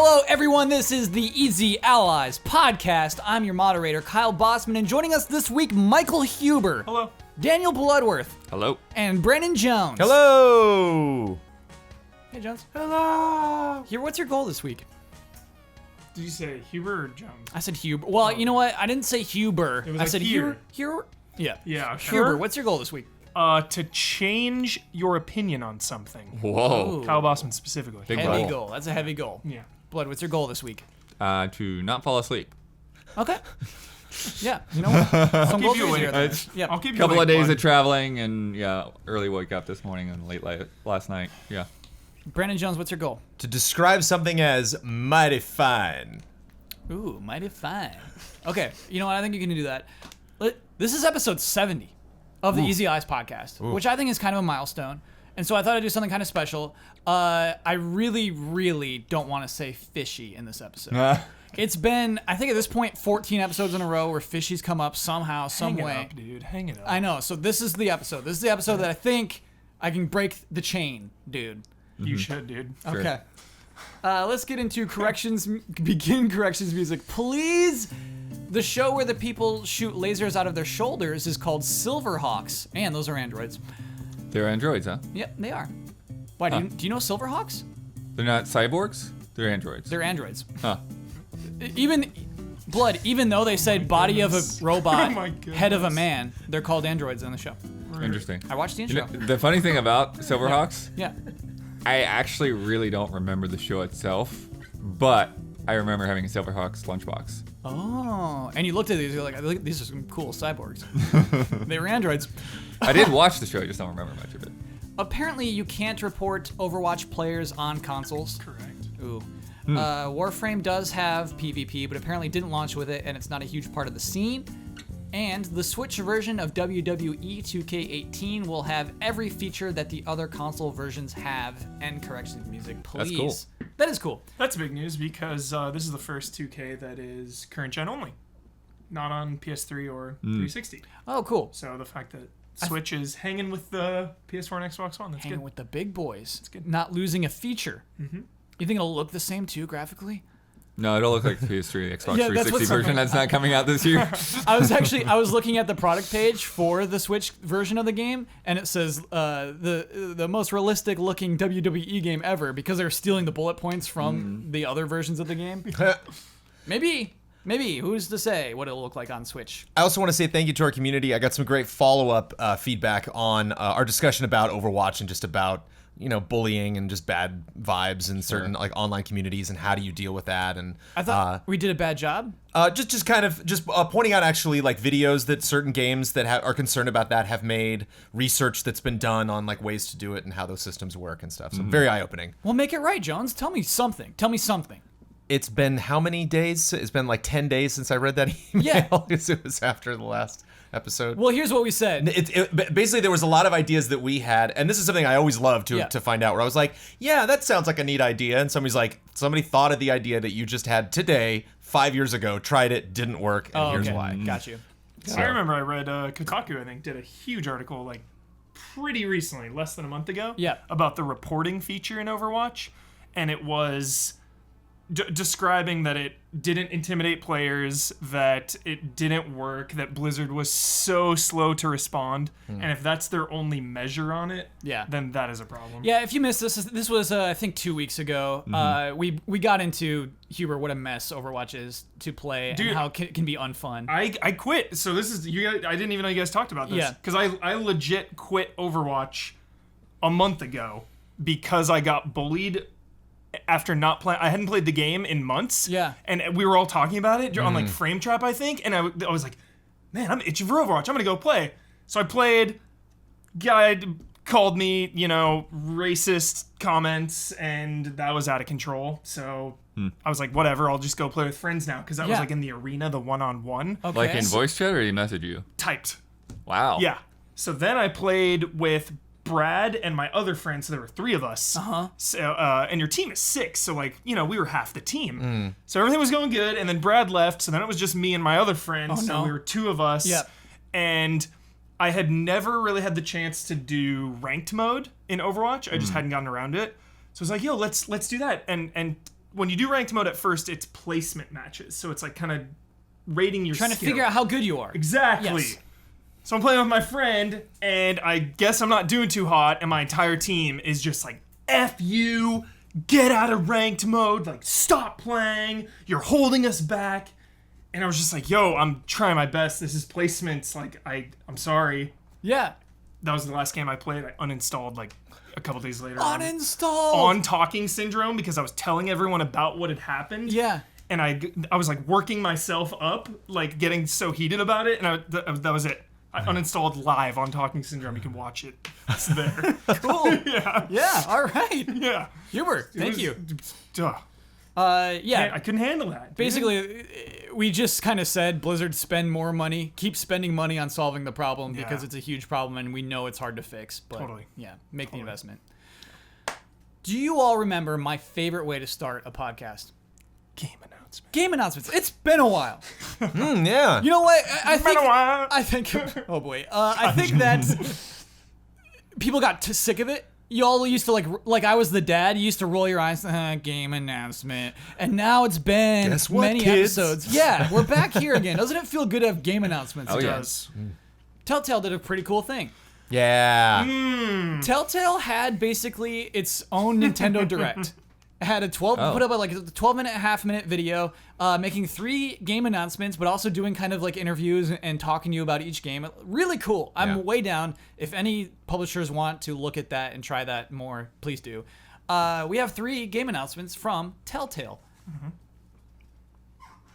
Hello, everyone. This is the Easy Allies podcast. I'm your moderator, Kyle Bossman, and joining us this week, Michael Huber. Hello. Daniel Bloodworth. Hello. And Brandon Jones. Hello. Hey, Jones. Hello. Here, what's your goal this week? Did you say Huber or Jones? I said Huber. Well, you know what? I didn't say Huber. It was I like said here. Huber. Yeah. Yeah. Huber, what's your goal this week? To change your opinion on something. Whoa. Ooh. Kyle Bossman specifically. Big Heavy goal. goal. That's a heavy goal. Yeah. Blood, what's your goal this week? To not fall asleep. Okay. Yeah. You know what? Some keep goals you are awake. easier than It's- others. Yeah. I'll keep you Couple of awake, days bud. of traveling and early wake up this morning and late last night. Yeah. Brandon Jones, what's your goal? To describe something as mighty fine. Ooh, mighty fine. Okay, you know what? I think you can do that. This is episode 70 of the Easy Eyes podcast, which I think is kind of a milestone. And so I thought I'd do something kind of special. I really, really don't want to say fishy in this episode. It's been, I think at this point, 14 episodes in a row where fishy's come up somehow, some Hang way. it up, dude. Hang it up. I know. So this is the episode. This is the episode that I think I can break the chain, dude. You should, dude. Sure. Okay. Let's get into begin corrections music, please. The show where the people shoot lasers out of their shoulders is called Silverhawks, and those are androids. They're androids, huh? Yep, they are. Why, do you know Silverhawks? They're not cyborgs? They're androids. They're androids. Huh. Even though they said body of a robot, Oh my goodness. head of a man, they're called androids on the show. Interesting. I watched the You intro. know, the funny thing about Silverhawks, Yeah. I actually really don't remember the show itself, but I remember having a Silverhawks lunchbox. Oh, and you looked at these, you're like, these are some cool cyborgs. They were androids. I did watch the show, I just don't remember much of it. Apparently, you can't report Overwatch players on consoles. Correct. Ooh. Warframe does have PvP, but apparently didn't launch with it, and it's not a huge part of the scene. And the Switch version of WWE 2K18 will have every feature that the other console versions have. End corrections music, please. That's cool. That is cool. That's big news because this is the first 2K that is current gen only, not on PS3 or 360. Oh, cool. So the fact that Switch is hanging with the PS4 and Xbox One, that's Hanging good. with the big boys. That's good. Not losing a feature. Mm-hmm. You think it'll look the same too graphically? No, it'll look like the PS3, the Xbox Yeah, that's 360 what's- version that's not coming out this year. I was looking at the product page for the Switch version of the game, and it says the most realistic looking WWE game ever because they're stealing the bullet points from the other versions of the game. Maybe who's to say what it'll look like on Switch? I also want to say thank you to our community. I got some great follow-up feedback on our discussion about Overwatch and just about bullying and just bad vibes in certain like online communities and how do you deal with that. And I thought we did a bad job. just pointing out actually like videos that certain games that are concerned about that have made, research that's been done on like ways to do it and how those systems work and stuff. So very eye-opening. Well, make it right, Jones. Tell me something. It's been how many days? It's been like 10 days since I read that email. Yeah. Because it was after the last episode. Well, here's what we said. Basically, there was a lot of ideas that we had, and this is something I always love to find out, where I was like, yeah, that sounds like a neat idea, and somebody thought of the idea that you just had today, 5 years ago, tried it, didn't work, and here's why. Got you. I remember I read Kotaku, I think, did a huge article like pretty recently, less than a month ago, about the reporting feature in Overwatch, and it was describing that it didn't intimidate players, that it didn't work, that Blizzard was so slow to respond, and if that's their only measure on it, then that is a problem. Yeah, if you missed this was I think 2 weeks ago. We got into Huber what a mess Overwatch is to play and how it can be unfun. I quit. So this is you guys. I didn't even know you guys talked about this. Yeah. Because I legit quit Overwatch a month ago because I got bullied after not playing. I hadn't played the game in months. Yeah. And we were all talking about it on like Frame Trap, I think. And I was like, man, I'm itching for Overwatch. I'm gonna go play. So I played. Guy called me, racist comments, and that was out of control. So I was like, whatever. I'll just go play with friends now because that was like in the arena, the one-on-one. Okay. Like in voice chat, or did he message you? Typed. Wow. Yeah. So then I played with Brad and my other friend, so there were 3 of us. So, and your team is 6, so we were half the team. So everything was going good, and then Brad left, so then it was just me and my other friend, so we were 2 of us. Yep. And I had never really had the chance to do ranked mode in Overwatch. I just hadn't gotten around it. So I was like, yo, let's do that. And when you do ranked mode at first, it's placement matches. So it's like kind of rating your Trying skill. to figure out how good you are. Exactly. Yes. So I'm playing with my friend, and I guess I'm not doing too hot, and my entire team is just like, F you, get out of ranked mode, like, stop playing, you're holding us back. And I was just like, yo, I'm trying my best, this is placements, like, I'm sorry. Yeah. That was the last game I played. I uninstalled, like, a couple days later. Uninstalled! On talking syndrome, because I was telling everyone about what had happened. Yeah. And I was, like, working myself up, like, getting so heated about it, and that was it. I uninstalled live on Talking Syndrome. You can watch it. It's there. Cool. Yeah. Yeah, all right. Yeah. Hubert, thank you. Duh. Yeah. I couldn't handle that. Dude. Basically, we just kind of said Blizzard spend more money, keep spending money on solving the problem because it's a huge problem and we know it's hard to fix. But Totally. Yeah, make the investment. Do you all remember my favorite way to start a podcast? Game announcements. It's been a while. Yeah. You know what? I It's been think. a while. I think. Oh boy. I think that people got sick of it. You all used to like I was the dad. You used to roll your eyes. Game announcement. And now it's been Guess what, many kids? episodes. Yeah, we're back here again. Doesn't it feel good to have game announcements? Oh, It yeah. does. Telltale did a pretty cool thing. Yeah. Telltale had basically its own Nintendo Direct. It had a put up like a 12-minute, half-minute video, making 3 game announcements, but also doing kind of like interviews and talking to you about each game. Really cool. I'm way down. If any publishers want to look at that and try that more, please do. We have 3 game announcements from Telltale.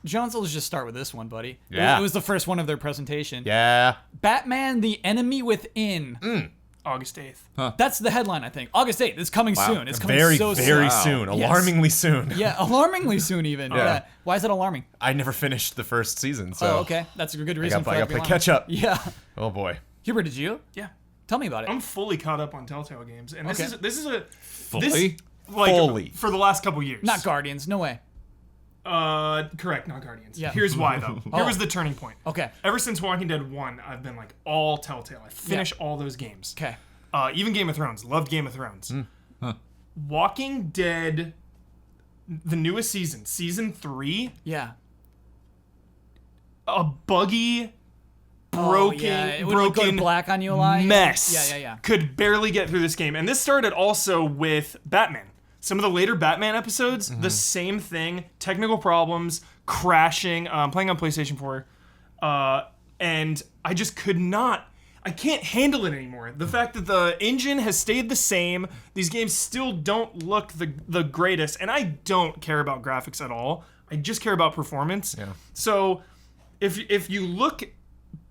Jones, let's just start with this one, buddy. Yeah. It was the first one of their presentation. Yeah. Batman: The Enemy Within. August 8th. That's the headline, I think. August 8th. It's coming soon. It's coming Very, so soon. very soon. Yes. Alarmingly soon. Yeah, alarmingly soon even. Yeah. Why is that alarming? I never finished the first season, so Oh, okay. That's a good reason I for got that to to be play alarming. catch up. Yeah. Oh boy. Hubert, did you? Yeah. Tell me about it. I'm fully caught up on Telltale games, and this Okay. is a Fully? Fully. for the last couple years. Not Guardians. No way. Correct, not Guardians. Yeah. Here's why though. Here was the turning point. Okay. Ever since Walking Dead 1, I've been like all Telltale. I finished all those games. Okay. Even Game of Thrones. Loved Game of Thrones. Walking Dead, the newest season, season 3, Yeah. a buggy, broken, yeah. It would like, go broken black on you a lot. mess. Yeah. Could barely get through this game. And this started also with Batman. Some of the later Batman episodes, the same thing. Technical problems, crashing. Playing on PlayStation 4. And I just could not. I can't handle it anymore. The fact that the engine has stayed the same, these games still don't look the greatest, and I don't care about graphics at all. I just care about performance. Yeah. So if you look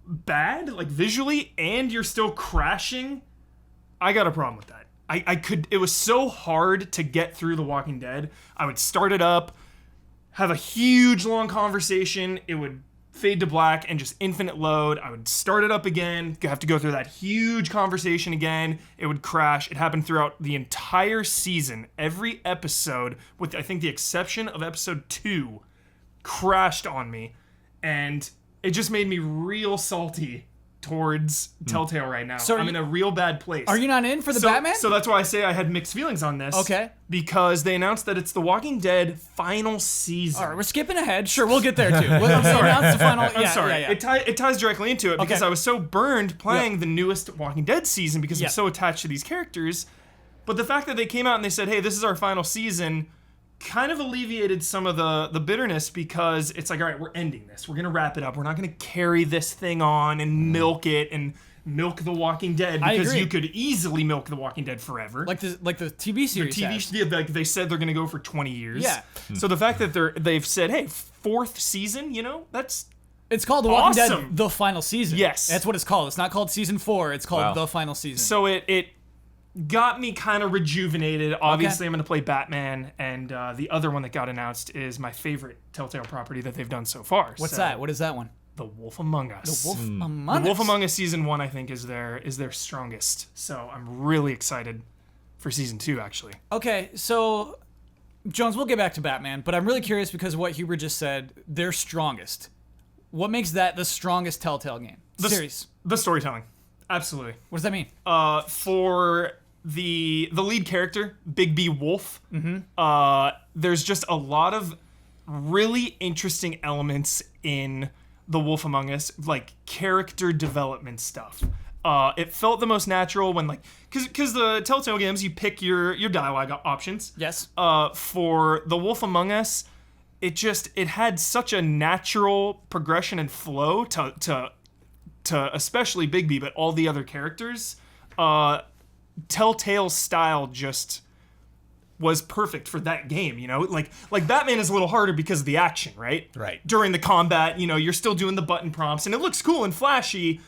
bad, like visually, and you're still crashing, I got a problem with that. It was so hard to get through The Walking Dead. I would start it up, have a huge long conversation, it would fade to black and just infinite load. I would start it up again, have to go through that huge conversation again. It would crash. It happened throughout the entire season. Every episode, with I think the exception of episode 2, crashed on me. And it just made me real salty towards Telltale right now. So I'm in a real bad place. Are you not in for the Batman? So that's why I say I had mixed feelings on this. Okay. Because they announced that it's The Walking Dead final season. All right, we're skipping ahead. Sure, we'll get there too. I'm sorry. The final. I'm sorry. Yeah. It ties directly into it because Okay. I was so burned playing the newest Walking Dead season because Yeah. I'm so attached to these characters. But the fact that they came out and they said, hey, this is our final season, kind of alleviated some of the bitterness because it's like, all right, we're ending this. We're going to wrap it up. We're not going to carry this thing on and milk it and milk The Walking Dead because agree. you could easily milk The Walking Dead forever. like the TV series. Like they said they're going to go for 20 years. Yeah. So the fact that they've said, hey, 4th season, that's It's called The Walking Awesome. Dead: The Final Season. Yes. That's what it's called. It's not called Season 4. It's called Wow. The Final Season. so it got me kind of rejuvenated. Obviously, I'm going to play Batman, and the other one that got announced is my favorite Telltale property that they've done so far. What's that? What is that one? The Wolf Among Us. The Wolf The Among Wolf Us. Among Us season 1, I think, is their strongest. So I'm really excited for season 2, actually. Okay, so Jones, we'll get back to Batman, but I'm really curious because of what Hubert just said. Their strongest. What makes that the strongest Telltale game? Series. The storytelling. Absolutely. What does that mean? For the lead character, Big B Wolf, there's just a lot of really interesting elements in The Wolf Among Us, like character development stuff. It felt the most natural when, like, because the Telltale games, you pick your dialogue options. Yes. For The Wolf Among Us, it had such a natural progression and flow to especially Big B, but all the other characters. Telltale style just was perfect for that game, you know? Like Batman is a little harder because of the action, right? Right. During the combat, you know, you're still doing the button prompts, and it looks cool and flashy,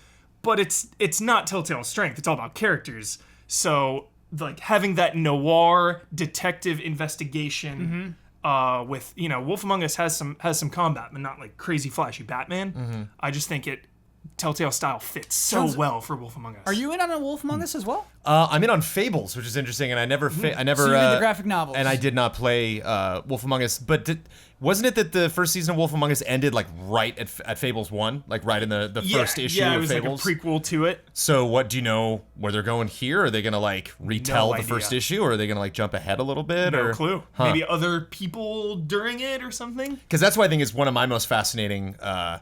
but it's not Telltale's strength. It's all about characters. So, like, having that noir detective investigation with, you know, Wolf Among Us has some combat, but not like crazy flashy Batman. I just think Telltale style fits so well for Wolf Among Us. Are you in on a Wolf Among Us as well? I'm in on Fables, which is interesting, and I never. So you read the graphic novels, and I did not play Wolf Among Us. But wasn't it that the first season of Wolf Among Us ended like right at Fables 1, like right in the first issue of Fables? Yeah, it was like a prequel to it. So what do you know where they're going here? Are they gonna like retell the first issue, or are they gonna like jump ahead a little bit? No clue. Huh. Maybe other people during it or something. Because that's what I think is one of my most fascinating. I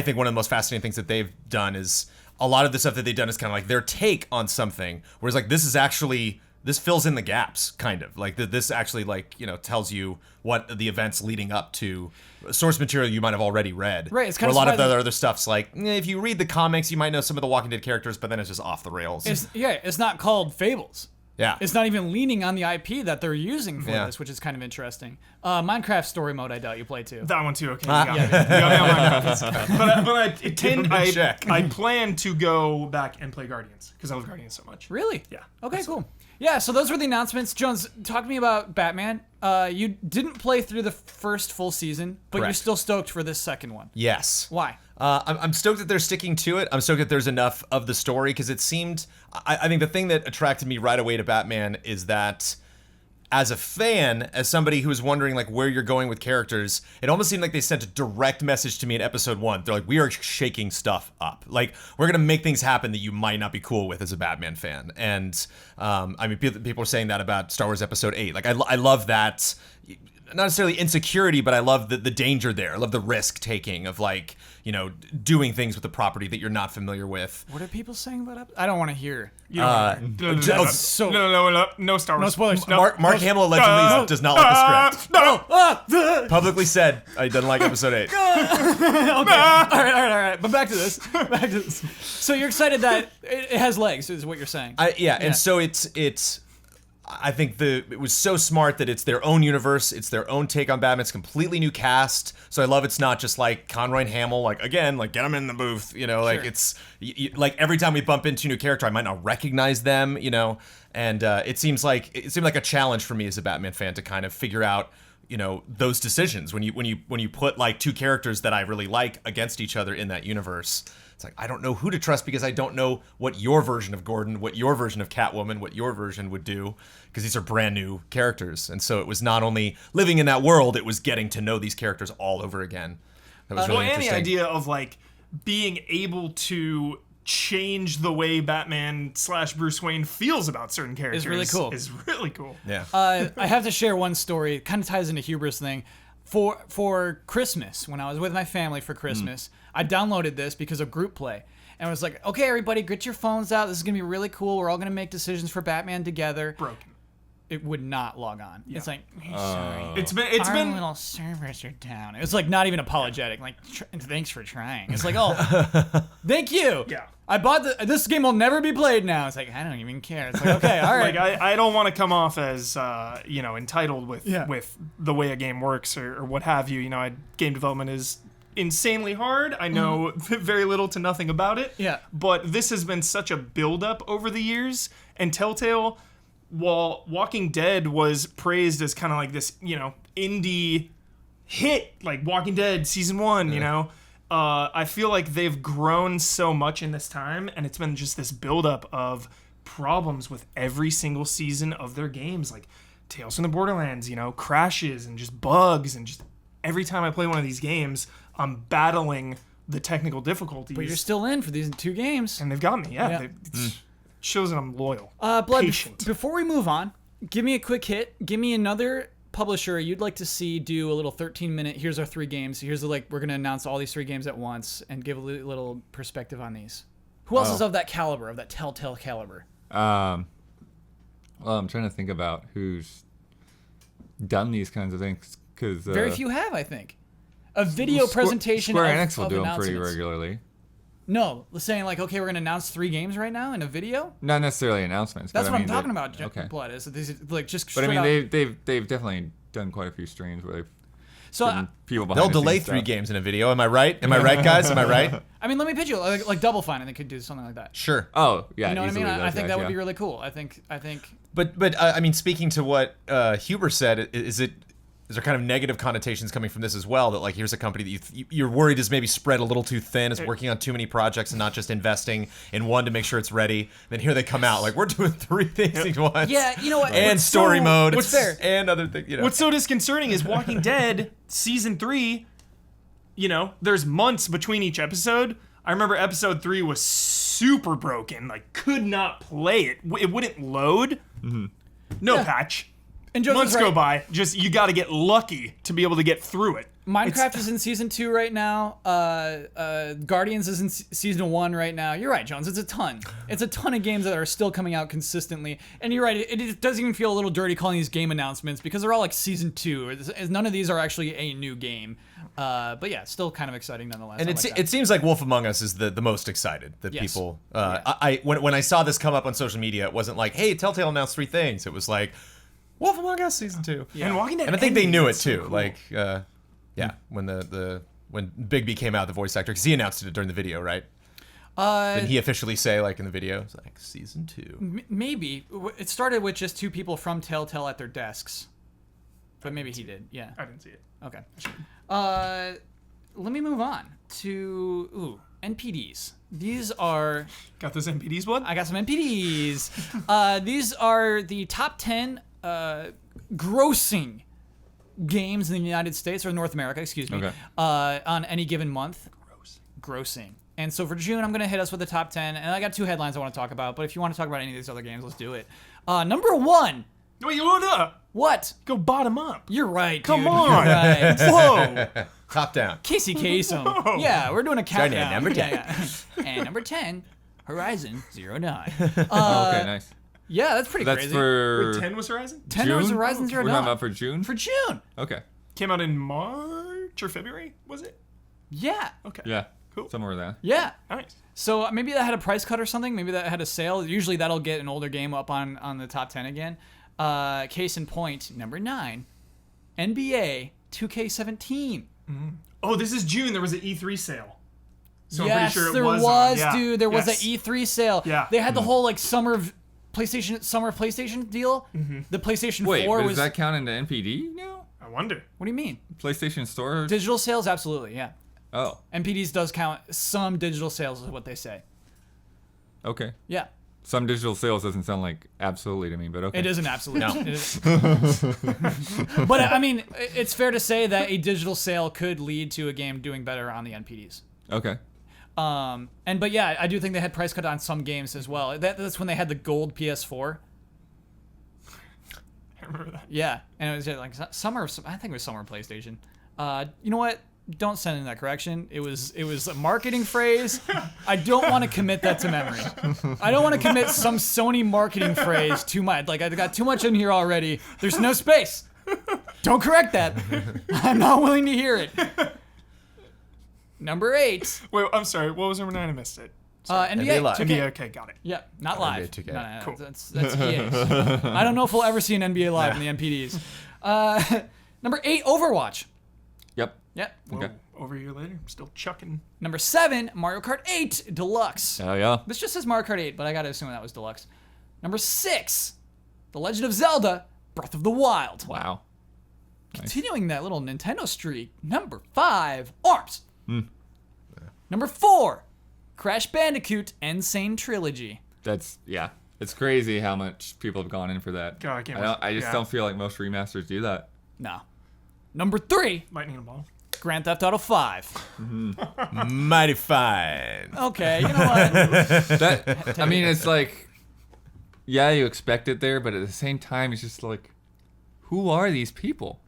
think one of the most fascinating things that they've done is a lot of the stuff that they've done is kind of like their take on something, whereas like this fills in the gaps, kind of like this actually like, you know, tells you what the events leading up to source material you might have already read. Right. It's kind of a lot of the other stuff's like, if you read the comics, you might know some of the Walking Dead characters, but then it's just off the rails. It's not called Fables. Yeah. It's not even leaning on the IP that they're using for this, which is kind of interesting. Minecraft story mode, I doubt you play too. That one too, okay. You got me on Minecraft. I plan to go back and play Guardians, because I love Guardians so much. Really? Yeah. Okay, cool. Yeah, so those were the announcements. Jones, talk to me about Batman. You didn't play through the first full season, but You're still stoked for this second one. Yes. Why? I'm stoked that they're sticking to it. I'm stoked that there's enough of the story, because it seemed... I think the thing that attracted me right away to Batman is that as a fan, as somebody who was wondering like where you're going with characters, it almost seemed like they sent a direct message to me in episode 1. They're like, we are shaking stuff up. Like, we're going to make things happen that you might not be cool with as a Batman fan. And I mean, people are saying that about Star Wars Episode 8. Like, I love that... Not necessarily insecurity, but I love the danger there. I love the risk taking of, like, you know, doing things with the property that you're not familiar with. What are people saying about it? I don't want to hear. No Star Wars. No spoilers. Mark Hamill allegedly does not like the script. Publicly said he doesn't like Episode 8. Okay. All right. But back to this. So you're excited that it has legs, is what you're saying? Yeah. And so it's. I think it was so smart that it's their own universe, it's their own take on Batman, it's a completely new cast. So I love it's not just like Conroy and Hamill, like again, like get them in the booth, you know, like it's like every time we bump into a new character, I might not recognize them, you know, and it seemed like a challenge for me as a Batman fan to kind of figure out, you know, those decisions when you put like two characters that I really like against each other in that universe. It's like, I don't know who to trust because I don't know what your version of Gordon, what your version of Catwoman, what your version would do, because these are brand new characters. And so it was not only living in that world, it was getting to know these characters all over again. That was really interesting. And the idea of like being able to change the way Batman / Bruce Wayne feels about certain characters is really cool. Yeah. I have to share one story. It kind of ties into Hubris thing. For Christmas, when I was with my family for Christmas, I downloaded this because of group play. And I was like, okay, everybody, get your phones out. This is going to be really cool. We're all going to make decisions for Batman together. Broken. It would not log on. Yeah. It's like, sorry. It's Our been little servers are down. It was like not even apologetic. Like, thanks for trying. It's like, oh, thank you. Yeah. I bought this game will never be played now. It's like, I don't even care. It's like, okay, all right. Like I don't want to come off as you know, entitled with the way a game works or what have you. You know, game development is insanely hard. I know very little to nothing about it. Yeah. But this has been such a build-up over the years, and Telltale, while Walking Dead was praised as kind of like this, you know, indie hit, like Walking Dead season 1, you know, I feel like they've grown so much in this time, and it's been just this buildup of problems with every single season of their games, like Tales from the Borderlands, you know, crashes and just bugs, and just every time I play one of these games, I'm battling the technical difficulties. But you're still in for these 2 games. And they've got me, Shows that I'm loyal. Blood, patient. before we move on, give me a quick hit. Give me another publisher you'd like to see do a little 13-minute, here's our 3 games. Here's we're going to announce all these 3 games at once and give a little perspective on these. Who else is of that caliber, of that Telltale caliber? Well, I'm trying to think about who's done these kinds of things, because very few have, I think. A video presentation Square of Enix will do them pretty announcements. regularly. No, saying like, okay, we're going to announce 3 games right now in a video? Not necessarily announcements. That's but what I mean, I'm talking about, okay. Blood. Is these, like, just But I straight mean, out- they've definitely done quite a few streams where they've So been people behind They'll the delay scenes 3 stuff. games in a video. Am I right? Am I right, guys? Am I right? I mean, let me pitch you like Double Fine, and they could do something like that. Sure. Oh, yeah. You know what I mean? easily I those think guys, that would yeah. be really cool. I think. But I mean, speaking to what Huber said, is there kind of negative connotations coming from this as well? That like, here's a company that you're worried is maybe spread a little too thin, is working on too many projects and not just investing in one to make sure it's ready. Then here they come out like, we're doing 3 things at once. Yeah, you know what? And story mode. what's fair? And other things. You know. What's so disconcerting is Walking Dead season 3. You know, there's months between each episode. I remember episode 3 was super broken. Like, could not play it. It wouldn't load. Mm-hmm. No patch. And Joseph's Months right. go by. Just you got to get lucky to be able to get through it. Minecraft is in season 2 right now. Guardians is in season 1 right now. You're right, Jones. It's a ton. It's a ton of games that are still coming out consistently. And you're right. It does even feel a little dirty calling these game announcements because they're all like season 2. None of these are actually a new game. But yeah, still kind of exciting nonetheless. And it seems like Wolf Among Us is the most excited that Yes. people. When I saw this come up on social media, it wasn't like, hey, Telltale announced 3 things. It was like, Wolf Among Us season 2. Yeah. And Walking Dead. And I think they knew it ending is too. so cool. Like, yeah, when when Bigby came out, the voice actor, because he announced it during the video, right? Didn't he officially say like in the video, it's like season 2? Maybe. It started with just 2 people from Telltale at their desks. But maybe he did. Yeah. I didn't see it. Okay. Let me move on to NPDs. These are Got those NPDs, Blood? I got some NPDs. These are the top 10 grossing games in the United States or North America, excuse me, Okay. on any given month. Grossing. And so for June, I'm going to hit us with the top 10. And I got 2 headlines I want to talk about. But if you want to talk about any of these other games, let's do it. Number 1. Wait, hold up. What? Go bottom up. You're right, Come dude. on. You're right. Whoa. Top down. Casey Kasem. Yeah, we're doing a Starting countdown. at number 10. Yeah. And number 10, Horizon Zero 9. Oh, okay, nice. Yeah, that's pretty That's crazy. for Wait, 10 was Horizon? 10 June? was Horizon Zero We're 9. talking about for June? For June. Okay. Came out in March or February, was it? Yeah. Okay. Yeah. Cool. Somewhere there. Yeah. Nice. So maybe that had a price cut or something. Maybe that had a sale. Usually that'll get an older game up on the top 10 again. Case in point, number 9, NBA 2K17. Oh, this is June. There was an E3 sale. So Yes, I'm pretty sure it there was. was, yeah. dude. There was Yes. an E3 sale. Yeah. They had the whole like summer PlayStation deal. The PlayStation Wait, 4 but was. does that count into NPD now? I wonder. What do you mean? PlayStation Store? Digital sales, absolutely, yeah. Oh, NPDs does count some digital sales, is what they say. okay. Yeah, Some digital sales doesn't sound like absolutely to me, but okay. it is an absolute. No. It is. But I mean, it's fair to say that a digital sale could lead to a game doing better on the NPDs. Okay. But yeah, I do think they had price cut on some games as well. That's when they had the gold PS4. I remember that. Yeah, and it was just like summer. I think it was summer PlayStation. You know what? Don't send in that correction. It was a marketing phrase. I don't want to commit that to memory. I don't want to commit some Sony marketing phrase to my like. I got too much in here already. There's no space. Don't correct that. I'm not willing to hear it. Number 8. Wait, I'm sorry. What was number 9? I missed it. NBA NBA Live. 2K. NBA, okay, got it. Yeah, not live. 2K. No, no, Cool. That's EA. I don't know if we'll ever see an NBA Live in the NPDs. Number 8, Overwatch. Yep. Yep. Whoa, Okay. over a year later, still chucking. Number 7, Mario Kart 8 Deluxe. Oh, yeah. This just says Mario Kart 8, but I gotta assume that was Deluxe. Number 6, The Legend of Zelda Breath of the Wild. Wow. Continuing that little Nintendo streak. Number 5, ARMS. Number 4, Crash Bandicoot Insane Trilogy. That's, yeah. It's crazy how much people have gone in for that. God, I can't I just yeah. don't feel like most remasters do that. No. Number 3, Lightning and ball. Grand Theft Auto 5. Mighty fine. Okay, you know what? I mean, it's like yeah, you expect it there, but at the same time, it's just like, who are these people?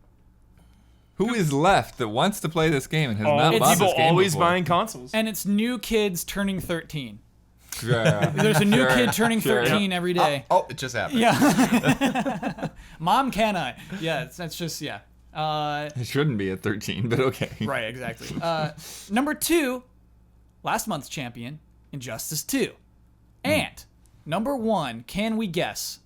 Who is left that wants to play this game and has not bought this game people always before? buying consoles. And it's new kids turning 13. Yeah. There's a new kid turning 13 every day. Oh, it just happened. Yeah. Mom, can I? Yeah, that's just, yeah. It shouldn't be at 13, but okay. Right, exactly. Number 2, last month's champion, Injustice 2. And number 1, can we guess?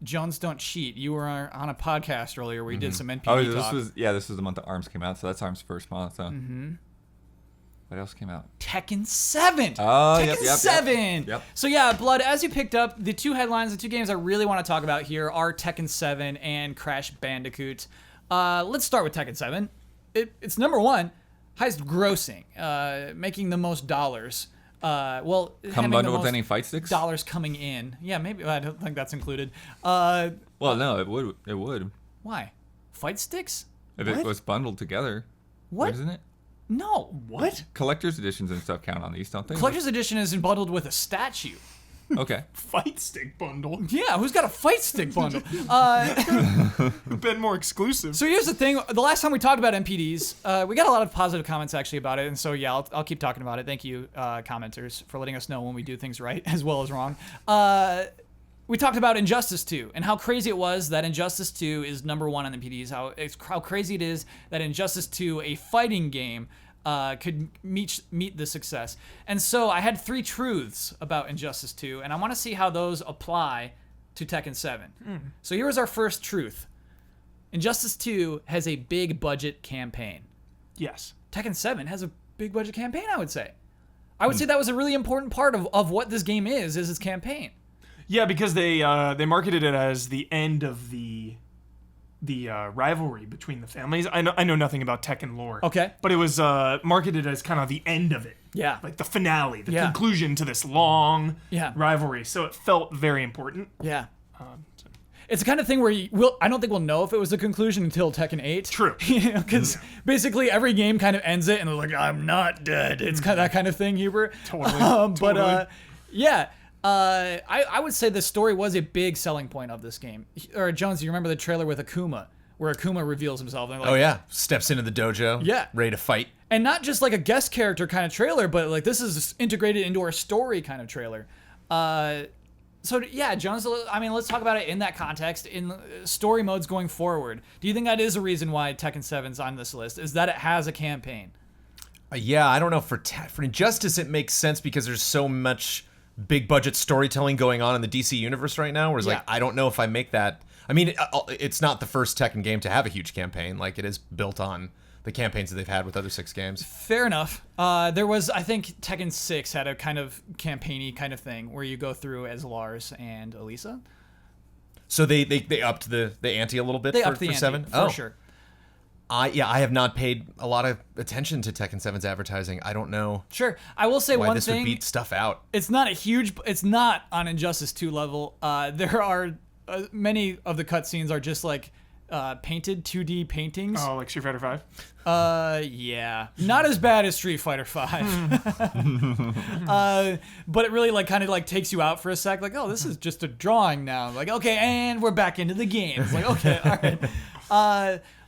Jones Don't Cheat. You were on a podcast earlier where you did some NPD talk. This was the month that ARMS came out, so that's ARMS' first month. So. What else came out? Tekken 7. Oh, Tekken 7. Yep. So yeah, Blood, as you picked up, the two headlines, the two games I really want to talk about here are Tekken 7 and Crash Bandicoot. Let's start with Tekken 7. It's number 1, highest grossing, making the most dollars. Come bundled with any fight sticks? Dollars coming in. Yeah, maybe. I don't think that's included. Well, no, it would. It would. Why? Fight sticks? If it was bundled together. What? Isn't it? No. What? Collector's editions and stuff count on these, don't they? Collector's edition is bundled with a statue. Okay. Fight stick bundle. Yeah, who's got a fight stick bundle? A bit more exclusive. So here's the thing. The last time we talked about NPDs, we got a lot of positive comments actually about it. And so, yeah, I'll keep talking about it. Thank you, commenters, for letting us know when we do things right as well as wrong. We talked about Injustice 2 and how crazy it was that Injustice 2 is number 1 on NPDs. How crazy it is that Injustice 2, a fighting game, could meet the success. And so I had 3 truths about Injustice 2, and I want to see how those apply to Tekken 7. So here was our first truth. Injustice 2 has a big budget campaign. Yes. Tekken 7 has a big budget campaign, I would say. I would say that was a really important part of what this game is its campaign. Yeah, because they marketed it as the end of the rivalry between the families. I know nothing about Tekken lore. Okay. But it was marketed as kind of the end of it. Yeah. Like the finale, the conclusion to this long rivalry. So it felt very important. Yeah. It's the kind of thing where I don't think we'll know if it was the conclusion until Tekken 8. True. Because basically every game kind of ends it and they're like, I'm not dead. It's kind of that kind of thing, Hubert. Totally. But yeah. I would say the story was a big selling point of this game. Or Jones, you remember the trailer with Akuma, where Akuma reveals himself? And oh yeah, steps into the dojo. Yeah, ready to fight. And not just like a guest character kind of trailer, but like this is integrated into our story kind of trailer. So yeah, Jones. I mean, let's talk about it in that context, in story modes going forward. Do you think that is a reason why Tekken 7's on this list? Is that it has a campaign? Yeah, I don't know. For Injustice, it makes sense because there's so much big budget storytelling going on in the DC universe right now, whereas like I don't know if I make that. I mean, it's not the first Tekken game to have a huge campaign. Like it is built on the campaigns that they've had with other 6 games. Fair enough. There was, I think, Tekken 6 had a kind of campaign-y kind of thing where you go through as Lars and Elisa. So they upped the ante a little bit. They upped the ante 7 for sure. I have not paid a lot of attention to Tekken 7's advertising. I don't know. Sure, I will say why one this thing. would beat stuff out. It's not on Injustice 2 level. There are many of the cutscenes are just like painted 2D paintings. Oh, like Street Fighter 5? Yeah, not as bad as Street Fighter 5. But it really like kind of like takes you out for a sec. Like, oh, this is just a drawing now. Like, okay, and we're back into the game. It's like, okay, all right.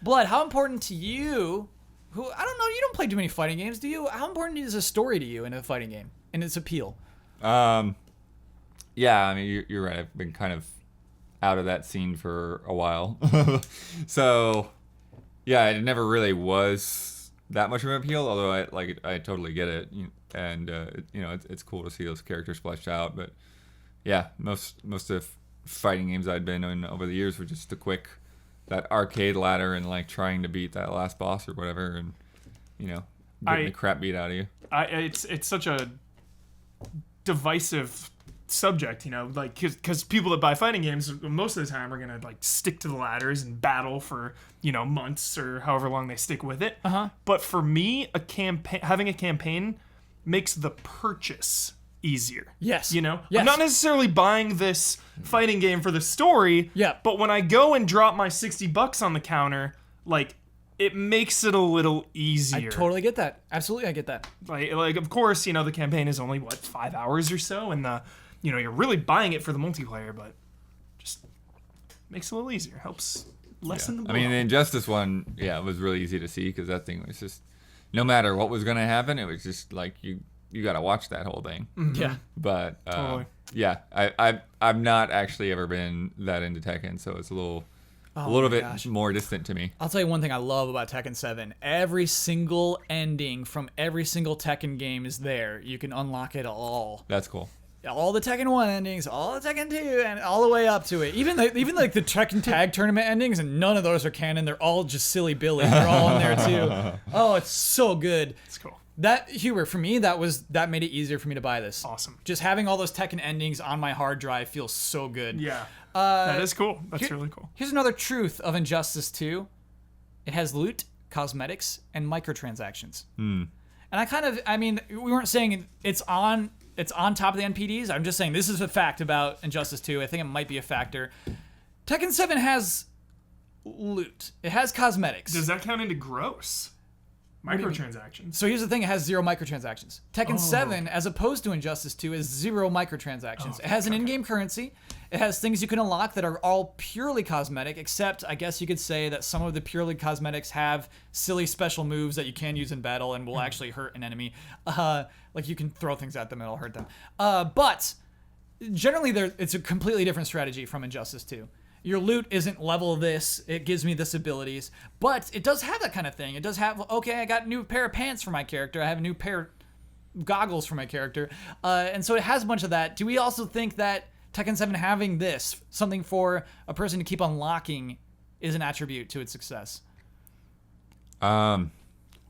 Blood, how important to you? Who I don't know. You don't play too many fighting games, do you? How important is a story to you in a fighting game and its appeal? Yeah, I mean, you're right. I've been kind of out of that scene for a while. So, yeah, it never really was that much of an appeal, although I totally get it. And, it's cool to see those characters fleshed out. But, yeah, most of fighting games I'd been in over the years were just that arcade ladder and, like, trying to beat that last boss or whatever and, getting the crap beat out of you. It's such a divisive subject, like because people that buy fighting games most of the time are gonna like stick to the ladders and battle for months or however long they stick with it. But for me, having a campaign makes the purchase easier. Yes. Yes. I'm not necessarily buying this fighting game for the story. Yeah. But when I go and drop my $60 on the counter, like it makes it a little easier. I totally get that. Absolutely, I get that. Like of course, the campaign is only 5 hours or so, and the you're really buying it for the multiplayer, but just makes it a little easier. Helps lessen the blow. I mean, the Injustice one, it was really easy to see because that thing was just, no matter what was going to happen, it was just like you got to watch that whole thing. Mm-hmm. Yeah. But Totally. I've not actually ever been that into Tekken, so it's a little bit more distant to me. I'll tell you one thing I love about Tekken 7. Every single ending from every single Tekken game is there. You can unlock it all. That's cool. All the Tekken 1 endings, all the Tekken 2, and all the way up to it. Even like the Tekken Tag Tournament endings, and none of those are canon. They're all just silly Billy. They're all in there too. Oh, it's so good. It's cool. That, Huber, for me, that made it easier for me to buy this. Awesome. Just having all those Tekken endings on my hard drive feels so good. Yeah. That is cool. That's really cool. Here's another truth of Injustice 2. It has loot, cosmetics, and microtransactions. And we weren't saying it's on top of the NPDs. I'm just saying this is a fact about Injustice 2. I think it might be a factor. Tekken 7 has loot. It has cosmetics. Does that count into gross? Microtransactions. So here's the thing, it has 0 microtransactions. Tekken 7, as opposed to Injustice 2, is 0 microtransactions. It has an in-game currency. It has things you can unlock that are all purely cosmetic, except I guess you could say that some of the purely cosmetics have silly special moves that you can use in battle and will actually hurt an enemy. Like you can throw things at them and it'll hurt them. But generally, it's a completely different strategy from Injustice 2. Your loot isn't level this, it gives me this abilities, but it does have that kind of thing. It does have, okay, I got a new pair of pants for my character, I have a new pair of goggles for my character, and so it has a bunch of that. Do we also think that Tekken 7 having this, something for a person to keep unlocking, is an attribute to its success? I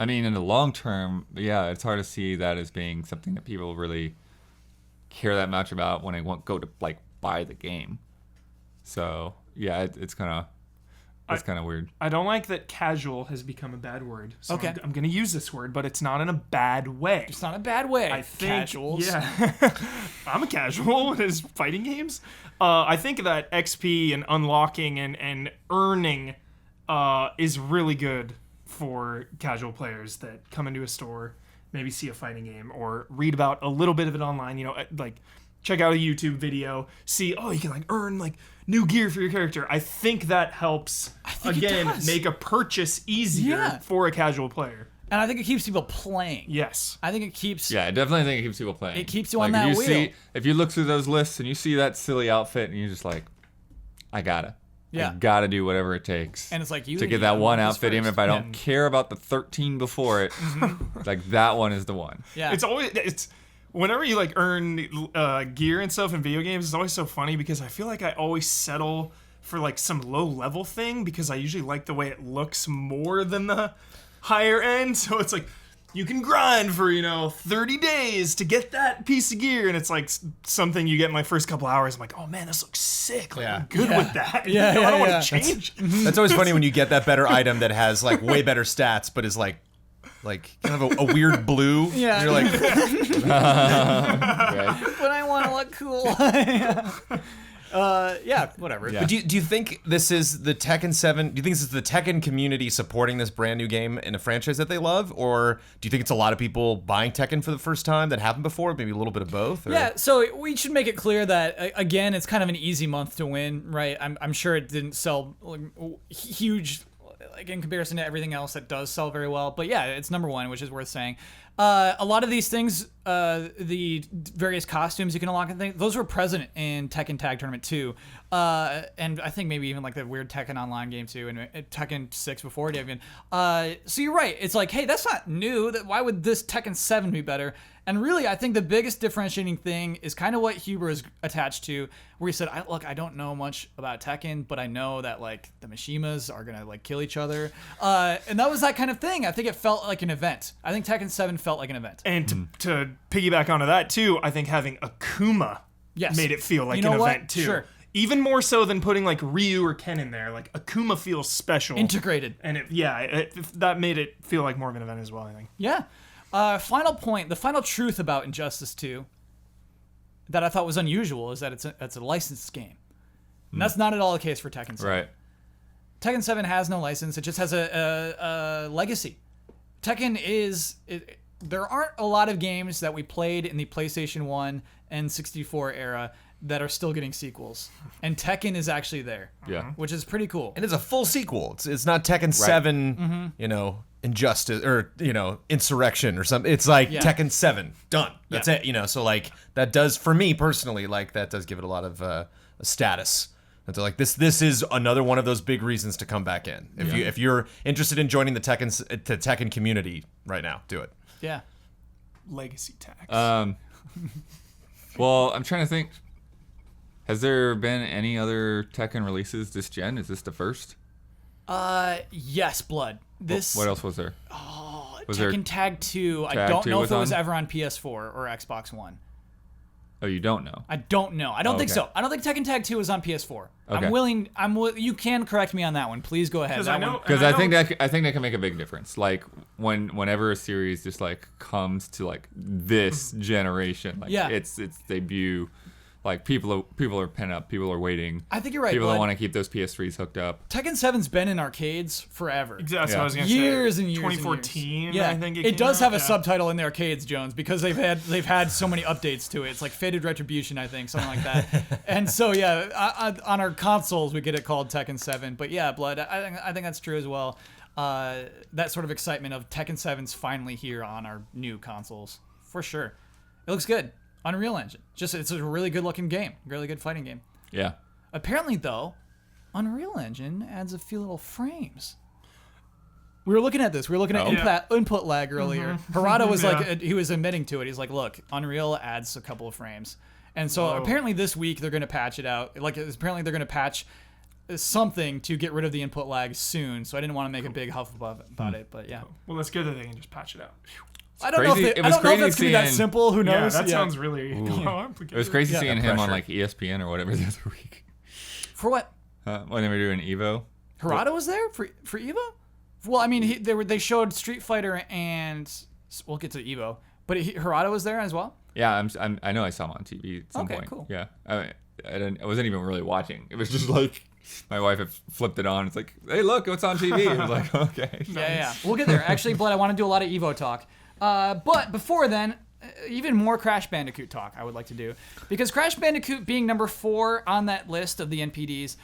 mean, in the long term, it's hard to see that as being something that people really care that much about when they go to like buy the game. So it's kind of weird. I don't like that casual has become a bad word. So Okay. I'm going to use this word, but it's not in a bad way. It's not a bad way. I think, Casuals. Yeah. I'm a casual in his fighting games. I think that XP and unlocking and earning is really good for casual players that come into a store, maybe see a fighting game, or read about a little bit of it online, like check out a YouTube video, see, you can like earn like new gear for your character. I think that helps, make a purchase easier for a casual player. And I think it keeps people playing. Yes. I think it keeps... Yeah, I definitely think it keeps people playing. It keeps you on that wheel. If you look through those lists and you see that silly outfit and you're just like, I gotta do whatever it takes. And it's like to get that one outfit, even if I don't care about the 13 before it. Like that one is the one. Yeah. It's whenever you like earn gear and stuff in video games, it's always so funny because I feel like I always settle for like some low level thing because I usually like the way it looks more than the higher end. So it's like you can grind for 30 days to get that piece of gear, and it's like something you get in my first couple hours. I'm like, oh man, this looks sick. Like, I'm good with that. Yeah, I don't want to change. That's always funny when you get that better item that has like way better stats, but is like kind of a weird blue. Yeah. And you're like, But I want to look cool. Whatever. But do you think this is the Tekken 7? Do you think this is the Tekken community supporting this brand new game in a franchise that they love, or do you think it's a lot of people buying Tekken for the first time that haven't before? Maybe a little bit of both. Or? Yeah. So we should make it clear that again, it's kind of an easy month to win, right? I'm sure it didn't sell like, huge, like in comparison to everything else that does sell very well. But yeah, it's number one, which is worth saying. A lot of these things, the various costumes you can unlock and things, those were present in Tekken Tag Tournament 2. And I think maybe even like the weird Tekken Online game too, and Tekken 6 before it even. So you're right. It's like, hey, that's not new. Why would this Tekken 7 be better? And really, I think the biggest differentiating thing is kind of what Huber is attached to, where he said, look, I don't know much about Tekken, but I know that like the Mishimas are going to like kill each other. And that was that kind of thing. I think it felt like an event. I think Tekken 7 felt like an event. And to piggyback onto that too, I think having Akuma made it feel like an event too. Sure. Even more so than putting like Ryu or Ken in there. Like Akuma feels special. Integrated. And that made it feel like more of an event as well, I think. Yeah. Final point, the final truth about Injustice 2 that I thought was unusual is that it's a licensed game. And that's not at all the case for Tekken 7. Right. Tekken 7 has no license. It just has a legacy. Tekken is there aren't a lot of games that we played in the PlayStation 1 and 64 era that are still getting sequels, and Tekken is actually there. Yeah, which is pretty cool. And it's a full sequel. It's not Tekken 7, you know, Injustice or, you know, Insurrection or something. It's like Tekken 7, done. That's it. You know, so like that does, for me personally, like that does give it a lot of status. And so like this is another one of those big reasons to come back in. If you're interested in joining the Tekken community right now, do it. Yeah. Legacy tax. Well, I'm trying to think. Has there been any other Tekken releases this gen? Is this the first? Yes, Blood. This. What else was there? Oh, was Tekken there Tag 2. I Tag don't 2 know if it was on? ever on PS4 or Xbox One. Oh, you don't know? I don't know. I don't think okay. so. I don't think Tekken Tag 2 was on PS4. Okay. You can correct me on that one. Please go ahead. Because That I know, one- Because and I think that can make a big difference. Like whenever a series just like comes to like this generation, like its debut, like people are pent up, people are waiting. I think you're right. People Blood. don't want to keep those PS3s hooked up. Tekken 7's been in arcades forever. Exactly. That's what I was gonna Years say. and years. 2014. And years. Yeah, I think it does have a yeah. subtitle in the arcades, Jones, because they've had so many updates to it. It's like Fated Retribution, I think, something like that. And so on our consoles we get it called Tekken 7. But yeah, Blood, I think that's true as well. That sort of excitement of Tekken 7's finally here on our new consoles, for sure. It looks good. Unreal Engine. It's a really good looking game. Really good fighting game. Yeah. Apparently, though, Unreal Engine adds a few little frames. We were looking at this. We were looking at input lag earlier. Harada was like, he was admitting to it. He's like, look, Unreal adds a couple of frames. And so apparently this week they're going to patch it out. Like, apparently they're going to patch something to get rid of the input lag soon. So I didn't want to make a big huff about it, but yeah. Well, that's good that they can just patch it out. I don't know if It I was don't know if crazy that's going to be that seeing- simple. Who knows? Yeah, that sounds really complicated. It was crazy seeing him on pressure. like ESPN or whatever the other week For what? when they were doing Evo. Harada was there for Evo? Well, I mean, they showed Street Fighter and we'll get to Evo, but Harada was there as well. Yeah, I know I saw him on TV at some Okay, point. cool. Yeah, I wasn't even really watching. It was just like my wife had flipped it on. It's like, hey, look, what's on TV? I was like, okay. Yeah. We'll get there. Actually, Blood, I want to do a lot of Evo talk. But before then, even more Crash Bandicoot talk I would like to do. Because Crash Bandicoot being number 4 on that list of the NPDs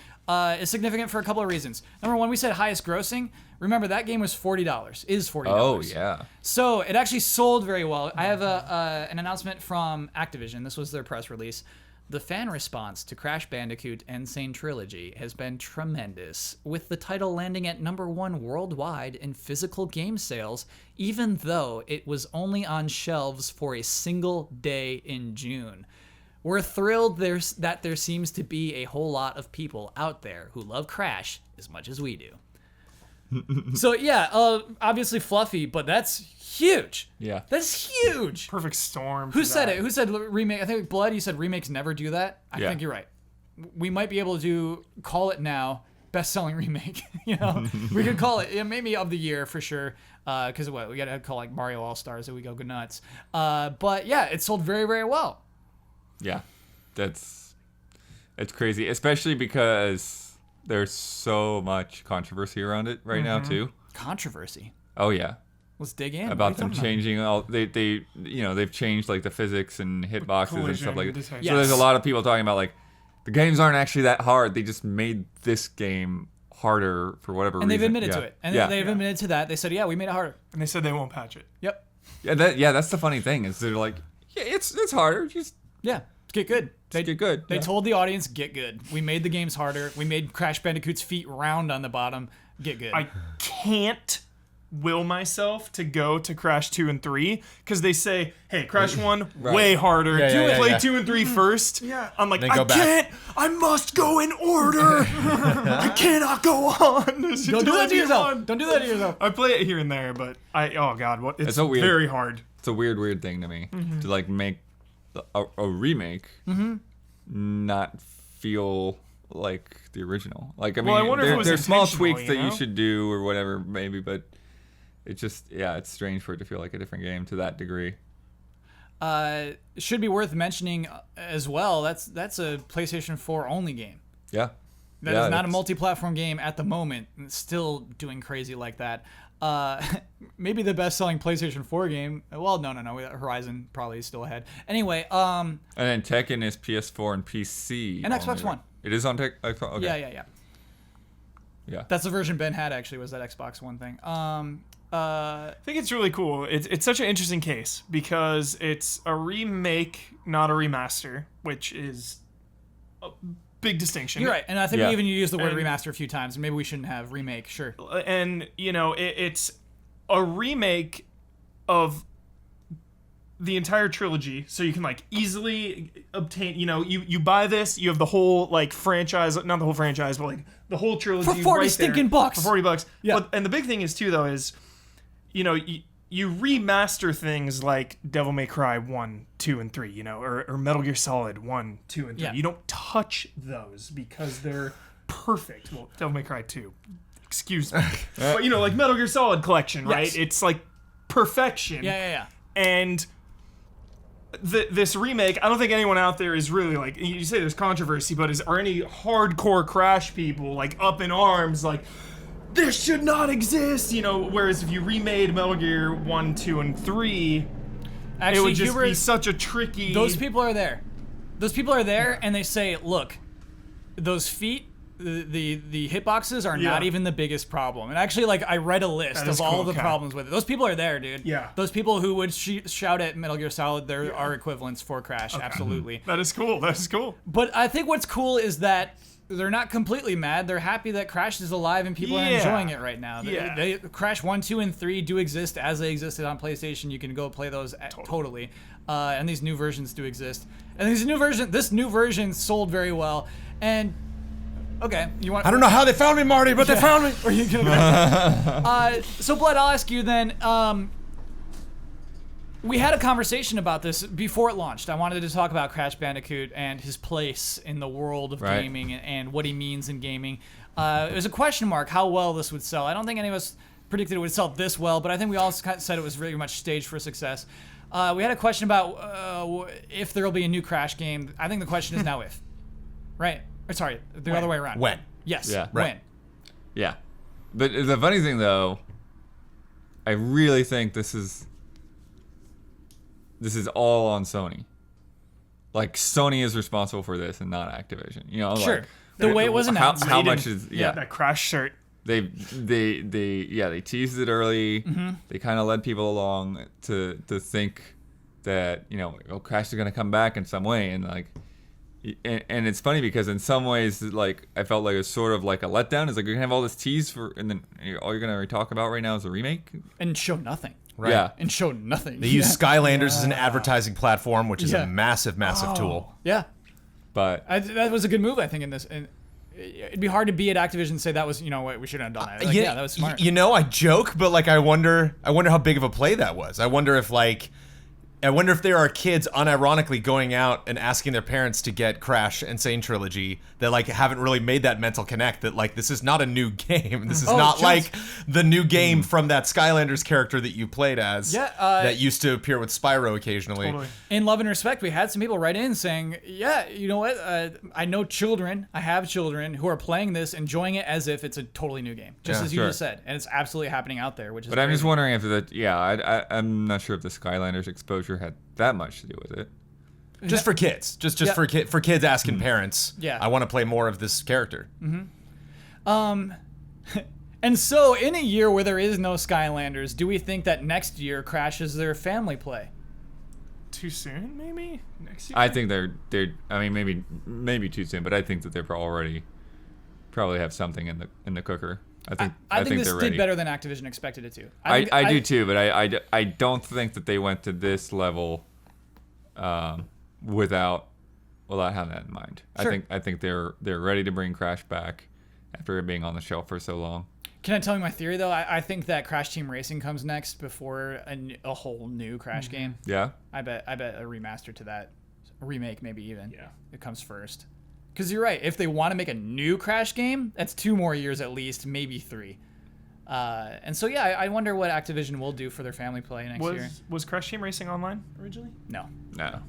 is significant for a couple of reasons. Number one, we said highest grossing. Remember, that game was $40. Is $40. Oh, yeah. So it actually sold very well. I have an announcement from Activision. This was their press release. The fan response to Crash Bandicoot Insane Trilogy has been tremendous, with the title landing at number 1 worldwide in physical game sales, even though it was only on shelves for a single day in June. We're thrilled that there seems to be a whole lot of people out there who love Crash as much as we do. So yeah, obviously fluffy, but that's huge. Yeah. That's huge. Perfect storm. Who said it? Who said remake? I think Blood, you said remakes never do that. I think you're right. We might be able to call it now best-selling remake. You know, we could call it maybe of the year for sure. Because we got to call like Mario All Stars that we go nuts. But yeah, it sold very, very well. Yeah, it's crazy, especially because there's so much controversy around it right now too. Controversy. Oh yeah. Let's dig in. About them changing all they've changed like the physics and hitboxes and stuff like that. So there's a lot of people talking about like the games aren't actually that hard. They just made this game harder for whatever reason. And they've admitted to it. And they've admitted to that. They said, yeah, we made it harder. And they said they won't patch it. Yep. Yeah, that's the funny thing is they're like, yeah, it's harder. Just get good. get good. They told the audience, get good. We made the games harder. We made Crash Bandicoot's feet round on the bottom. Get good. I can't will myself to go to Crash 2 and 3 because they say, hey, Crash 1 way harder. Play 2 and 3 first. Yeah. I'm like, I can't. I must go in order. I cannot go on. Don't do that to yourself. Don't do that to yourself. I play it here and there, but oh god, it's so weird. very hard. It's a weird thing to me to like make a remake not feel like the original. Like I mean, I wonder if it was there's small intentional, tweaks that you should do or whatever maybe, but it just it's strange for it to feel like a different game to that degree. Should be worth mentioning as well. That's a PlayStation 4 only game. Yeah. That is not a multi-platform game at the moment. And it's still doing crazy like that. Maybe the best-selling PlayStation 4 game. Well, no. Horizon probably is still ahead. Anyway, and then Tekken is PS4 and PC. And Xbox One. It is on Xbox. Okay. Yeah. That's the version Ben had, actually, was that Xbox One thing. I think it's really cool. It's such an interesting case because it's a remake, not a remaster, which is a big distinction. You're right, and I think we even used the word remaster a few times. Maybe we shouldn't have remake, sure. And, it's a remake of the entire trilogy, so you can, easily obtain, you buy this, you have the whole, franchise, not the whole franchise, but, the whole trilogy for 40 stinking bucks. For $40. Yeah. And the big thing is, too, though, is, you remaster things like Devil May Cry 1, 2, and 3, or Metal Gear Solid 1, 2, and 3. Yeah. You don't touch those because they're perfect. Well, Devil May Cry 2, excuse me. But, like Metal Gear Solid collection, right? Yes. It's perfection. Yeah. And this remake, I don't think anyone out there is really you say there's controversy, but are any hardcore Crash people up in arms this should not exist, whereas if you remade Metal Gear 1, 2, and 3, actually, it would just be such a tricky... Those people are there. And they say, look, those feet, the hitboxes are not even the biggest problem. And actually, I read a list of all the problems with it. Those people are there, dude. Yeah. Those people who would shout at Metal Gear Solid, there are equivalents for Crash, absolutely. That is cool. But I think what's cool is that they're not completely mad. They're happy that Crash is alive and people are enjoying it right now. Crash 1, 2, and 3 do exist as they existed on PlayStation. You can go play those totally. And these new versions do exist. And this new version sold very well. And okay, you want? I don't know how they found me, Marty, but they found me. Or you can. So Blood, I'll ask you then. We had a conversation about this before it launched. I wanted to talk about Crash Bandicoot and his place in the world of gaming and what he means in gaming. It was a question mark how well this would sell. I don't think any of us predicted it would sell this well, but I think we all said it was very much staged for success. We had a question about if there will be a new Crash game. I think the question is now if. Right? Or sorry, the other way around. When? Yes. Yeah. When. Yeah. But the funny thing, though, I really think this is all on Sony. Sony is responsible for this and not Activision. Sure. The way it was announced. How much is that Crash shirt. They teased it early. Mm-hmm. They kind of led people along to think that Crash is gonna come back in some way, and and it's funny because in some ways I felt like it's sort of like a letdown. It's you're gonna have all this tease and then all you're gonna talk about right now is a remake and show nothing. Right. Yeah. And show nothing. They use Skylanders as an advertising platform, which is a massive tool. Yeah. But that was a good move, I think, in this. And it'd be hard to be at Activision and say that was, what we should have done that. That was smart. I joke, but I wonder how big of a play that was. I wonder if there are kids unironically going out and asking their parents to get Crash Insane Trilogy that haven't really made that mental connect that this is not a new game. This is not the new game from that Skylanders character that you played as that used to appear with Spyro occasionally. Totally. In love and respect, we had some people write in saying, yeah, you know what? I know I have children who are playing this, enjoying it as if it's a totally new game, just as you just said. And it's absolutely happening out there, which is I'm just wondering if I'm not sure if the Skylanders exposure had that much to do with it. Just for kids. Just for kids asking parents, I want to play more of this character. Mm-hmm. And so, in a year where there is no Skylanders, do we think that next year Crash is their family play? Too soon, maybe? Next year? I think they're I mean, maybe too soon, but I think that they're probably have something in the cooker. I think this they're ready. did better than Activision expected it to. I do too, but I don't think that they went to this level without having that in mind. Sure. I think they're ready to bring Crash back after it being on the shelf for so long. Can I tell you my theory though? I think that Crash Team Racing comes next before a whole new Crash game. Yeah. I bet a remaster to that, a remake maybe even. Yeah. It comes first. Because you're right. If they want to make a new Crash game, that's 2 more years at least, maybe 3. And so I wonder what Activision will do for their family play next year. Was Crash Team Racing online originally? No. No.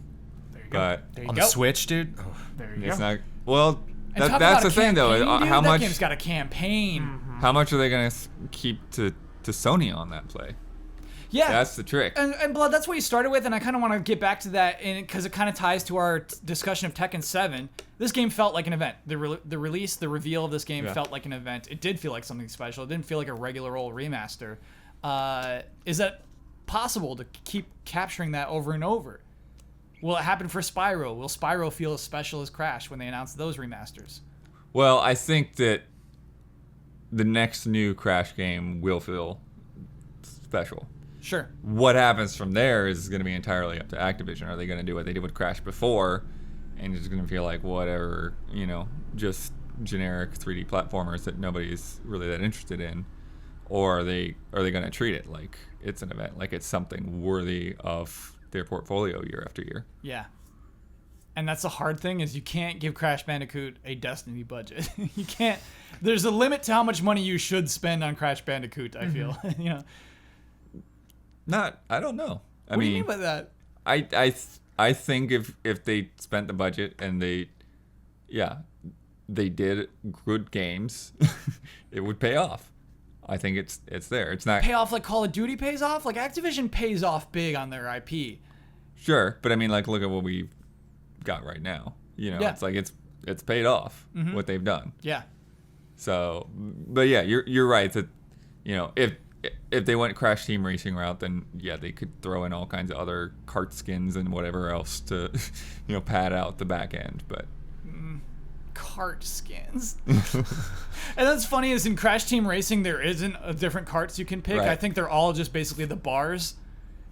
There you But go. On the Switch, dude. Oh. There you it's go. not. Well, That's the thing, though. How that much? Game's got a campaign. How much are they gonna keep to Sony on that play? Yeah, that's the trick. And Blood, that's what you started with, and I kind of want to get back to that, because it kind of ties to our discussion of Tekken 7. This game felt like an event. The reveal of this game felt like an event. It did feel like something special. It didn't feel like a regular old remaster. Is that possible to keep capturing that over and over? Will it happen for Spyro? Will Spyro feel as special as Crash when they announce those remasters? Well, I think that the next new Crash game will feel special. Sure. What happens from there is going to be entirely up to Activision. Are they going to do what they did with Crash before, and it's going to feel like whatever, just generic 3D platformers that nobody's really that interested in, or are they going to treat it like it's an event, like it's something worthy of their portfolio year after year? Yeah. And that's the hard thing, is you can't give Crash Bandicoot a Destiny budget. You can't. There's a limit to how much money you should spend on Crash Bandicoot, I feel. I don't know. What do you mean by that? I think if they spent the budget and they did good games, it would pay off. I think it's there. It's not pay off like Call of Duty pays off. Like Activision pays off big on their IP. Sure, but I mean, like, look at what we've got right now. It's like it's paid off what they've done. Yeah. So, but yeah, you're right that if they went Crash Team Racing route, then they could throw in all kinds of other kart skins and whatever else to pad out the back end. But kart skins. And that's funny, is in Crash Team Racing there isn't a different karts you can pick. Right. I think they're all just basically the bars.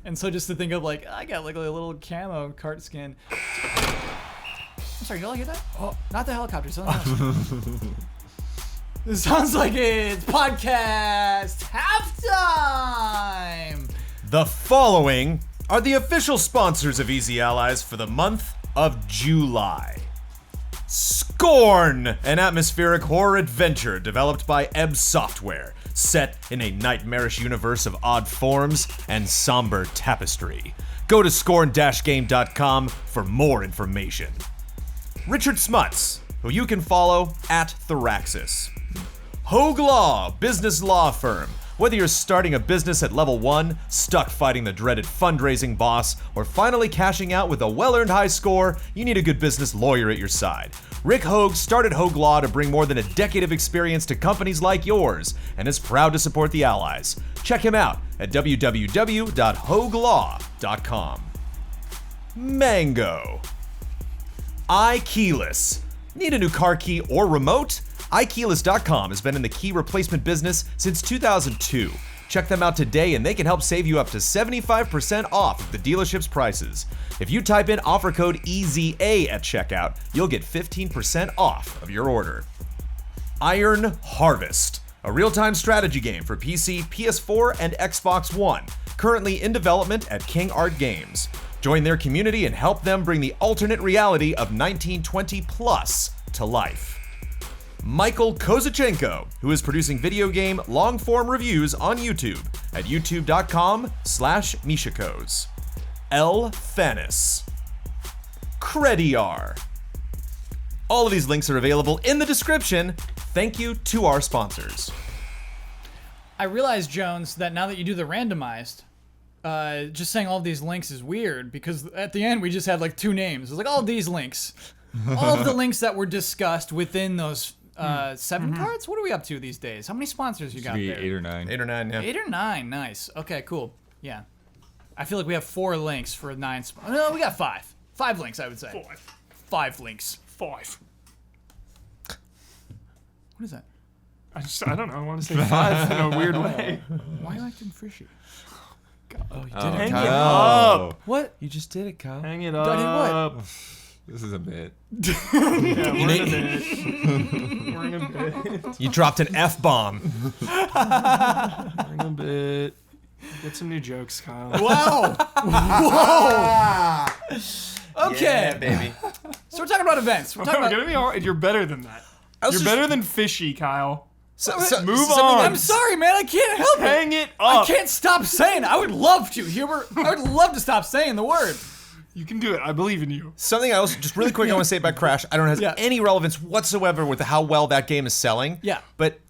And so just to think of like, I got like a little camo kart skin. I'm sorry, you all hear that? Oh, not the helicopter, something else. This sounds like it's podcast halftime. The following are the official sponsors of Easy Allies for the month of July. Scorn, an atmospheric horror adventure developed by Ebb Software, set in a nightmarish universe of odd forms and somber tapestry. Go to scorn-game.com for more information. Richard Smuts, who you can follow at Theraxis. Hogue Law, business law firm. Whether you're starting a business at level 1, stuck fighting the dreaded fundraising boss, or finally cashing out with a well-earned high score, you need a good business lawyer at your side. Rick Hogue started Hogue Law to bring more than a decade of experience to companies like yours, and is proud to support the Allies. Check him out at www.hoaglaw.com. Mango. iKeyless. Need a new car key or remote? iKeyless.com has been in the key replacement business since 2002. Check them out today and they can help save you up to 75% off of the dealership's prices. If you type in offer code EZA at checkout, you'll get 15% off of your order. Iron Harvest, a real-time strategy game for PC, PS4, and Xbox One, currently in development at King Art Games. Join their community and help them bring the alternate reality of 1920 plus to life. Michael Kozachenko, who is producing video game long-form reviews on YouTube at youtube.com/Mishakos. L. Fanis. Crediar. All of these links are available in the description. Thank you to our sponsors. I realized, Jones, that now that you do the randomized, just saying all of these links is weird, because at the end we just had like 2 names. It was like all of these links. All of the links that were discussed within those 7 cards? What are we up to these days? How many sponsors you got there? 8 or 9. 8 or 9, yeah. 8 or 9, nice. Okay, cool. Yeah. I feel like we have 4 links for 9 No, we got 5. 5 links, I would say. 5 links. 5. What is that? I don't know. I want to say 5 in a weird way. Why are you acting fishy? Oh, you Hang it Kyle. up. What? You just did it, Kyle. Hang it I did up. what? This is a bit. Yeah, we're in a bit. We're in a bit. You dropped an F-bomb. We're in a bit. Get some new jokes, Kyle. Wow. Whoa. Okay. Yeah, baby. So we're talking about events. We're talking about... You're better than that. You're better than fishy, Kyle. Move on. I'm sorry, man. I can't help it. Hang it up. I can't stop saying it. I would love to. Huber, I would love to stop saying the word. You can do it. I believe in you. Something else, just really quick, I want to say about Crash. I don't know if it has any relevance whatsoever with how well that game is selling. Yeah. But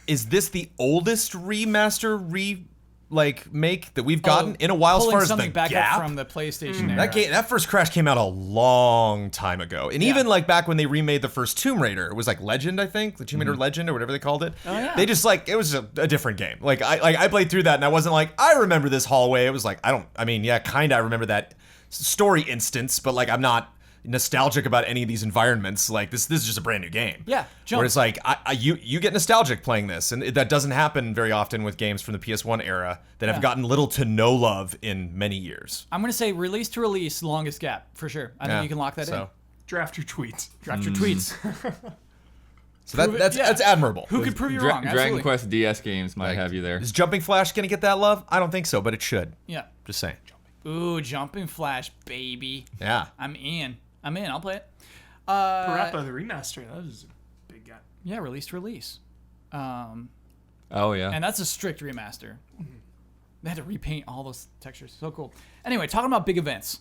is this the oldest remaster make that we've gotten in a while as far as the back gap? Up from the PlayStation era. That first Crash came out a long time ago, and even like back when they remade the first Tomb Raider, it was like Legend, I think, the Tomb Raider Legend or whatever they called it. Oh, yeah. They just it was a different game. Like I played through that, and I wasn't like I remember this hallway. It was like kind of I remember that story instance, but like I'm not nostalgic about any of these environments. Like this is just a brand new game. Yeah, where it's like you get nostalgic playing this, and that doesn't happen very often with games from the PS1 era that have gotten little to no love in many years. I'm gonna say release to release, longest gap for sure. I think you can lock that in. Draft your tweets. Draft your tweets. So that's admirable. Who could prove you wrong? Dragon Quest DS games might have you there. Is Jumping Flash gonna get that love? I don't think so, but it should. Yeah. Just saying. Ooh, Jumping Flash, baby. Yeah. I'm in. I'll play it. Parappa, the remaster, that was a big gap. Yeah, release to release. Oh, yeah. And that's a strict remaster. They had to repaint all those textures. So cool. Anyway, talking about big events.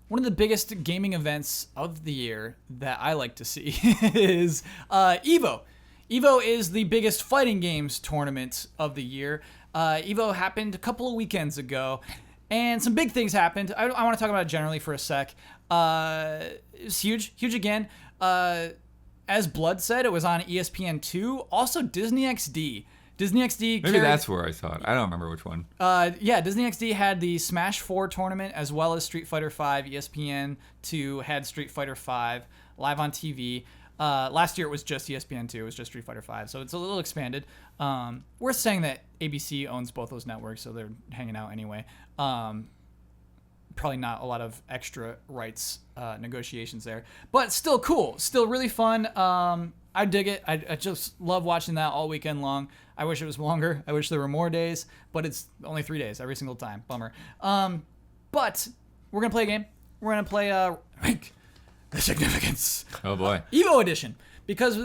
One of the biggest gaming events of the year that I like to see is EVO. EVO is the biggest fighting games tournament of the year. EVO happened a couple of weekends ago, and some big things happened. I want to talk about it generally for a sec. It's huge again. As Blood said, it was on ESPN2. Also, Disney XD. Disney XD. Maybe that's where I saw it. I don't remember which one. Yeah, Disney XD had the Smash 4 tournament as well as Street Fighter 5. ESPN2 had Street Fighter 5 live on TV. Last year it was just ESPN2. It was just Street Fighter 5, so it's a little expanded. Worth saying that ABC owns both those networks, so they're hanging out anyway. Probably not a lot of extra rights negotiations there, but still cool, still really fun. I dig it. I just love watching that all weekend long. I wish it was longer. I wish there were more days, but it's only 3 days every single time. Bummer. But we're gonna play a game. We're gonna play Rank the Significance. Oh boy. EVO edition, because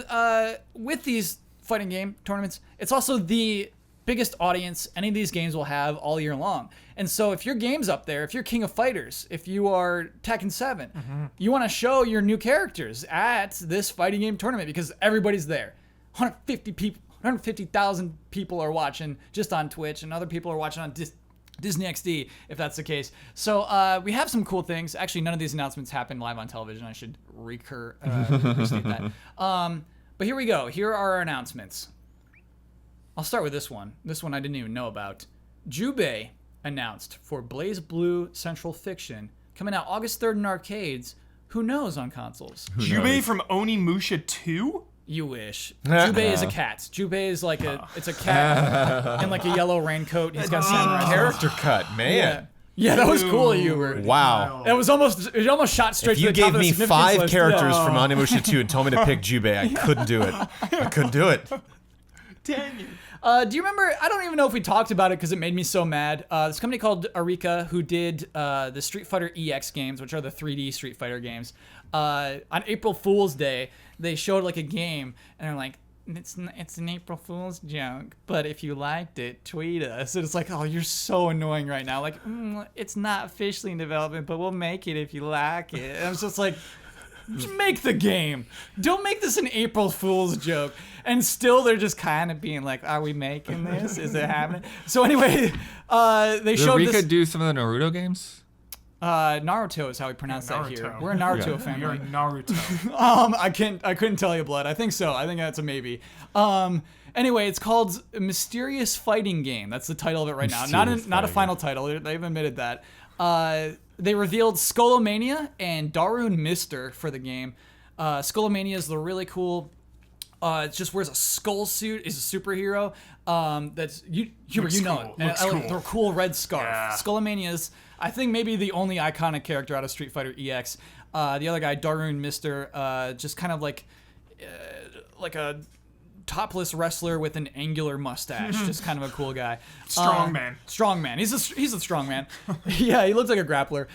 with these fighting game tournaments, it's also the biggest audience any of these games will have all year long. And so if your game's up there, if you're King of Fighters, if you are Tekken 7, you want to show your new characters at this fighting game tournament because everybody's there. 150,000 people are watching just on Twitch, and other people are watching on Disney XD, if that's the case. So we have some cool things. Actually, none of these announcements happened live on television. I should restate that. But here we go. Here are our announcements. I'll start with this one. This one I didn't even know about. Jubei announced for Blaze Blue Central Fiction, coming out August 3rd in arcades. Who knows on consoles? Jubei from Onimusha 2? You wish. Jubei is a cat. Jubei is like it's a cat in like a yellow raincoat. He's got samurai character cut, man. Yeah, that was cool, Hubert. Wow. It almost shot straight to the top of the If you gave me 5 list. characters from Onimusha 2 and told me to pick Jubei, I couldn't do it. I couldn't do it. Dang it. Do you remember, I don't even know if we talked about it because it made me so mad. This company called Arika, who did the Street Fighter EX games, which are the 3D Street Fighter games. On April Fool's Day, they showed like a game, and they're like, it's an April Fool's joke, but if you liked it, tweet us. And it's like, oh, you're so annoying right now. Like, it's not officially in development, but we'll make it if you like it. And I was just like, just make the game. Don't make this an April Fool's joke. And still, they're just kind of being like, are we making this? Is it happening? So anyway, they showed this. We could do some of the Naruto games? Naruto is how we pronounce that here. We're a Naruto family. We are Naruto. I couldn't tell you, Blood. I think so. I think that's a maybe. Anyway, it's called Mysterious Fighting Game. That's the title of it right now. Not a final title. They've admitted that. They revealed Skullomania and Darun Mister for the game. Skullomania is the really cool. It just wears a skull suit. Is a superhero. That's you know it. And, the cool red scarf. Yeah. Skullomania is, I think, maybe the only iconic character out of Street Fighter EX. The other guy, Darun Mister, just kind of like a topless wrestler with an angular mustache, just kind of a cool guy. Strong man. Strong man. He's a strong man. Yeah, he looks like a grappler.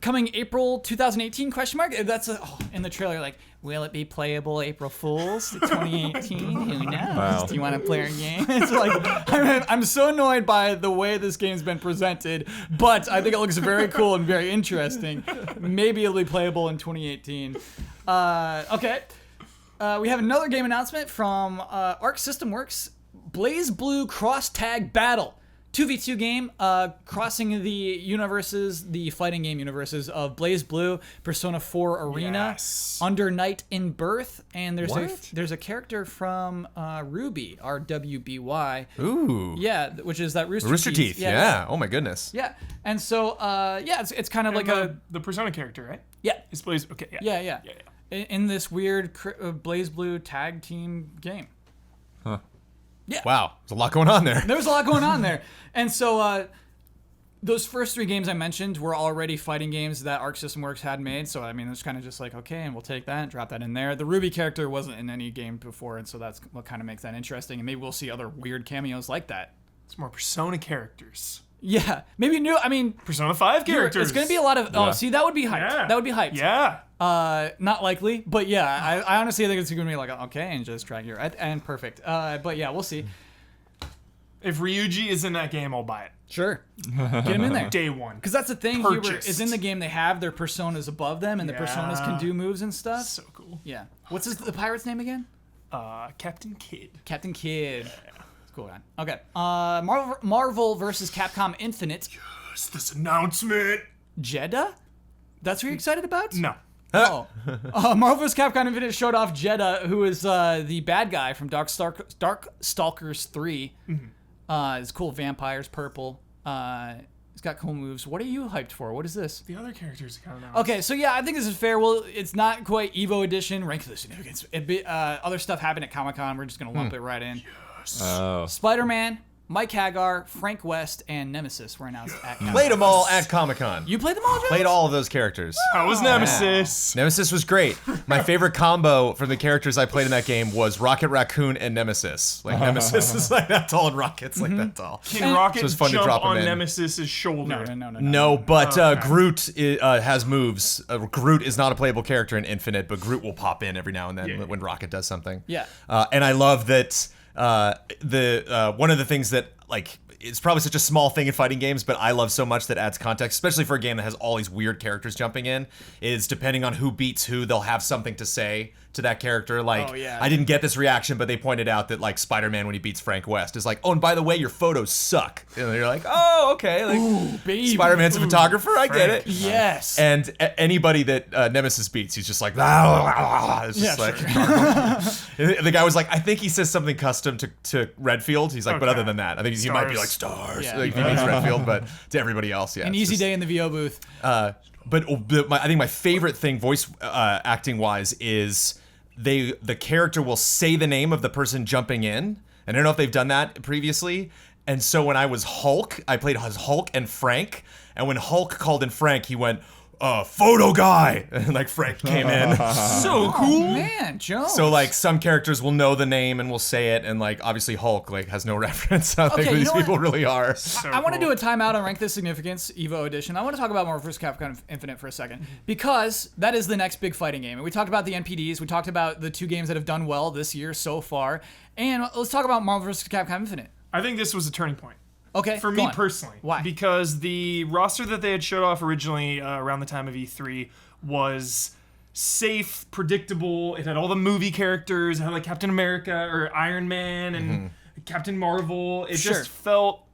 Coming April 2018? Question mark. That's in the trailer. Like, will it be playable April Fools 2018? Who knows? Wow. Do you want to play our game? It's like I'm so annoyed by the way this game's been presented, but I think it looks very cool and very interesting. Maybe it'll be playable in 2018. Okay. We have another game announcement from Arc System Works. Blaze Blue Cross Tag Battle. 2v2 game crossing the universes, the fighting game universes of Blaze Blue, Persona 4 Arena, Under Night in Birth, and there's a character from Ruby, RWBY. Ooh. Yeah, which is that Rooster Teeth. Yeah. Oh my goodness. Yeah. And so it's kind of like the Persona character, right? Yeah. It's Blaze. Okay. Yeah. In this weird Blaze Blue tag team game. Huh. Yeah. Wow. There's a lot going on there. There was a lot going on there. And so those first 3 games I mentioned were already fighting games that Arc System Works had made. So, I mean, it's kind of just like, okay, and we'll take that and drop that in there. The Ruby character wasn't in any game before, and so that's what kind of makes that interesting. And maybe we'll see other weird cameos like that. It's more Persona characters. Yeah. Maybe new, I mean... Persona 5 characters. It's going to be a lot of... Oh, see, that would be hyped. Yeah. That would be hyped. Yeah. Not likely, but yeah, I honestly think it's going to be like, okay, and just drag your... And perfect. But yeah, we'll see. If Ryuji is in that game, I'll buy it. Sure. Get him in there. Day one. Because that's the thing, Hubert, is in the game they have their personas above them, and the personas can do moves and stuff. So cool. Yeah. What's the pirate's name again? Captain Kidd. Captain Kidd. It's cool, man. Okay. Marvel versus Capcom Infinite. Yes, this announcement. Jeddah? That's what you're excited about? No. Oh. Marvel vs. Capcom Infinite showed off Jeddah, who is the bad guy from Darkstalkers 3. Mm-hmm. It's cool vampires, purple. He's got cool moves. What are you hyped for? What is this? The other characters are kind of announced. Okay, so yeah, I think this is fair. Well, it's not quite Evo Edition, rank of the significance. Other stuff happened at Comic-Con. We're just going to lump it right in. Yes. Oh. Spider-Man, Mike Hagar, Frank West, and Nemesis were announced at Comic-Con. Played them all at Comic-Con. You played them all, Jones? Played all of those characters. How was Nemesis? Nemesis was great. My favorite combo from the characters I played in that game was Rocket Raccoon and Nemesis. Like, Nemesis is like that tall and Rocket's like that tall. Can Rocket So it's fun to jump drop him on in. Nemesis' shoulder? No, but Groot has moves. Groot is not a playable character in Infinite, but Groot will pop in every now and then when Rocket does something. Yeah. And I love that one of the things that, like, it's probably such a small thing in fighting games, but I love so much that adds context, especially for a game that has all these weird characters jumping in, is depending on who beats who, they'll have something to say to that character. Like, I didn't get this reaction, but they pointed out that, like, Spider-Man, when he beats Frank West, is like, oh, and by the way, your photos suck. And you're like, oh, okay. Like, ooh, baby. Spider-Man's a photographer, I get it. Yes. And anybody that Nemesis beats, he's just like, it's just like, the guy was like, I think he says something custom to Redfield. He's like, but other than that, I think he might be like stars. Yeah. Like, he means Redfield, but to everybody else, An easy day in the VO booth. But I think my favorite thing, voice acting wise, is the character will say the name of the person jumping in. And I don't know if they've done that previously. And so when I was Hulk, I played as Hulk and Frank. And when Hulk called in Frank, he went, photo guy, and like Frank came in. So cool. Oh, man, Jones. So like some characters will know the name and will say it, and like obviously Hulk like has no reference on like who these people really are. So I want to do a timeout on Rank the Significance Evo Edition. I want to talk about Marvel vs. Capcom Infinite for a second, because that is the next big fighting game. And we talked about the NPDs. We talked about the 2 games that have done well this year so far. And let's talk about Marvel vs. Capcom Infinite. I think this was a turning point. Okay. For me personally. Why? Because the roster that they had showed off originally around the time of E3 was safe, predictable. It had all the movie characters. It had like Captain America or Iron Man and Captain Marvel. It just felt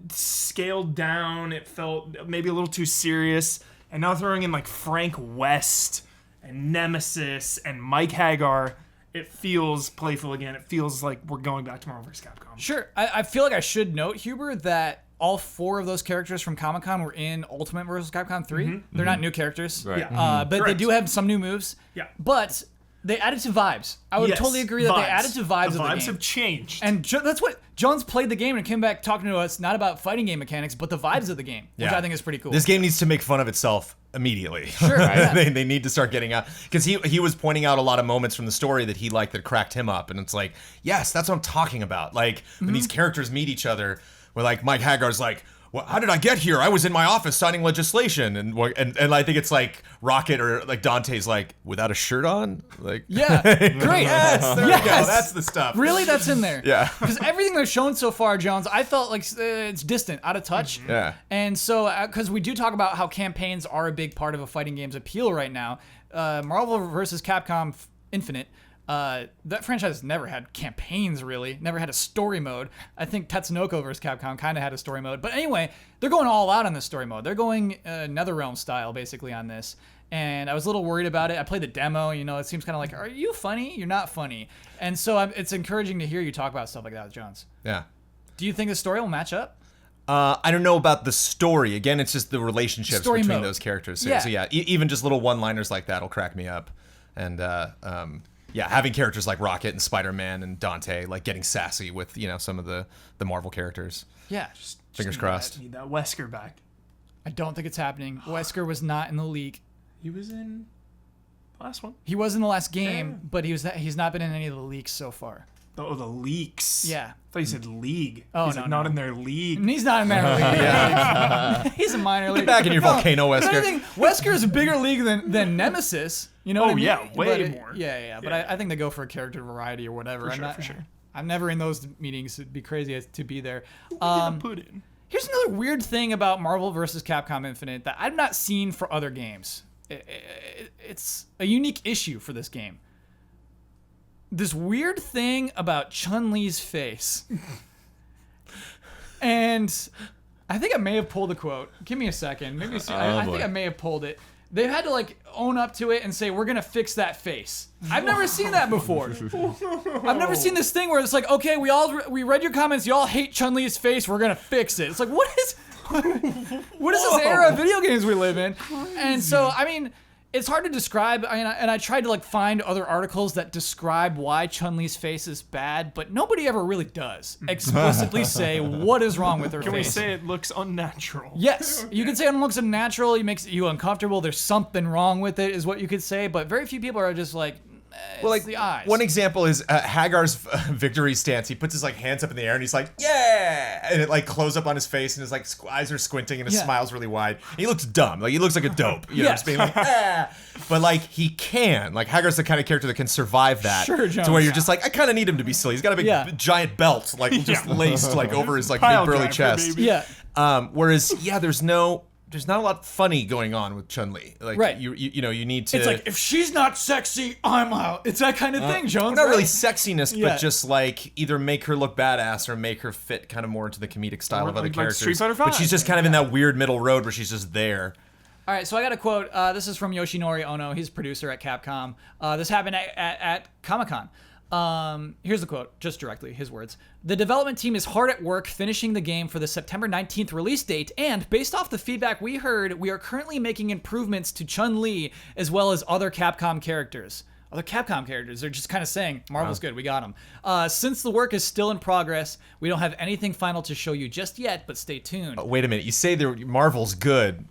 scaled down. It felt maybe a little too serious. And now throwing in like Frank West and Nemesis and Mike Hagar, it feels playful again. It feels like we're going back to Marvel vs. Capcom. Sure. I feel like I should note, Huber, that all 4 of those characters from Comic-Con were in Ultimate vs. Capcom 3. They're not new characters. Right. But they do have some new moves. Yeah. But They added to vibes. I would totally agree that they added to vibes of the game. The vibes have changed. And that's what Jones played the game and came back talking to us not about fighting game mechanics, but the vibes of the game, which I think is pretty cool. This game needs to make fun of itself immediately. Sure. They need to start getting out, because he was pointing out a lot of moments from the story that he liked that cracked him up, and it's like, yes, that's what I'm talking about. Like when these characters meet each other, where like Mike Hagar's like, well, how did I get here? I was in my office signing legislation, and I think it's like Rocket or like Dante's like, without a shirt on, like great, yes, there we go, that's the stuff. Really, that's in there. Yeah, because everything they've shown so far, Jones, I felt like it's distant, out of touch. Yeah, and so because we do talk about how campaigns are a big part of a fighting game's appeal right now, Marvel vs. Capcom Infinite. That franchise never had campaigns, really. Never had a story mode. I think Tatsunoko vs. Capcom kind of had a story mode. But anyway, they're going all out on this story mode. They're going NetherRealm style, basically, on this. And I was a little worried about it. I played the demo. It seems kind of like, are you funny? You're not funny. And so it's encouraging to hear you talk about stuff like that with Jones. Yeah. Do you think the story will match up? I don't know about the story. Again, it's just the relationships between those characters. So yeah, even just little one-liners like that will crack me up. And yeah, having characters like Rocket and Spider-Man and Dante like getting sassy with some of the Marvel characters. Yeah, fingers crossed. Need that Wesker back. I don't think it's happening. Wesker was not in the leak. He was in the last one. He was in the last game, but he's not been in any of the leaks so far. Oh, the leaks. Yeah. I thought you said league. Oh, he's not in their league. And he's not in their league. He's a minor league. Get back in your volcano, Wesker. Wesker is a bigger league than Nemesis. You know what I mean? Yeah, way more. Yeah. But I think they go for a character variety or whatever. For sure. I'm never in those meetings. It'd be crazy to be there. Put in. Here's another weird thing about Marvel vs. Capcom Infinite that I've not seen for other games. It's a unique issue for this game. This weird thing about Chun-Li's face. And I think I may have pulled a quote. Give me a second. Maybe I think I may have pulled it. They've had to own up to it and say, we're going to fix that face. I've never seen that before. I've never seen this thing where it's like, okay, we read your comments. Y'all hate Chun-Li's face. We're going to fix it. It's like, what is this era of video games we live in? And so, I mean, it's hard to describe, and I tried to find other articles that describe why Chun-Li's face is bad, but nobody ever really does explicitly say what is wrong with her face. Can we say it looks unnatural? Yes, you can say it looks unnatural. It makes you uncomfortable. There's something wrong with it, is what you could say. But very few people are just like, it's the eyes. One example is Hagar's victory stance. He puts his hands up in the air and he's like, yeah, and it closes up on his face and his eyes are squinting and his smile's really wide. And he looks dumb. He looks like a dope. Just being like, ah. But he can. Hagar's the kind of character that can survive that. Sure, Jones. To where you're just I kind of need him to be silly. He's got a big giant belt just laced over his big burly chest. Baby. Yeah. Whereas there's not a lot funny going on with Chun-Li. Right. You need to. It's if she's not sexy, I'm out. It's that kind of thing, Jones. Not really sexiness, but just either make her look badass or make her fit kind of more into the comedic style of other characters. Street Fighter V. But she's just kind of in that weird middle road where she's just there. All right, so I got a quote. This is from Yoshinori Ono. He's a producer at Capcom. This happened at Comic-Con. Here's the quote, just directly, his words. The development team is hard at work finishing the game for the September 19th release date, and based off the feedback we heard, we are currently making improvements to Chun-Li as well as other Capcom characters. Other Capcom characters, they're just kind of saying, Marvel's good, we got them. Since the work is still in progress, we don't have anything final to show you just yet, but stay tuned. Wait a minute, you say Marvel's good.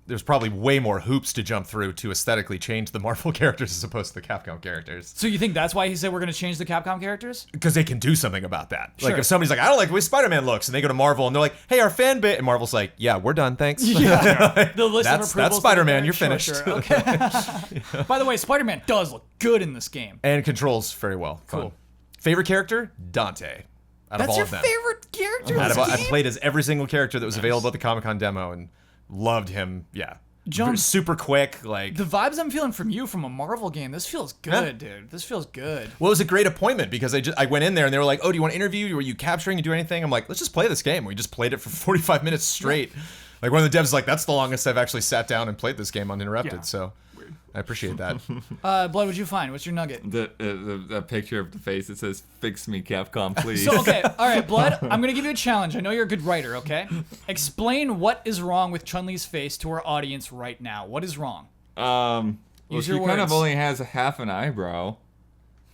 There's probably way more hoops to jump through to aesthetically change the Marvel characters as opposed to the Capcom characters. So you think that's why he said we're going to change the Capcom characters? Because they can do something about that. Sure. If somebody's like, I don't like the way Spider-Man looks, and they go to Marvel and they're like, hey, our fan bit, and Marvel's like, yeah, we're done, thanks. Yeah. The list of approvals. That's Spider-Man, you're finished. Sure. Okay. By the way, Spider-Man does look good in this game. And controls very well. Cool. Fun. Favorite character? Dante. Out of all of them. That's your favorite character in this game? I played as every single character that was available at the Comic-Con demo and loved him. Yeah. Jones, super quick, the vibes I'm feeling from you from a Marvel game. This feels good, dude. This feels good. Well, it was a great appointment because I went in there and they were like, "Oh, do you want to interview? Were you capturing and do anything?" I'm like, "Let's just play this game." We just played it for 45 minutes straight. One of the devs was like, "That's the longest I've actually sat down and played this game uninterrupted." Yeah. So I appreciate that. Blood, what'd you find? What's your nugget? The picture of the face. It says, "Fix me, Capcom, please." So, okay, all right, Blood, I'm going to give you a challenge. I know you're a good writer, okay? Explain what is wrong with Chun-Li's face to our audience right now. What is wrong? Use she your kind of words. only has a half an eyebrow.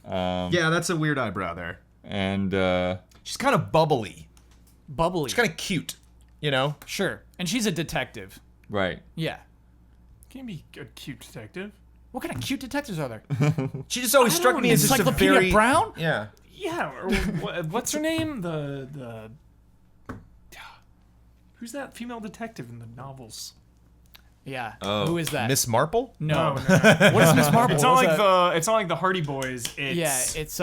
Yeah, that's a weird eyebrow there. And She's kind of bubbly. Bubbly. She's kind of cute, you know? Sure. And she's a detective. right. Yeah. Can't be a cute detective. What kind of cute detectives are there? She just always struck me as just a Encyclopedia very... Brown? Yeah. Yeah. Or what's her name? The who's that female detective in the novels? Yeah. Oh. Who is that? Miss Marple? No. No. What is Miss Marple? It's not What's like that? it's not like the Hardy Boys. It's Yeah, it's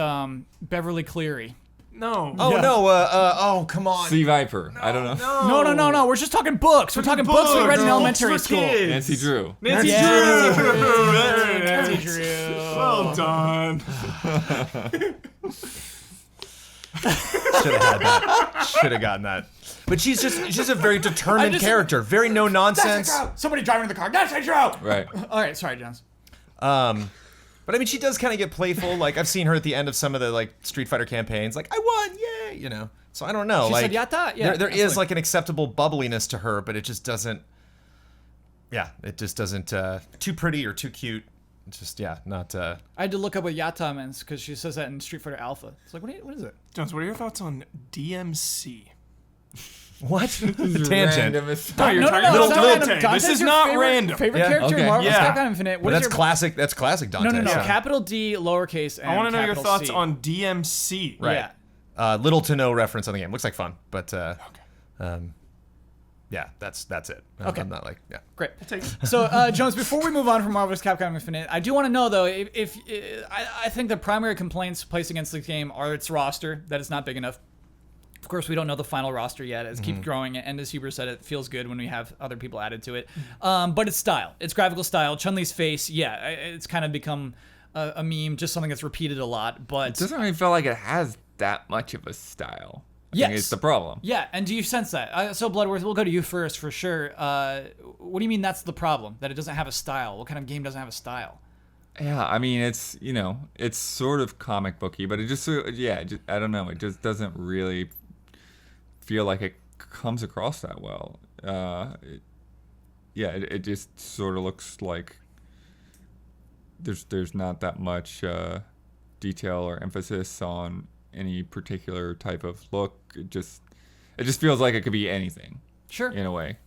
Beverly Cleary. no. Oh, Yeah. no. Oh, come on. Sea Viper. I don't know. No. We're just talking books. We're talking books we read in Books elementary for school. kids. Nancy Drew. Nancy Yeah, Drew. Nancy Drew. Well done. Should have had that. Should have gotten that. But she's a very determined character. Very no nonsense. Somebody driving the car. That's a joke. Right. All right, sorry, Jones. But I mean, she does kind of get playful. Like I've seen her at the end of some of the like Street Fighter campaigns. Like I won, yay! You know. So I don't know. She like said yata? Yeah, there is absolutely. like an acceptable bubbliness to her, but it just doesn't. Yeah, it just doesn't. Too pretty or too cute. It's just not. I had to look up what yata means because she says that in Street Fighter Alpha. It's like, what is it? Jones, what are your thoughts on DMC? What? Tangent. Random as fuck. No, you're talking it's about not Dante. random. Dante's This is your not favorite, random. Favorite Yeah. character Okay. in Marvel Yeah. Capcom Infinite. But What is that's your classic. That's classic Dante. No. so. Capital D, lowercase M. I want to know your capital thoughts C. on DMC. Right. Yeah. Little to no reference on the game. Looks like fun, but yeah, that's it. Okay. I'm not like Great. Take it. So, Jones, before we move on from Marvel vs. Capcom Infinite, I do want to know, though, if I think the primary complaints placed against the game are its roster, that it's not big enough. Of course, we don't know the final roster yet. It's keep growing, and as Huber said, it feels good when we have other people added to it. But its style, its graphical style, Chun-Li's face, yeah, it's kind of become a meme, just something that's repeated a lot. But It doesn't really feel like it has that much of a style. I think Yes. it's the problem. yeah, and do you sense that? So, Bloodworth, we'll go to you first for sure. What do you mean that's the problem? That it doesn't have a style? What kind of game doesn't have a style? Yeah, I mean, it's, it's sort of comic booky, but it just, I don't know. It just doesn't really feel like it comes across that well. It just sort of looks like there's not that much detail or emphasis on any particular type of look. It just feels like it could be anything. Sure. In a way.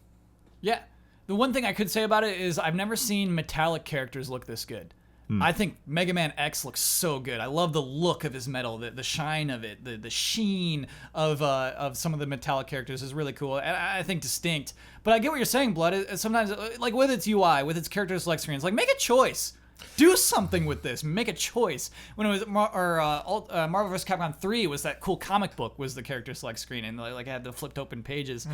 Yeah. The one thing I could say about it is I've never seen metallic characters look this good. I think Mega Man X looks so good. I love the look of his metal, the shine of it, the sheen of some of the metallic characters is really cool, and I think distinct. But I get what you're saying, Blood. Sometimes, like with its UI, with its character select screens, like make a choice. Do something with this. Make a choice. When it was Marvel vs. Capcom 3 was that cool comic book was the character select screen and like it had the flipped open pages.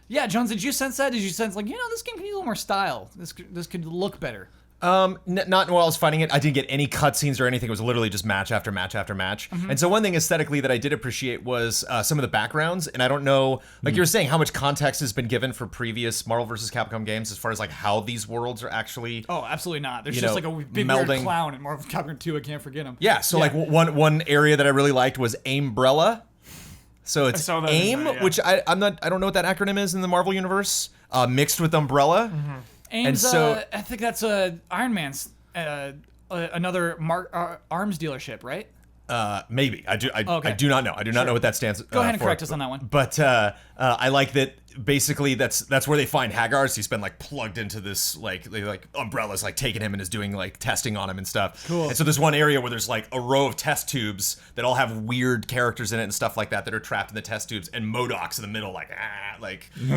Yeah, Jones, did you sense that? Did you sense like this game can use a little more style? This could look better. Not while I was fighting it. I didn't get any cutscenes or anything. It was literally just match after match after match. And so one thing aesthetically that I did appreciate was some of the backgrounds. And I don't know, like you were saying, how much context has been given for previous Marvel vs. Capcom games as far as like how these worlds are actually. Oh, absolutely not. There's You just know, like a big melding. weird clown in Marvel vs. Capcom 2. I can't forget him. Yeah. So like one area that I really liked was Aimbrella. So it's saw that in AIM, there, yeah. which I don't know what that acronym is in the Marvel universe. Mixed with Umbrella. Aim's, And so- I think that's Iron Man's another arms dealership, right? Maybe I do. Okay. I do not know. I do not know what that stands. Go ahead and for. correct us on that one. But I like that. Basically, that's where they find Hagar. So he's been like plugged into this like Umbrella's like taking him and is doing like testing on him and stuff. Cool. And so there's one area where there's like a row of test tubes that all have weird characters in it and stuff like that are trapped in the test tubes. And MODOK's in the middle, like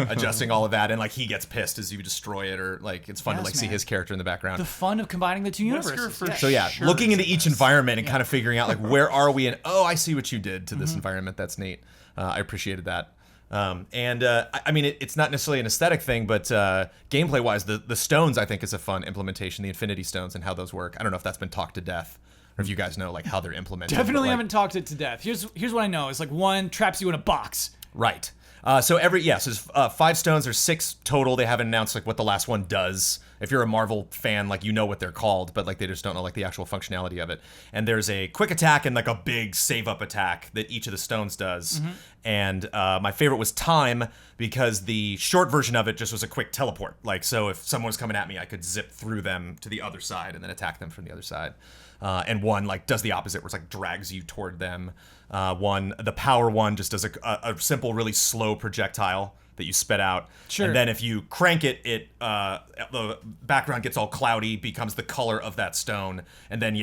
adjusting all of that. And like he gets pissed as you destroy it, or like it's fun to Yes, like see man. his character in the background. The fun of combining the two Wesker universes. for Yeah. So yeah, Sure, looking into it's each nice. environment and kind of figuring out like where are we, and I see what you did to this environment. That's neat. I appreciated that. I mean, it's not necessarily an aesthetic thing, but gameplay wise, the stones I think is a fun implementation. The Infinity Stones and how those work. I don't know if that's been talked to death, or if you guys know like how they're implemented. Definitely but, like, haven't talked it to death. Here's what I know. It's like one traps you in a box, Right. So there's 5 stones. There's 6 total. They haven't announced like what the last one does. If you're a Marvel fan, like you know what they're called, but like they just don't know like the actual functionality of it. And there's a quick attack and like a big save up attack that each of the stones does. Mm-hmm. And my favorite was time, because the short version of it just was a quick teleport. Like, so if someone was coming at me, I could zip through them to the other side and then attack them from the other side. And one like does the opposite, where it's like drags you toward them. The power one just does a simple, really slow projectile that you spit out. Sure. And then if you crank it, the background gets all cloudy, becomes the color of that stone. And then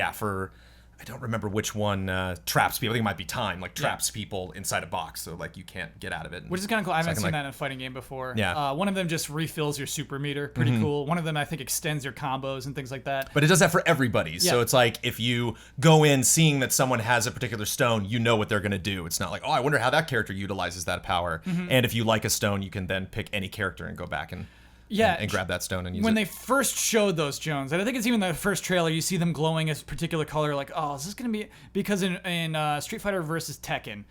I don't remember which one traps people. I think it might be time, like traps people inside a box, so like you can't get out of it. Which is kind of cool. I haven't seen that in a fighting game before. Yeah. One of them just refills your super meter. Pretty cool. One of them I think extends your combos and things like that. But it does that for everybody. Yeah. So it's like if you go in seeing that someone has a particular stone, you know what they're going to do. It's not like, oh, I wonder how that character utilizes that power. Mm-hmm. And if you like a stone, you can then pick any character and go back and grab that stone and use it. When they first showed those Jones, and I think it's even the first trailer, you see them glowing a particular color, like, oh, is this going to be... Because in Street Fighter versus Tekken,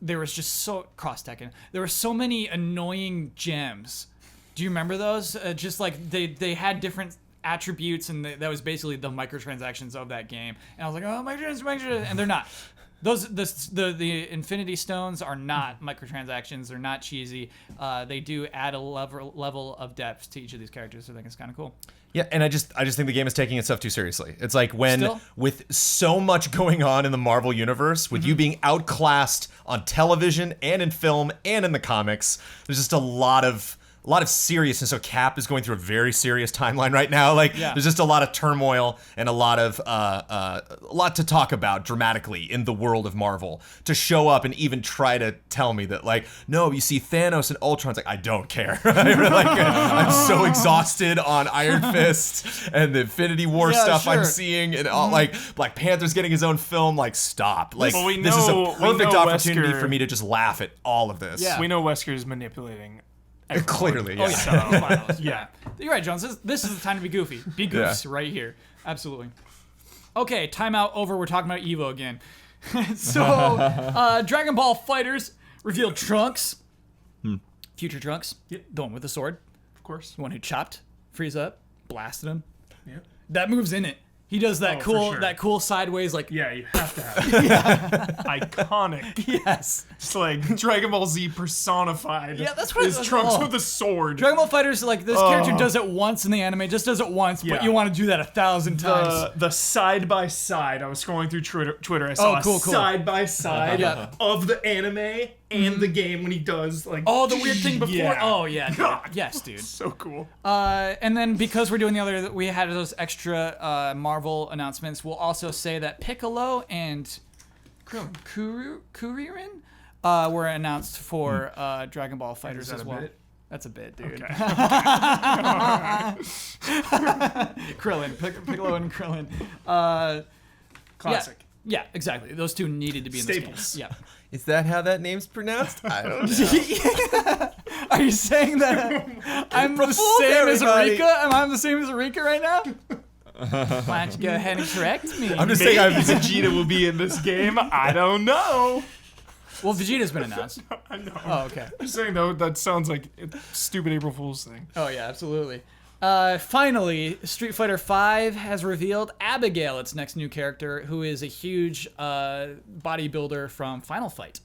there was just cross Tekken, there were so many annoying gems. Do you remember those? Just like, they had different attributes, and that was basically the microtransactions of that game. And I was like, oh, microtransactions, and they're not. The Infinity Stones are not microtransactions. They're not cheesy. They do add a level of depth to each of these characters. So I think it's kind of cool. Yeah, and I just think the game is taking itself too seriously. It's like with so much going on in the Marvel universe, with you being outclassed on television and in film and in the comics, there's just a lot of seriousness. So Cap is going through a very serious timeline right now. There's just a lot of turmoil and a lot to talk about dramatically in the world of Marvel. To show up and even try to tell me that, like, no, you see Thanos and Ultron's like, I don't care. I'm so exhausted on Iron Fist and the Infinity War stuff I'm seeing, and all, like Black Panther's getting his own film. Like, stop. Like, this is a perfect opportunity for me to just laugh at all of this. Yeah. We know Wesker's manipulating. Clearly, yeah. Oh, yeah. You're right, Jones. This is the time to be goofy. Be goofs right here. Absolutely. Okay, timeout over. We're talking about Evo again. So, Dragon Ball Fighters revealed Trunks. Future Trunks. Yep. The one with the sword. Of course. The one who chopped Frieza up, blasted him. Yep. That move's in it. He does that cool sideways, like... Yeah, you have to have it. Iconic. Yes. It's like Dragon Ball Z personified. Yeah, that's what it is. Trunks with a sword. Dragon Ball Fighters, like, this character does it once in the anime, just does it once, but you want to do that 1,000 times. The side-by-side, I was scrolling through Twitter, I saw a side-by-side of the anime and the game when he does, like... Oh, the weird thing before? Yeah. Oh, yeah. Dude. Yes, dude. So cool. And then because we're doing the other... We had those extra Marvel announcements. We'll also say that Piccolo and Kuririn were announced for Dragon Ball Fighters as well. Bit? That's a bit, dude. Okay. Krillin. Piccolo and Krillin. Classic. Yeah, exactly. Those two needed to be in this game. Yeah. Is that how that name's pronounced? I don't know. Are you saying that I'm the same as Arika? Am I the same as Arika right now? Why don't you go ahead and correct me? I'm just saying Vegeta will be in this game. I don't know. Well, Vegeta's been announced. I know. Oh, okay. I'm just saying, though, that sounds like a stupid April Fool's thing. Oh, yeah, absolutely. Finally, Street Fighter V has revealed Abigail, its next new character, who is a huge bodybuilder from Final Fight.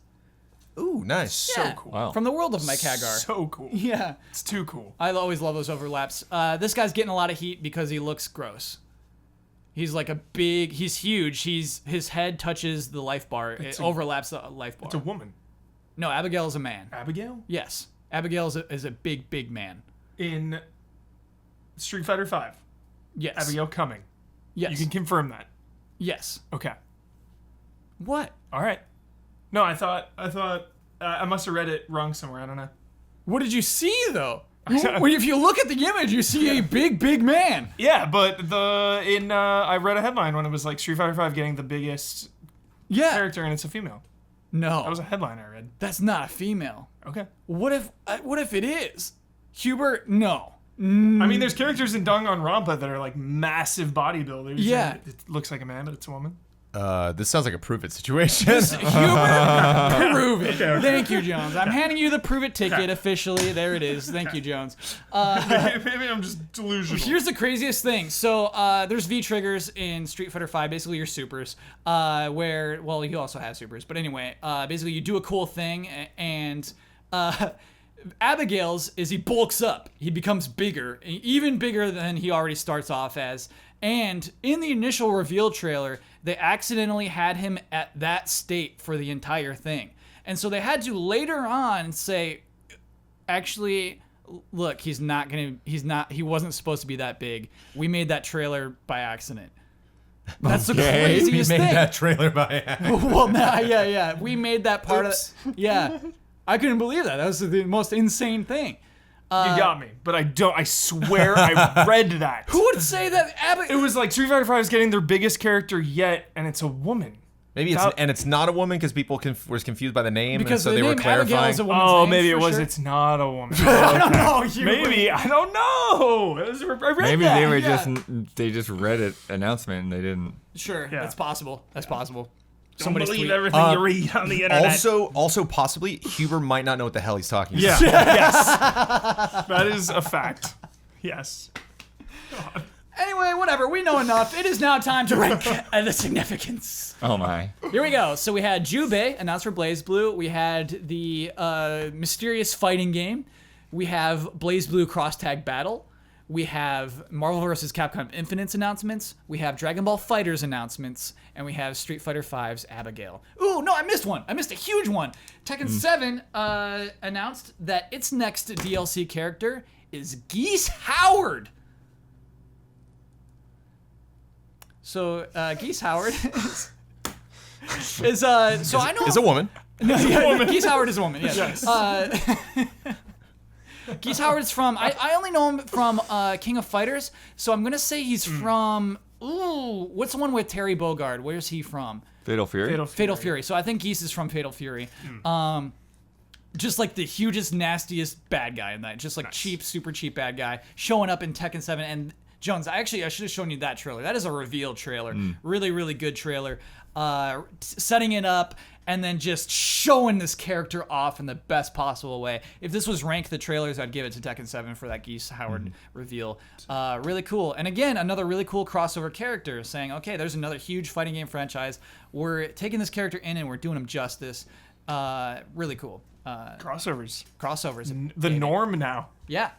Ooh, nice. Yeah. So cool. Wow. From the world of Mike Hagar. So cool. Yeah. It's too cool. I always love those overlaps. This guy's getting a lot of heat because he looks gross. He's like he's huge. His head touches the life bar. It overlaps the life bar. It's a woman. No, Abigail is a man. Abigail? Yes. Abigail is a big man. In Street Fighter V. Yes. Abigail coming. Yes. You can confirm that. Yes. Okay. What? All right. No, I thought I must have read it wrong somewhere. I don't know. What did you see though? If you look at the image, you see a big man. Yeah, but I read a headline when it was like Street Fighter V getting the biggest character, and it's a female. No, that was a headline I read. That's not a female. Okay. What if it is? Hubert? No. I mean, there's characters in Danganronpa that are like massive bodybuilders. Yeah. It looks like a man, but it's a woman. This sounds like a prove it situation. Humor, prove it. Okay. Thank you, Jones. I'm handing you the prove it ticket officially. There it is. Thank you, Jones. Maybe I'm just delusional. Here's the craziest thing. So there's V triggers in Street Fighter V, basically your supers, where, well, you also have supers. But anyway, basically you do a cool thing, and Abigail's is he bulks up. He becomes bigger, even bigger than he already starts off as. And in the initial reveal trailer, they accidentally had him at that state for the entire thing. And so they had to later on say, actually, look, he wasn't supposed to be that big. We made that trailer by accident. That's the craziest thing. We made that trailer by accident. Well, yeah. We made that part of it. Yeah. I couldn't believe that. That was the most insane thing. You got me, but I swear I read that. Who would say that? It was like Street Fighter V is getting their biggest character yet, and it's a woman. Maybe it's not a woman because people were confused by the name, because and so they were clarifying. Maybe it was. Sure. It's not a woman. I don't know. Maybe I don't know. Maybe they were they just read an announcement and they didn't. Sure, that's possible. That's possible. Don't believe everything you read on the internet. Also, possibly, Huber might not know what the hell he's talking about. Yeah. Yes. That is a fact. Yes. God. Anyway, whatever. We know enough. It is now time to rank the significance. Oh my. Here we go. So we had Jubei announced for BlazBlue. We had the mysterious fighting game. We have BlazBlue Cross Tag Battle. We have Marvel vs. Capcom Infinite's announcements. We have Dragon Ball FighterZ announcements. And we have Street Fighter V's Abigail. Ooh, no, I missed one. I missed a huge one. Tekken 7 announced that its next DLC character is Geese Howard. So, Geese Howard is a woman. No, yeah, Geese Howard is a woman, yes. Geese Howard's from, I only know him from King of Fighters, so I'm going to say he's from, what's the one with Terry Bogard? Where's he from? Fatal Fury? Fatal Fury. So I think Geese is from Fatal Fury. Just like the hugest, nastiest bad guy in that. Just like cheap, super cheap bad guy showing up in Tekken 7. And Jones, I should have shown you that trailer. That is a reveal trailer. Really, really good trailer. Setting it up and then just showing this character off in the best possible way. If this was rank the trailers, I'd give it to Tekken 7 for that Geese Howard reveal. Really cool. And again, another really cool crossover character saying, okay, there's another huge fighting game franchise. We're taking this character in and we're doing him justice. Really cool. Crossovers. The norm now. Yeah.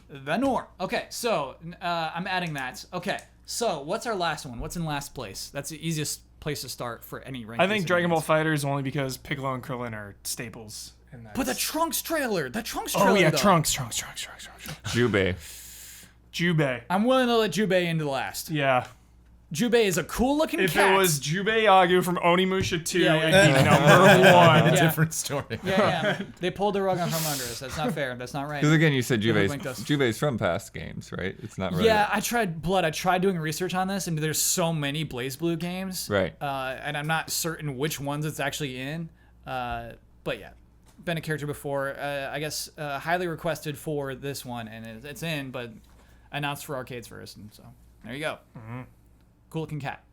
The norm. Okay, so I'm adding that. Okay, so what's our last one? What's in last place? That's the easiest place to start for any ranking. I think Dragon Ball FighterZ only because Piccolo and Krillin are staples. But the Trunks trailer. Oh yeah, though. Trunks. Jubei. I'm willing to let Jubei into last. Yeah. Jubei is a cool-looking cat. If it was Jubei Agu from Onimusha 2, it'd be number one. A different story. Yeah. They pulled the rug from under us. That's not fair. That's not right. Because again, you said Jubei's from past games, right? It's not right. Yeah, I tried doing research on this, and there's so many BlazBlue games. Right. And I'm not certain which ones it's actually in. But yeah, been a character before. I guess highly requested for this one, and it's in, but announced for arcades first. And so there you go. Mm-hmm. Cool looking cat.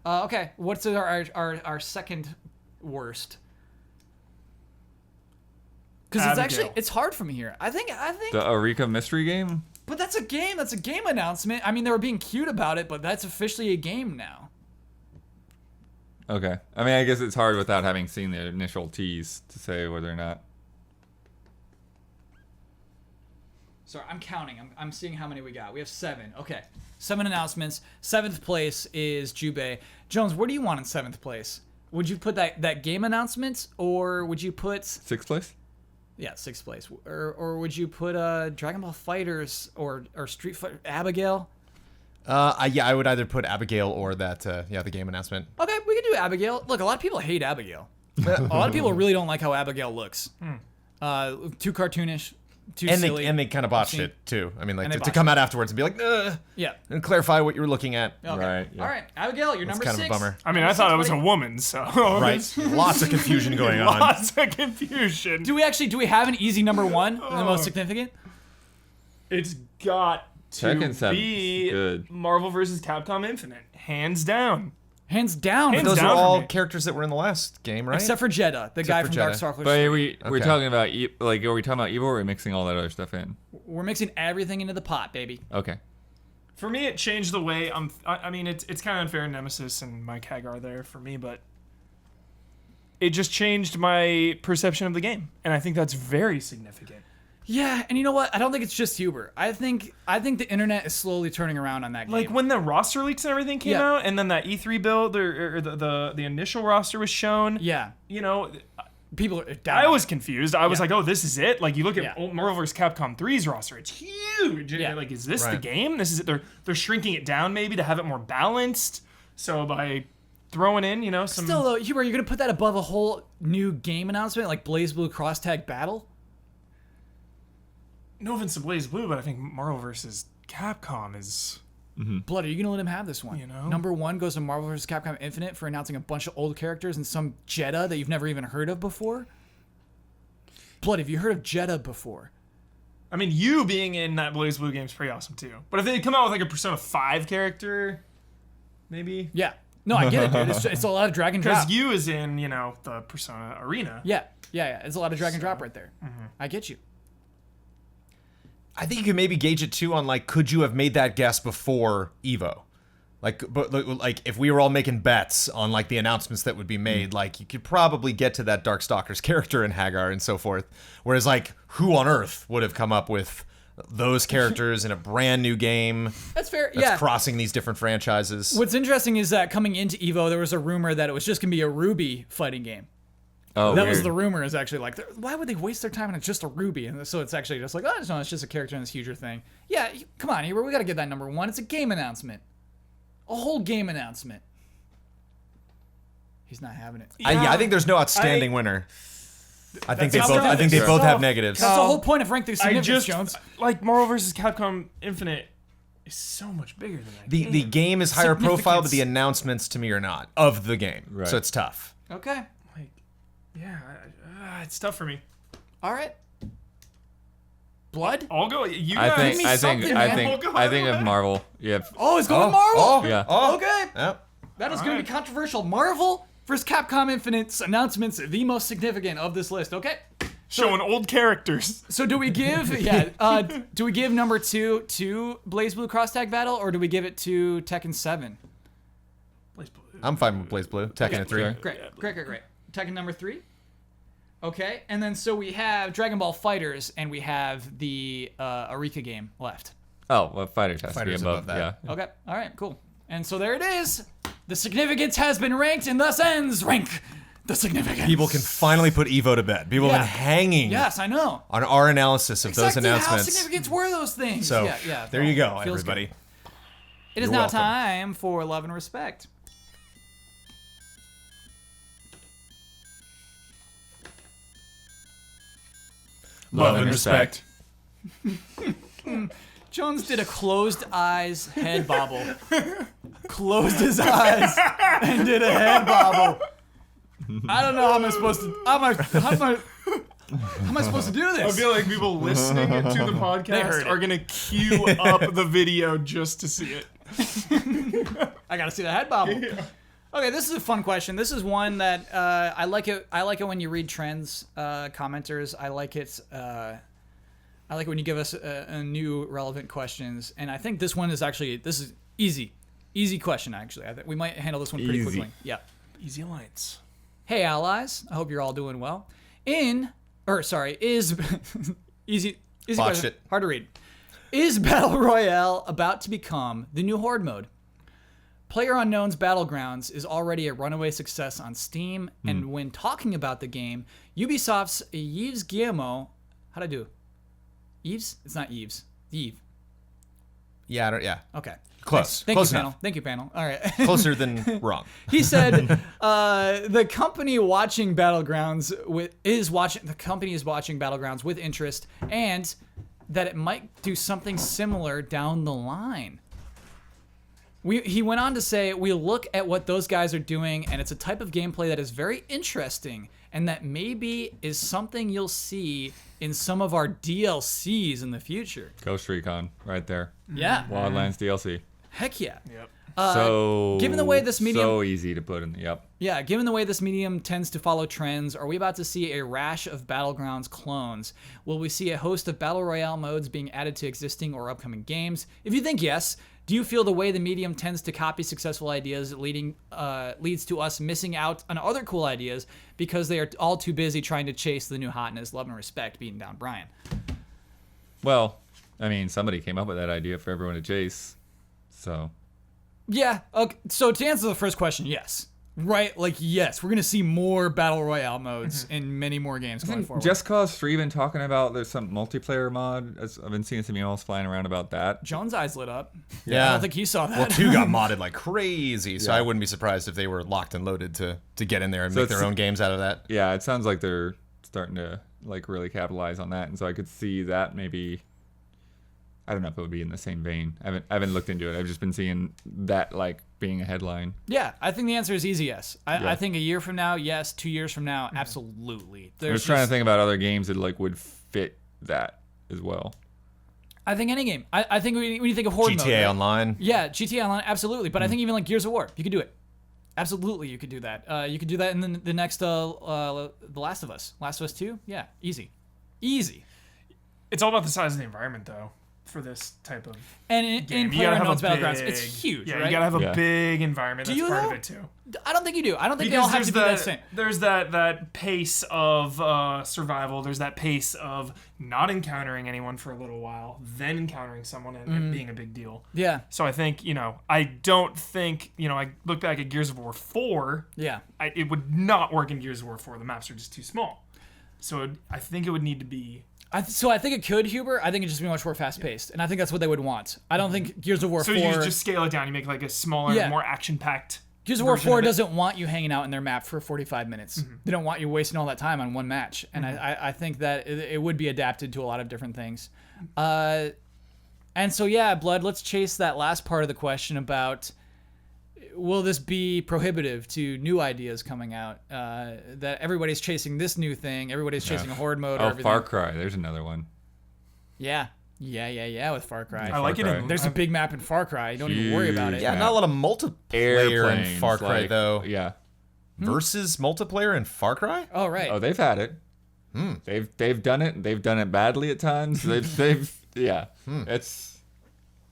Okay, what's our second worst? Because it's hard for me here. I think the Eureka mystery game. But that's a game. That's a game announcement. I mean, they were being cute about it, but that's officially a game now. Okay. I mean, I guess it's hard without having seen the initial tease to say whether or not. Sorry, I'm counting. I'm seeing how many we got. We have 7. Okay. 7 announcements. 7th place is Jubei. Jones, where do you want in 7th place? Would you put that game announcement, or would you put 6th place? Yeah, 6th place. Or would you put Dragon Ball FighterZ or Street Fighter Abigail? I would either put Abigail or that the game announcement. Okay, we can do Abigail. Look, a lot of people hate Abigail. A lot of people really don't like how Abigail looks. Too cartoonish. Too silly. And they kind of botched it too. I mean, like to come out afterwards and be like, and clarify what you were looking at. Okay. Right. Yeah. All right, Abigail, you're That's number kind 6. of a bummer. I mean, I thought it was a woman, so right. Lots of confusion going on. Lots of confusion. Do we have an easy number 1, the most significant? It's got to Tekken 7 be good. Marvel vs. Capcom Infinite, hands down. Hands down. Hands Those down are for all me. characters that were in the last game, right? Except for Jeddah, the guy for from Jeddah. Darkstalkers. But 3. we're talking about are we talking about evil, or are we mixing all that other stuff in? We're mixing everything into the pot, baby. Okay. For me, it changed the way I mean, it's kind of unfair, Nemesis and Mike Hagar there for me, but it just changed my perception of the game, and I think that's very significant. Yeah, and you know what? I don't think it's just Huber. I think the internet is slowly turning around on that game. Like when the roster leaks and everything came Yeah. out, and then that E3 build or the initial roster was shown. Yeah. You know, People are down. I was confused. I was Yeah. like, oh, this is it? Like, you look at Yeah. Marvel vs. Capcom 3's roster, it's huge. And Yeah. you're like, is this the Right. game? This is it. They're shrinking it down maybe to have it more balanced. So by throwing in, you know, some... Still, though, Huber, you're going to put that above a whole new game announcement like BlazBlue Cross Tag Battle? No offense to BlazBlue, but I think Marvel vs. Capcom is... Blood, are you going to let him have this one? You know? Number 1 goes to Marvel vs. Capcom Infinite for announcing a bunch of old characters and some Jeddah that you've never even heard of before? Blood, have you heard of Jeddah before? I mean, you being in that BlazBlue game is pretty awesome, too. But if they come out with, like, a Persona 5 character, maybe... Yeah. No, I get it, dude. It's a lot of drag and drop. Because you is in, you know, the Persona arena. Yeah. It's a lot of drag and drop right there. I get you. I think you could maybe gauge it too on like, could you have made that guess before Evo? Like if we were all making bets on like the announcements that would be made, like you could probably get to that Darkstalkers character in Hagar and so forth. Whereas like, who on earth would have come up with those characters in a brand new game That's fair. that's Yeah. crossing these different franchises? What's interesting is that coming into Evo, there was a rumor that it was just going to be a Ruby fighting game. Oh, That weird. was the rumor, is actually like, why would they waste their time on just a Ruby? And so it's actually just like, oh, no, it's just a character in this huger thing. Yeah, come on, Huber, we got to get that number 1. It's a game announcement. A whole game announcement. He's not having it. I think there's no outstanding winner. I think they That's both. I think they tough. both have negatives. That's the whole point of Rank through I Significance, just... Jones. Like, Marvel vs. Capcom Infinite is so much bigger than that game. The game is higher profile, but Significance. the announcements to me are not of the game. Right. So it's tough. Okay. Like, yeah, it's tough for me. All right. Blood? I'll go. You I guys. think me I something, think man. I think We'll go I think ahead. of Marvel. Yeah. Oh, it's going Marvel? Yeah. Okay. Yep. That is going to be controversial. Marvel versus Capcom Infinite's announcements, the most significant of this list. Okay. Showing old characters. So do we give do we give number 2 to BlazBlue Cross Tag Battle, or do we give it to Tekken 7? I'm fine with BlazBlue. Tekken at 3. sure. Great. Tekken number 3. Okay, and then so we have Dragon Ball Fighters, and we have the Arika game left. Oh, well, Fighters has Fighters to be above above that. Yeah. Okay, all right, cool. And so there it is. The significance has been ranked, and thus ends Rank the Significance. People can finally put Evo to bed. People have Yeah. been hanging Yes, I know. on our analysis of those Exactly announcements. how significant were those things? So yeah. there you go, Feels everybody. good. It is You're now welcome. time for Love and Respect. Love and respect. Jones did a closed eyes head bobble. Closed his eyes and did a head bobble. I don't know how am I supposed to. How am I supposed to do I this? feel like people listening to the podcast heard are gonna queue up the video just to see it. I gotta see the head bobble. Okay, this is a fun question. This is one that I like it. I like it when you read trends, commenters. I like it. I like it when you give us a new relevant questions. And I think this one is actually easy question. Actually, I think we might handle this one pretty Easy. quickly. Yeah. Easy Alliance. Hey allies, I hope you're all doing well. Is easy Botched question. it. Hard to read. Is Battle Royale about to become the new Horde mode? PlayerUnknown's Battlegrounds is already a runaway success on Steam, and when talking about the game, Ubisoft's Yves Guillemot, how'd I do? Yves? It's not Yves. Yves. Yeah. Yeah. Okay. Close. Thank Close you, enough. panel. Thank you, panel. All right. Closer than wrong. He said the company is watching Battlegrounds with interest, and that it might do something similar down the line. He went on to say, we look at what those guys are doing, and it's a type of gameplay that is very interesting, and that maybe is something you'll see in some of our DLCs in the future. Ghost Recon, right there. Yeah. Wildlands DLC. Heck yeah. Yep. Given the way this medium, so easy to put in. Yep. Yeah, given the way this medium tends to follow trends, are we about to see a rash of Battlegrounds clones? Will we see a host of Battle Royale modes being added to existing or upcoming games? If you think yes, do you feel the way the medium tends to copy successful ideas leads to us missing out on other cool ideas because they are all too busy trying to chase the new hotness? Love and respect, beating down Brian. Well, I mean, somebody came up with that idea for everyone to chase, so. Yeah. Okay. So to answer the first question, yes. Right? Like, yes, we're going to see more Battle Royale modes in many more games going forward. Just Cause 3 been talking about there's some multiplayer mod. I've been seeing some emails flying around about that. Jones' eyes lit up. Yeah. I don't think he saw that. Well, 2 got modded like crazy, so I wouldn't be surprised if they were locked and loaded to get in there and make their own games out of that. Yeah, it sounds like they're starting to like really capitalize on that, and so I could see that maybe. I don't know if it would be in the same vein. I haven't looked into it. I've just been seeing that like being a headline. Yeah, I think the answer is easy yes. I think a year from now, yes. 2 years from now, absolutely. I was trying to think about other games that like would fit that as well. I think any game. I think when you think of Horde mode, GTA right? Online. Yeah, GTA Online, absolutely. But I think even like Gears of War, you could do it. Absolutely, you could do that. You could do that in the next The Last of Us. Last of Us 2? Yeah, easy. Easy. It's all about the size of the environment, though. For this type of and game. in PlayerUnknown's Battlegrounds, it's huge, yeah, right? you gotta have a big environment. That's part though? of it too. I don't think you do. I don't think they all have to be that same. There's that pace of survival. There's that pace of not encountering anyone for a little while, then encountering someone and it being a big deal. Yeah. So I think, I don't think, I look back at Gears of War 4. Yeah. It would not work in Gears of War 4. The maps are just too small. So I think it would need to be... So I think it could, Huber. I think it'd just be much more fast-paced, and I think that's what they would want. I don't think Gears of War 4... So you just scale it down. You make like a smaller, more action-packed Gears of War 4 doesn't want you hanging out in their map for 45 minutes. They don't want you wasting all that time on one match, and I think that it would be adapted to a lot of different things. And so, yeah, Blood, let's chase that last part of the question about... Will this be prohibitive to new ideas coming out? That everybody's chasing this new thing. Everybody's chasing a horde mode. Or everything. Far Cry. There's another one. Yeah. With Far Cry. I like it. There's a big map in Far Cry. You don't even worry about it. Yeah, not a lot of multiplayer in Far Cry, though. Yeah. Versus multiplayer in Far Cry? Oh, right. Oh, they've had it. They've done it. They've done it badly at times. It's...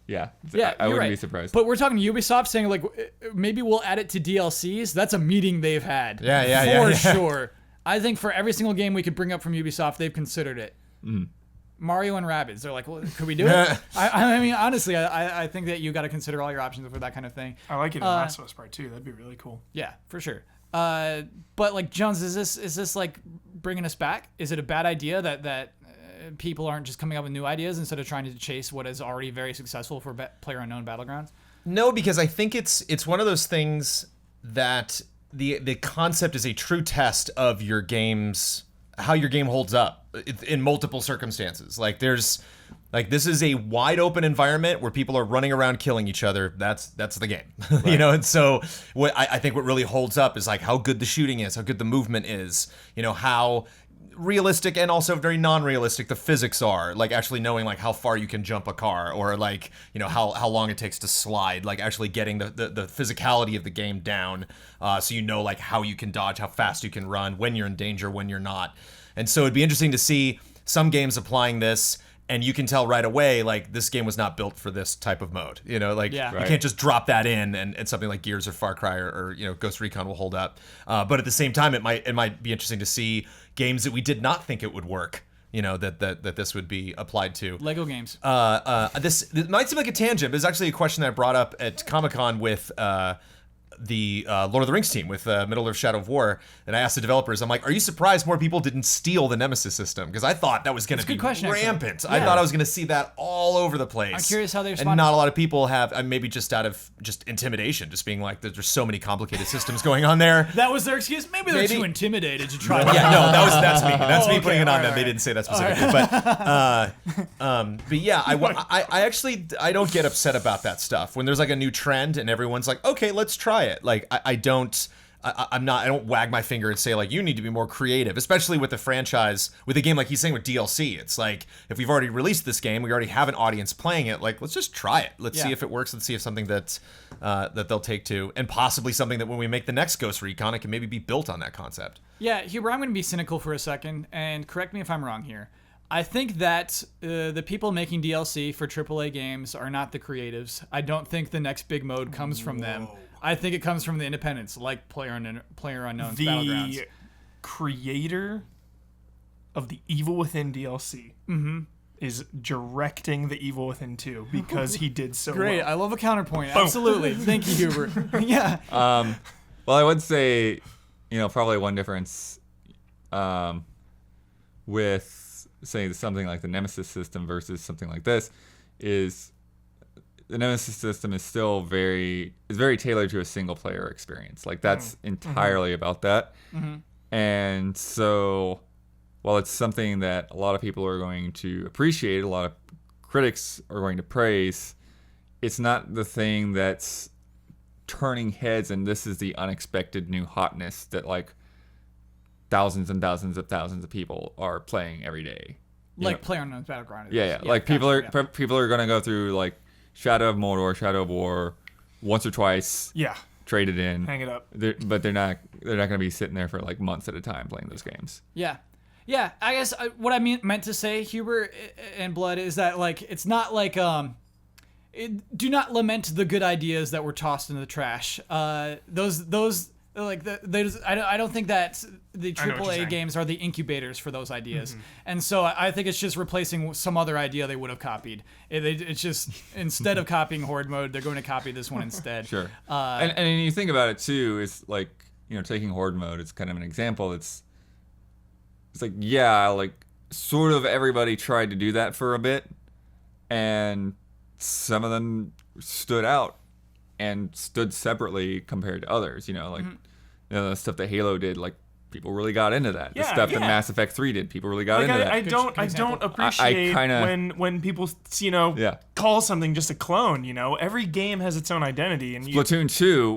Yeah, I wouldn't be surprised. But we're talking Ubisoft saying, like, maybe we'll add it to DLCs. That's a meeting they've had. Yeah. For sure. I think for every single game we could bring up from Ubisoft, they've considered it. Mario and Rabbids, they're like, well, could we do it? I mean, honestly, I think that you got to consider all your options for that kind of thing. I like it in Last of Us Part 2. That'd be really cool. Yeah, for sure. But, like, Jones, is this like, bringing us back? Is it a bad idea that people aren't just coming up with new ideas instead of trying to chase what is already very successful for PlayerUnknown Battlegrounds? No, because I think it's one of those things that the concept is a true test of your game's how your game holds up in multiple circumstances. Like this is a wide open environment where people are running around killing each other. That's the game, right. And so what I think what really holds up is like how good the shooting is, how good the movement is, how realistic and also very non-realistic the physics are, like actually knowing like how far you can jump a car, or like how long it takes to slide, like actually getting the physicality of the game down, so like how you can dodge, how fast you can run, when you're in danger, when you're not. And so it'd be interesting to see some games applying this, and you can tell right away like this game was not built for this type of mode. You can't just drop that in and something like Gears or Far Cry or Ghost Recon will hold up. But at the same time, it might be interesting to see games that we did not think it would work, that this would be applied to. Lego games. This might seem like a tangent, but it's actually a question that I brought up at Comic-Con with the Lord of the Rings team with Middle-earth: Shadow of War, and I asked the developers, I'm like, are you surprised more people didn't steal the Nemesis system? Because I thought that was going to be rampant. I thought I was going to see that all over the place. I'm curious how they responded. And not a lot of people have, maybe just out of just intimidation, just being like, there's so many complicated systems going on there. That was their excuse? Maybe they're too intimidated to try that. Yeah, no, that's me. That's me putting it on them. Right. They didn't say that specifically. Right. But yeah, I actually don't get upset about that stuff. When there's like a new trend and everyone's like, okay, let's try it. Like, I don't I don't wag my finger and say like you need to be more creative, especially with a franchise, with a game like he's saying with DLC. It's like if we've already released this game, we already have an audience playing it. Like let's just try it. Let's see if it works. Let's see if something that they'll take to, and possibly something that when we make the next Ghost Recon, it can maybe be built on that concept. Yeah, Huber, I'm going to be cynical for a second, and correct me if I'm wrong here. I think that the people making DLC for AAA games are not the creatives. I don't think the next big mode comes from them. I think it comes from the independents, like PlayerUnknown's Battlegrounds. The creator of the Evil Within DLC is directing the Evil Within 2 because he did so Great, well. I love a counterpoint. Absolutely. Thank you, Huber. Yeah. Well, I would say, probably one difference with, say, something like the Nemesis system versus something like this is the Nemesis system is still very tailored to a single player experience. Like that's entirely about that. And so while it's something that a lot of people are going to appreciate, a lot of critics are going to praise, it's not the thing that's turning heads and this is the unexpected new hotness that like thousands and thousands of people are playing every day. Like PlayerUnknown's Battleground. Yeah. Like people are going to go through like Shadow of Mordor, Shadow of War, once or twice. Yeah. Trade it in. Hang it up. But they're not going to be sitting there for like months at a time playing those games. Yeah. Yeah. I guess what I meant to say, Huber and Blood, is that like it's not like do not lament the good ideas that were tossed into the trash. Those like I don't think that the AAA games are the incubators for those ideas, and so I think it's just replacing some other idea they would have copied. It's just instead of copying Horde mode, they're going to copy this one instead. Sure. And you think about it too, it's like taking Horde mode. It's kind of an example. It's like like sort of everybody tried to do that for a bit, and some of them stood out and stood separately compared to others, the stuff that Halo did, like people really got into that. The stuff that Mass Effect 3 did, people really got into that. I don't appreciate when people, call something just a clone, Every game has its own identity. And Splatoon 2,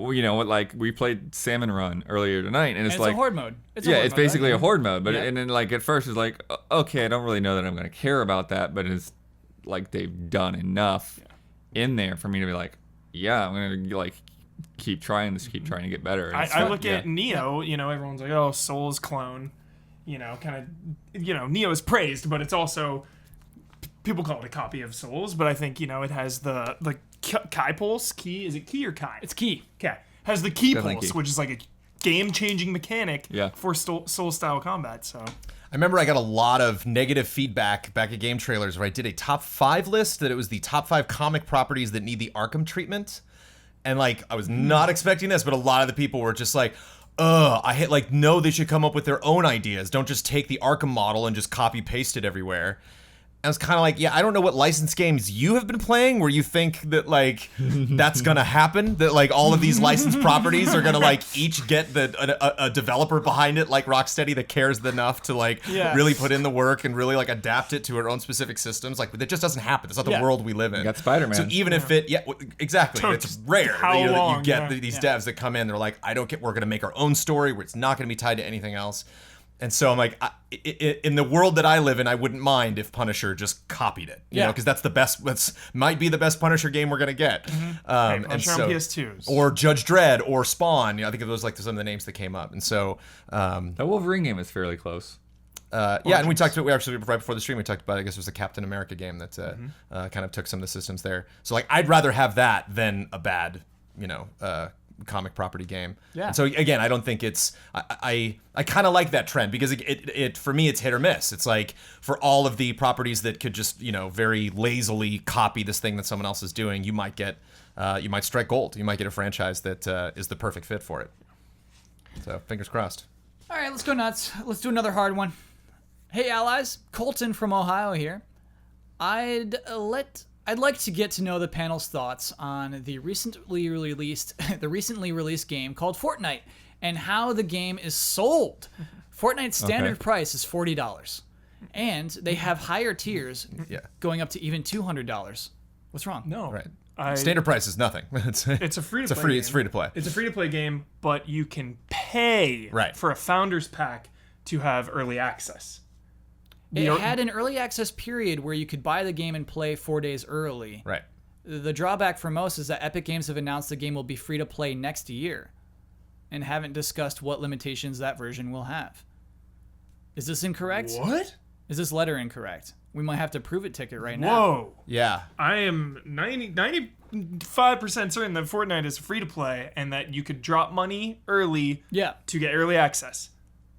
we played Salmon Run earlier tonight, and it's like a Horde mode. It's basically a Horde mode, but and then like at first it's like, okay, I don't really know that I'm going to care about that, but it's like they've done enough in there for me to be like, I'm going to keep trying to get better. I look at Neo, everyone's like, oh, Souls clone, Neo is praised, but it's also, people call it a copy of Souls, but I think, it has the Kai Pulse, is it Key or Kai? It's Key. Okay. Has the Key Definitely Pulse, Key. which is like a game-changing mechanic for Soul-style combat, so... I remember I got a lot of negative feedback back at Game Trailers where I did a top 5 list that it was the top 5 comic properties that need the Arkham treatment. And I was not expecting this, but a lot of the people were just like, no, they should come up with their own ideas. Don't just take the Arkham model and just copy paste it everywhere. And it's kind of like, I don't know what licensed games you have been playing where you think that that's gonna happen, that all of these licensed properties are gonna each get a developer behind it like Rocksteady that cares enough to really put in the work and really adapt it to our own specific systems. That just doesn't happen. It's not the world we live in. You got Spider-Man. So even if exactly, it's rare that you get these devs that come in, they're like, we're gonna make our own story where it's not gonna be tied to anything else. And so I'm like, in the world that I live in, I wouldn't mind if Punisher just copied it, because that's the best. Might be the best Punisher game we're gonna get. Punisher on PS2s, or Judge Dredd, or Spawn. I think of those some of the names that came up. And so that Wolverine game is fairly close. And we talked about right before the stream. We talked about, I guess it was the Captain America game that kind of took some of the systems there. So I'd rather have that than a bad, comic property game. And so again, I don't think it's I kind of like that trend because it for me it's hit or miss. It's like for all of the properties that could just very lazily copy this thing that someone else is doing, you might strike gold. You might get a franchise that is the perfect fit for it. So fingers crossed. All right, let's go nuts. Let's do another hard one. Hey allies, Colton from Ohio here. I'd like to get to know the panel's thoughts on the recently released game called Fortnite and how the game is sold. Fortnite's standard price is $40, and they have higher tiers going up to even $200. What's wrong? No. Right. Standard price is nothing. It's a free-to-play game. It's free to play. It's a free-to-play game, but you can pay Right. for a founders pack to have early access. It had an early access period where you could buy the game and play 4 days early. Right. The drawback for most is that Epic Games have announced the game will be free to play next year and haven't discussed what limitations that version will have. Is this incorrect? What? Is this letter incorrect? We might have to prove it ticket right now. Whoa. Yeah. I am 95% certain that Fortnite is free to play and that you could drop money early to get early access.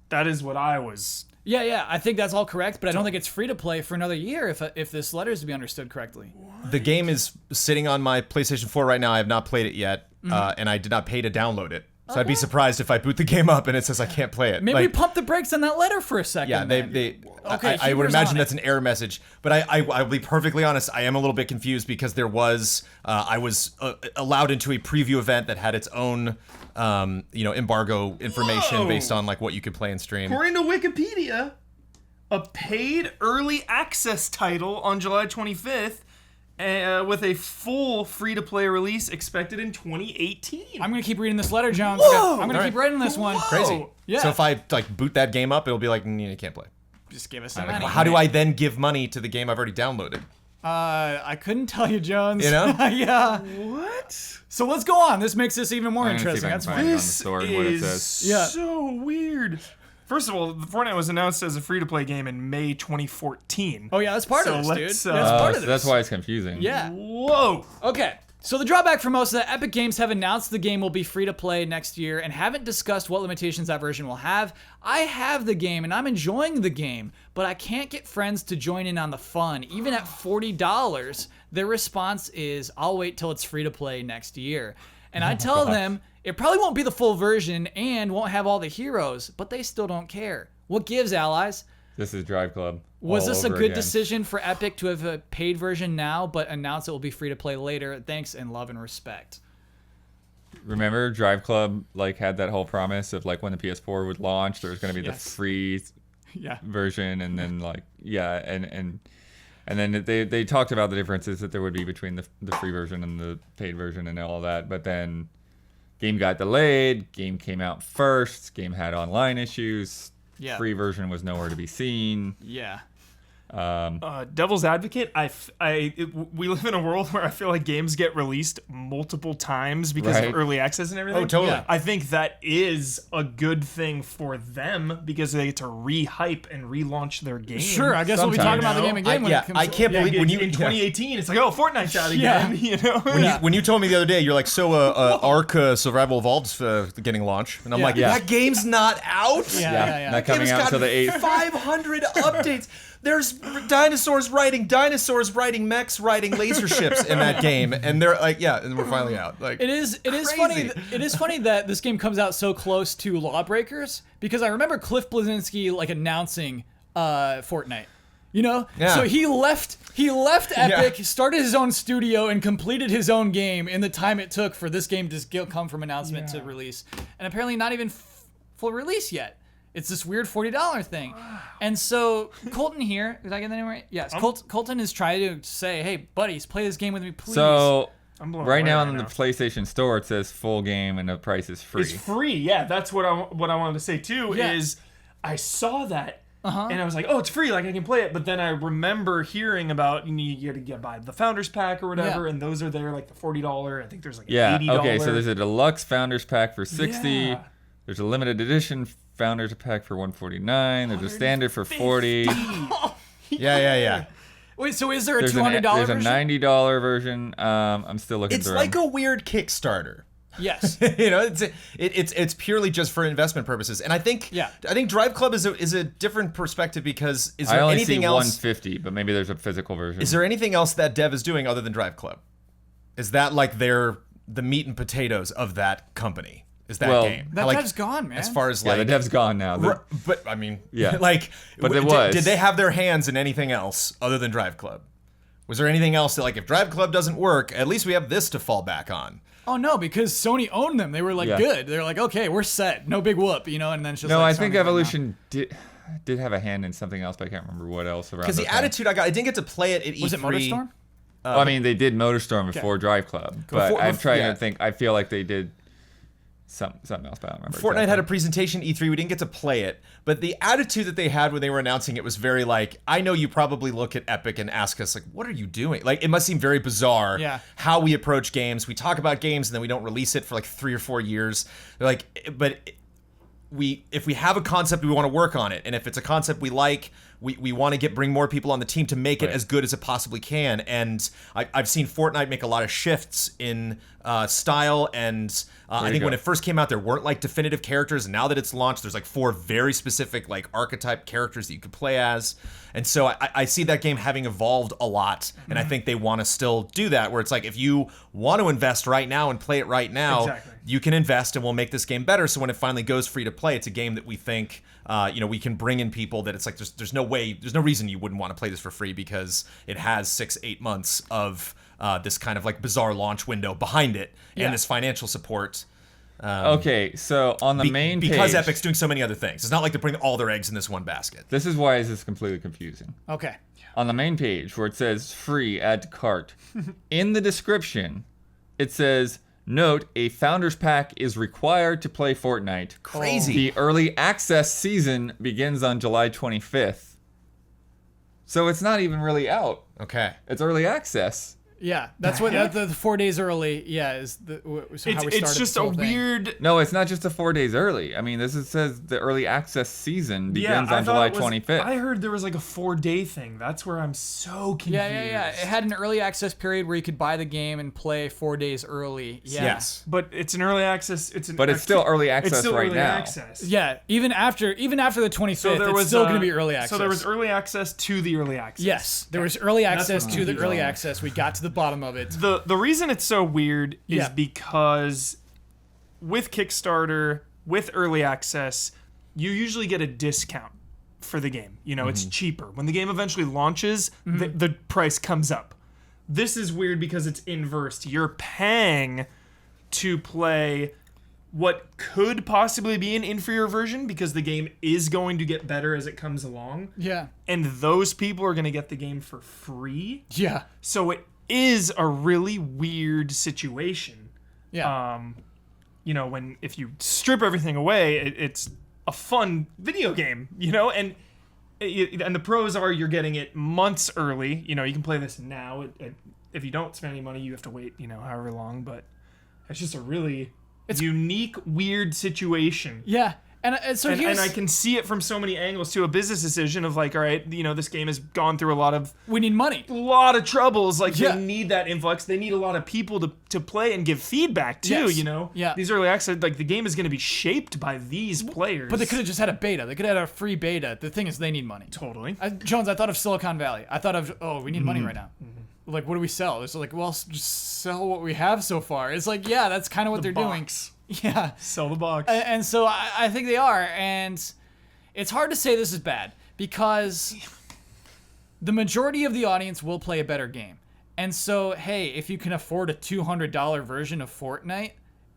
That is what I was. Yeah, I think that's all correct, but I don't think it's free to play for another year if this letter is to be understood correctly. The game is sitting on my PlayStation 4 right now. I have not played it yet, and I did not pay to download it. So I'd be surprised if I boot the game up and it says I can't play it. Maybe we pump the brakes on that letter for a second. Yeah, I would imagine that's an error message. But I'll be perfectly honest. I am a little bit confused because there was I was allowed into a preview event that had its own embargo information based on like what you could play and stream. According to Wikipedia, a paid early access title on July 25th. With a full free-to-play release expected in 2018. I'm gonna keep reading this letter, Jones. Whoa! I'm gonna keep writing this one. Crazy. Yeah. So if I like boot that game up, it'll be like you can't play. Just give us some money. How do I then give money to the game I've already downloaded? I couldn't tell you, Jones. You know? Yeah. What? So let's go on. This makes this even more interesting. That's fine. This sword, what it says. so weird. First of all, Fortnite was announced as a free-to-play game in May 2014. Oh yeah, that's part of this, dude. let's, That's part of this. That's why it's confusing. Yeah. Whoa. Okay. So the drawback for most is that Epic Games have announced the game will be free to play next year and haven't discussed what limitations that version will have. I have the game and I'm enjoying the game, but I can't get friends to join in on the fun. Even at $40, their response is, I'll wait till it's free to play next year. And I tell them it probably won't be the full version and won't have all the heroes, but they still don't care. What gives, allies? This is Drive Club. Was this a all over good again. decision for Epic to have a paid version now, but announce it will be free to play later? Thanks and love and respect. Remember, Drive Club had that whole promise of when the PS4 would launch, there was going to be the free version, and then and then they talked about the differences that there would be between the free version and the paid version and all that. But then game got delayed. Game came out first. Game had online issues. Yeah. Free version was nowhere to be seen. Yeah. Devil's advocate, we live in a world where I feel like games get released multiple times because of early access and everything. Oh, totally. Yeah. I think that is a good thing for them because they get to re-hype and relaunch their game. Sure, I guess we'll be talking about the game again when it comes I can't believe when you in 2018, it's like, oh, Fortnite's out again. You know? When you told me the other day, you're like, so Ark Survival Evolved's getting launched, and I'm like, that game's not out. Yeah. Not coming out until the 8th. 500 updates. There's dinosaurs riding mechs, riding laser ships in that game, and they're like, and we're finally out. Like, it is funny. It is funny that this game comes out so close to Lawbreakers because I remember Cliff Bleszinski announcing Fortnite. You know, so he left Epic, started his own studio, and completed his own game in the time it took for this game to come from announcement to release, and apparently not even full release yet. It's this weird $40 thing. And so Colton here, did I get that name right? Yes. Colton is trying to say, hey, buddies, play this game with me, please. So right now on the PlayStation Store, it says full game and the price is free. It's free, yeah. That's what I wanted to say too. Is I saw that and I was like, oh, it's free, I can play it. But then I remember hearing about you got to buy the Founders Pack or whatever, and those are there the $40. I think there's an $80. Okay, so there's a deluxe Founders Pack for $60. Yeah. There's a limited edition Founders Pack for $149. There's a standard for $40. Yeah. Wait, so is there a $200 $200 version? There's a $90 version. I'm still looking through. It's like a weird Kickstarter. Yes. It's purely just for investment purposes, and I think Drive Club is a different perspective because is there anything else? $150, but maybe there's a physical version. Is there anything else that Dev is doing other than Drive Club? Is that the meat and potatoes of that company? Is that game? That dev's gone, man. As far as the dev's gone now. But I mean, but it was. Did they have their hands in anything else other than Drive Club? Was there anything else that if Drive Club doesn't work, at least we have this to fall back on? Oh no, because Sony owned them. They were good. They're like, okay, we're set. No big whoop, and then it's just I think Evolution did have a hand in something else, but I can't remember what else around. Because the attitude I got, I didn't get to play it at E3. Was it MotorStorm? I mean, they did MotorStorm before Drive Club, but I'm trying to think. I feel like they did. something else, but I don't remember. Fortnite exactly. had a presentation E3. We didn't get to play it, but the attitude that they had when they were announcing it was very like, I know you probably look at Epic and ask us like, what are you doing? Like, it must seem very bizarre how we approach games. We talk about games and then we don't release it for like 3 or 4 years. They're like, but if we have a concept, we want to work on it, and if it's a concept we like, we want to bring more people on the team to make it as good as it possibly can. And I've seen Fortnite make a lot of shifts in style, and I think when it first came out, there weren't like definitive characters. And now that it's launched, there's like 4 very specific like archetype characters that you could play as. And so I see that game having evolved a lot, and I think they want to still do that, where it's like, if you want to invest right now and play it right now, you can invest and we'll make this game better. So when it finally goes free to play, it's a game that we think we can bring in people that it's like there's no reason you wouldn't want to play this for free, because it has 6-8 months of this kind of like bizarre launch window behind it and this financial support. Okay, so on the main page, because Epic's doing so many other things, it's not like they're putting all their eggs in this one basket. This is why this is completely confusing. Okay. On the main page where it says free, add to cart, in the description, it says, note, a Founders Pack is required to play Fortnite. Crazy. The early access season begins on July 25th. So it's not even really out. Okay. It's early access. Yeah, that's what the 4 days early. Yeah, is how we started. It's just a weird. No, it's not just the 4 days early. I mean, says the early access season begins on July 25th. I heard there was like a 4-day thing. That's where I'm so confused. Yeah. It had an early access period where you could buy the game and play 4 days early. Yeah. Yes, but it's an early access. But it's still early access it's still right early now. Access. Yeah, even after the 25th, it's still going to be early access. So there was early access to the early access. Yes, there was early access to the early access. We got to the bottom of it. The reason it's so weird is because with Kickstarter, with early access, you usually get a discount for the game. You know, it's cheaper. When the game eventually launches, the price comes up. This is weird because it's inverse. You're paying to play what could possibly be an inferior version because the game is going to get better as it comes along. Yeah. And those people are going to get the game for free. Yeah. So it is a really weird situation. Yeah. If you strip everything away, it's a fun video game, and the pros are you're getting it months early. You can play this now. If you don't spend any money, you have to wait, however long, but it's just a really unique, weird situation. Yeah. And I can see it from so many angles too. A business decision of like, all right, this game has gone through we need money, a lot of troubles. Like they need that influx. They need a lot of people to play and give feedback too. Yeah. These early access, like the game is going to be shaped by these players. But they could have just had a beta. They could have had a free beta. The thing is, they need money. Totally. Jones, I thought of Silicon Valley. I thought of we need money right now. Like, what do we sell? It's like, well, just sell what we have so far. It's like, yeah, that's kind of what they're doing. Yeah. Sell the box. And so I think they are. And it's hard to say this is bad because the majority of the audience will play a better game. And so, hey, if you can afford a $200 version of Fortnite,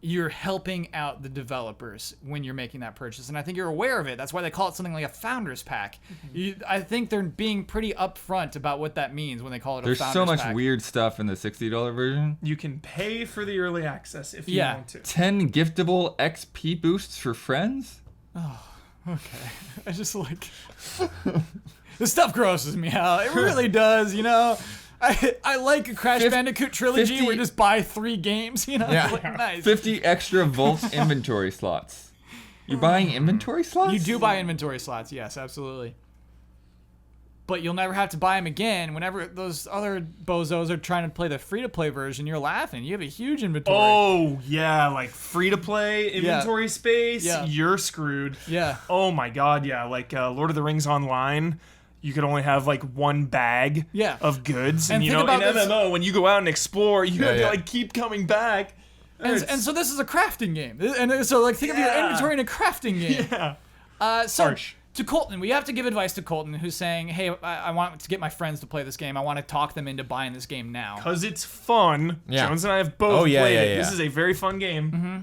you're helping out the developers when you're making that purchase. And I think you're aware of it. That's why they call it something like a Founders Pack. I think they're being pretty upfront about what that means when they call it a Founders Pack. There's so much weird stuff in the $60 version. You can pay for the early access if you want to. 10 giftable XP boosts for friends? Oh, okay. I just like... This stuff grosses me out. It really does, I like a Crash Bandicoot trilogy where you just buy 3 games, Yeah. Like, nice. 50 extra Volts inventory slots. You're buying inventory slots? You do buy inventory slots, yes, absolutely. But you'll never have to buy them again. Whenever those other bozos are trying to play the free-to-play version, you're laughing. You have a huge inventory. Oh, yeah, like free-to-play inventory space, you're screwed. Yeah. Oh, my God, yeah, like Lord of the Rings Online. You could only have like one bag of goods. And in MMO, when you go out and explore, you have to like keep coming back. And so this is a crafting game. And so like think of your inventory in a crafting game. Yeah. Harsh. To Colton, we have to give advice to Colton who's saying, hey, I want to get my friends to play this game. I want to talk them into buying this game now. Because it's fun. Yeah. Jones and I have both played it. This is a very fun game. Mm-hmm.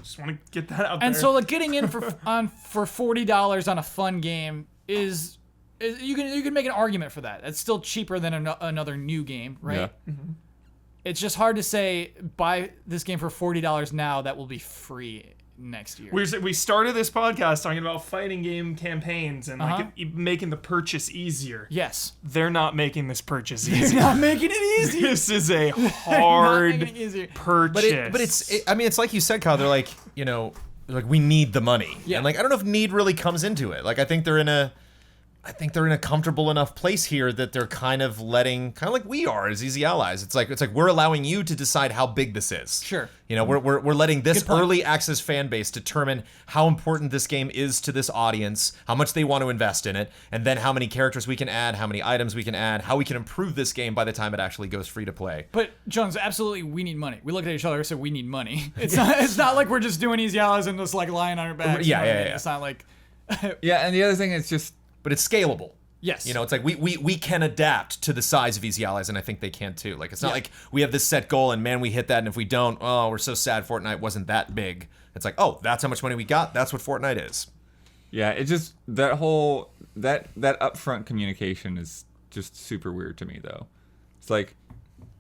Just want to get that out there. And so like getting in for $40 on a fun game is you can make an argument for that. It's still cheaper than another new game, right? Yeah. Mm-hmm. It's just hard to say buy this game for $40 now that will be free next year. We started this podcast talking about fighting game campaigns and making the purchase easier. Yes. They're not making this purchase easy. They're not making it easy. This is a hard purchase. But it's like you said, Kyle. They're like, like we need the money. Yeah. And like I don't know if need really comes into it. Like I think they're in a comfortable enough place here that they're kind of like we are as Easy Allies. It's like we're allowing you to decide how big this is. Sure. We're letting this early access fan base determine how important this game is to this audience, how much they want to invest in it, and then how many characters we can add, how many items we can add, how we can improve this game by the time it actually goes free to play. But Jones, absolutely, we need money. We looked at each other and said we need money. It's not like we're just doing Easy Allies and just like lying on our backs. Yeah. It's not like. Yeah, and the other thing is just. But it's scalable. Yes. It's like we can adapt to the size of Easy Allies, and I think they can too. Like it's not like we have this set goal and man, we hit that, and if we don't, oh, we're so sad Fortnite wasn't that big. It's like, oh, that's how much money we got. That's what Fortnite is. Yeah, it just that whole that upfront communication is just super weird to me though. It's like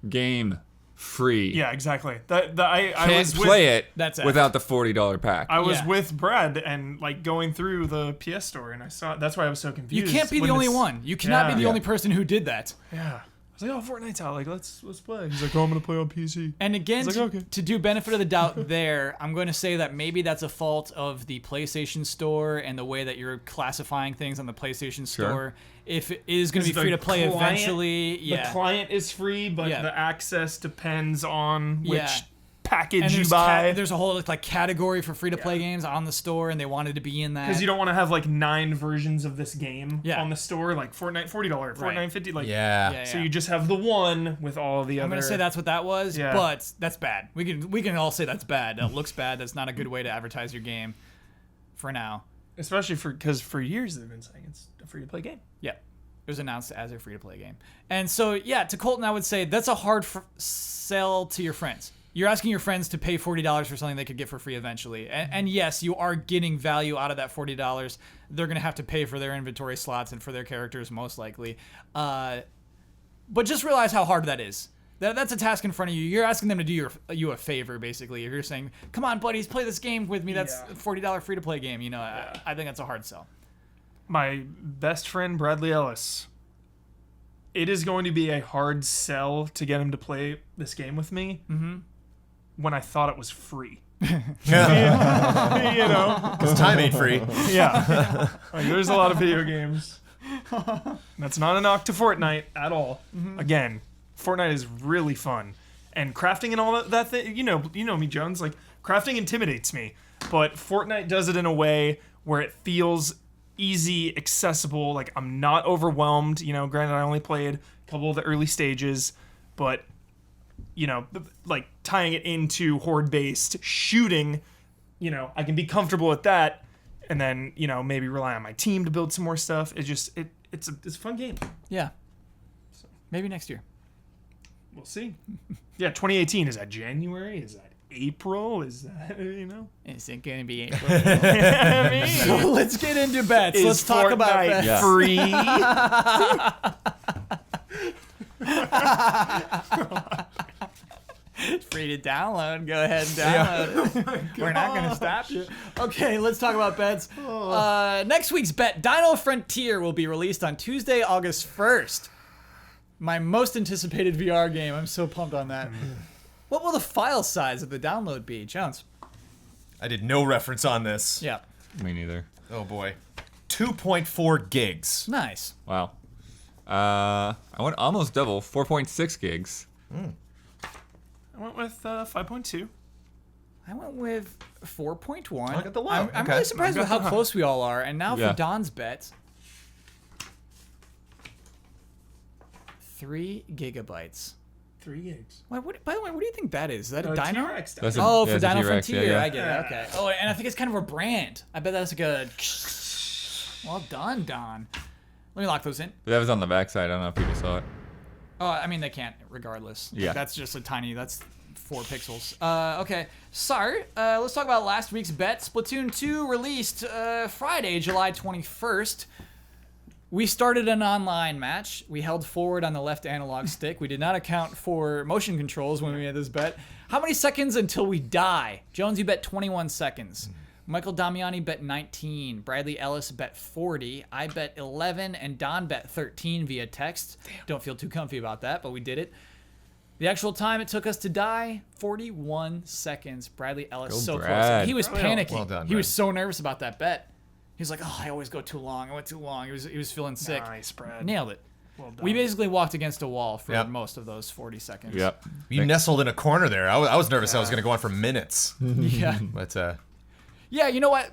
game free. Yeah, exactly. I Can't was play it That's without the $40 pack. I was Yeah. with Brad and like going through the PS store and I saw that's why I was so You confused. can't be the when only this- one. You cannot be the Yeah. only person who did that. Yeah. I was like, oh, Fortnite's out. Like, let's play. He's like, oh, I'm gonna play on PC. And again, I was like, okay. to do benefit of the doubt there, I'm going to say that maybe that's a fault of the PlayStation Store and the way that you're classifying things on the PlayStation Store. If it is going to be free to play eventually, The client is free, but Yeah. the access depends on which Yeah. package and you there's buy. there's a whole like category for free to play games on the store, and they wanted to be in that. Because you don't want to have like 9 versions of this game Yeah. on the store, like Fortnite $40, Right. Fortnite $50. Like, Yeah. So you just have the one with all the I'm other. gonna say that's what that was, Yeah. but that's bad. We can all say that's bad. That looks bad. That's not a good way to advertise your game. For now, Especially because for years they've been saying it's a free to play game. yeah, it was announced as a free to play game, and so yeah, to Colton, I would say that's a hard sell to your friends. You're asking your friends to pay $40 for something they could get for free eventually, and yes, you are getting value out of that $40. They're gonna have to pay for their inventory slots and for their characters most likely, but just realize how hard that is. That's a task in front of you. You're asking them to do you a favor, basically. If you're saying, "Come on, buddies, play this game with me," that's a $40 free to play game. I think that's a hard sell. My best friend Bradley Ellis. It is going to be a hard sell to get him to play this game with me. Mm-hmm. When I thought it was free. Because time ain't free. Yeah. Like, there's a lot of video games. That's not a knock to Fortnite at all. Mm-hmm. Again, Fortnite is really fun. And crafting and all that thing, you know me, Jones, like crafting intimidates me. But Fortnite does it in a way where it feels easy, accessible, like I'm not overwhelmed. Granted I only played a couple of the early stages, but like tying it into horde-based shooting, I can be comfortable with that, and then maybe rely on my team to build some more stuff. It's a fun game. Yeah. Maybe next year. We'll see. Yeah, 2018, is that January? Is that April? Is that Is it gonna be April? I mean, So let's get into bets. Let's talk about Fortnite bets. free. It's free to download. Go ahead and download it. We're not going to stop you. Okay, let's talk about bets. Next week's bet, Dino Frontier, will be released on Tuesday, August 1st. My most anticipated VR game. I'm so pumped on that. What will the file size of the download be, Jones? I did no reference on this. Yeah. Me neither. Oh boy. 2.4 gigs. Nice. Wow. I went almost double, 4.6 gigs. I went with 5.2. I went with 4.1. Look at the low. I'm Okay. really surprised with how close we all are. And now Yeah. for Don's bet. 3 gigabytes. 3 gigs. By the way, what do you think that is? Is that a Dino? T-Rex stuff. That's a- Oh, yeah, for it's a Dino T-Rex, Frontier. yeah. I get it. Okay. Oh, and I think it's kind of a brand. I bet that's like a. Well done, Don. Let me lock those in. That was on the backside. I don't know if people saw it. Oh, I mean, they can't, regardless. Yeah. That's just a tiny. That's 4 pixels. Okay. Sorry. Let's talk about last week's bet. Splatoon 2 released Friday, July 21st. We started an online match. We held forward on the left analog stick. We did not account for motion controls when we made this bet. How many seconds until we die? Jones, you bet 21 seconds. Michael Damiani bet 19. Bradley Ellis bet 40. I bet 11. And Don bet 13 via text. Damn. Don't feel too comfy about that, but we did it. The actual time it took us to die, 41 seconds. Bradley Ellis, Go so Brad. close. He was panicking. Well done, he was Brad. so nervous about that bet. He was like, oh, I always go too long. I went too long. He was feeling sick. Nice, Brad. Nailed it. Well done. We basically walked against a wall for Yep. most of those 40 seconds. Yep. You nestled in a corner there. I was nervous I was going to go on for minutes. Yeah. But Yeah, you know what?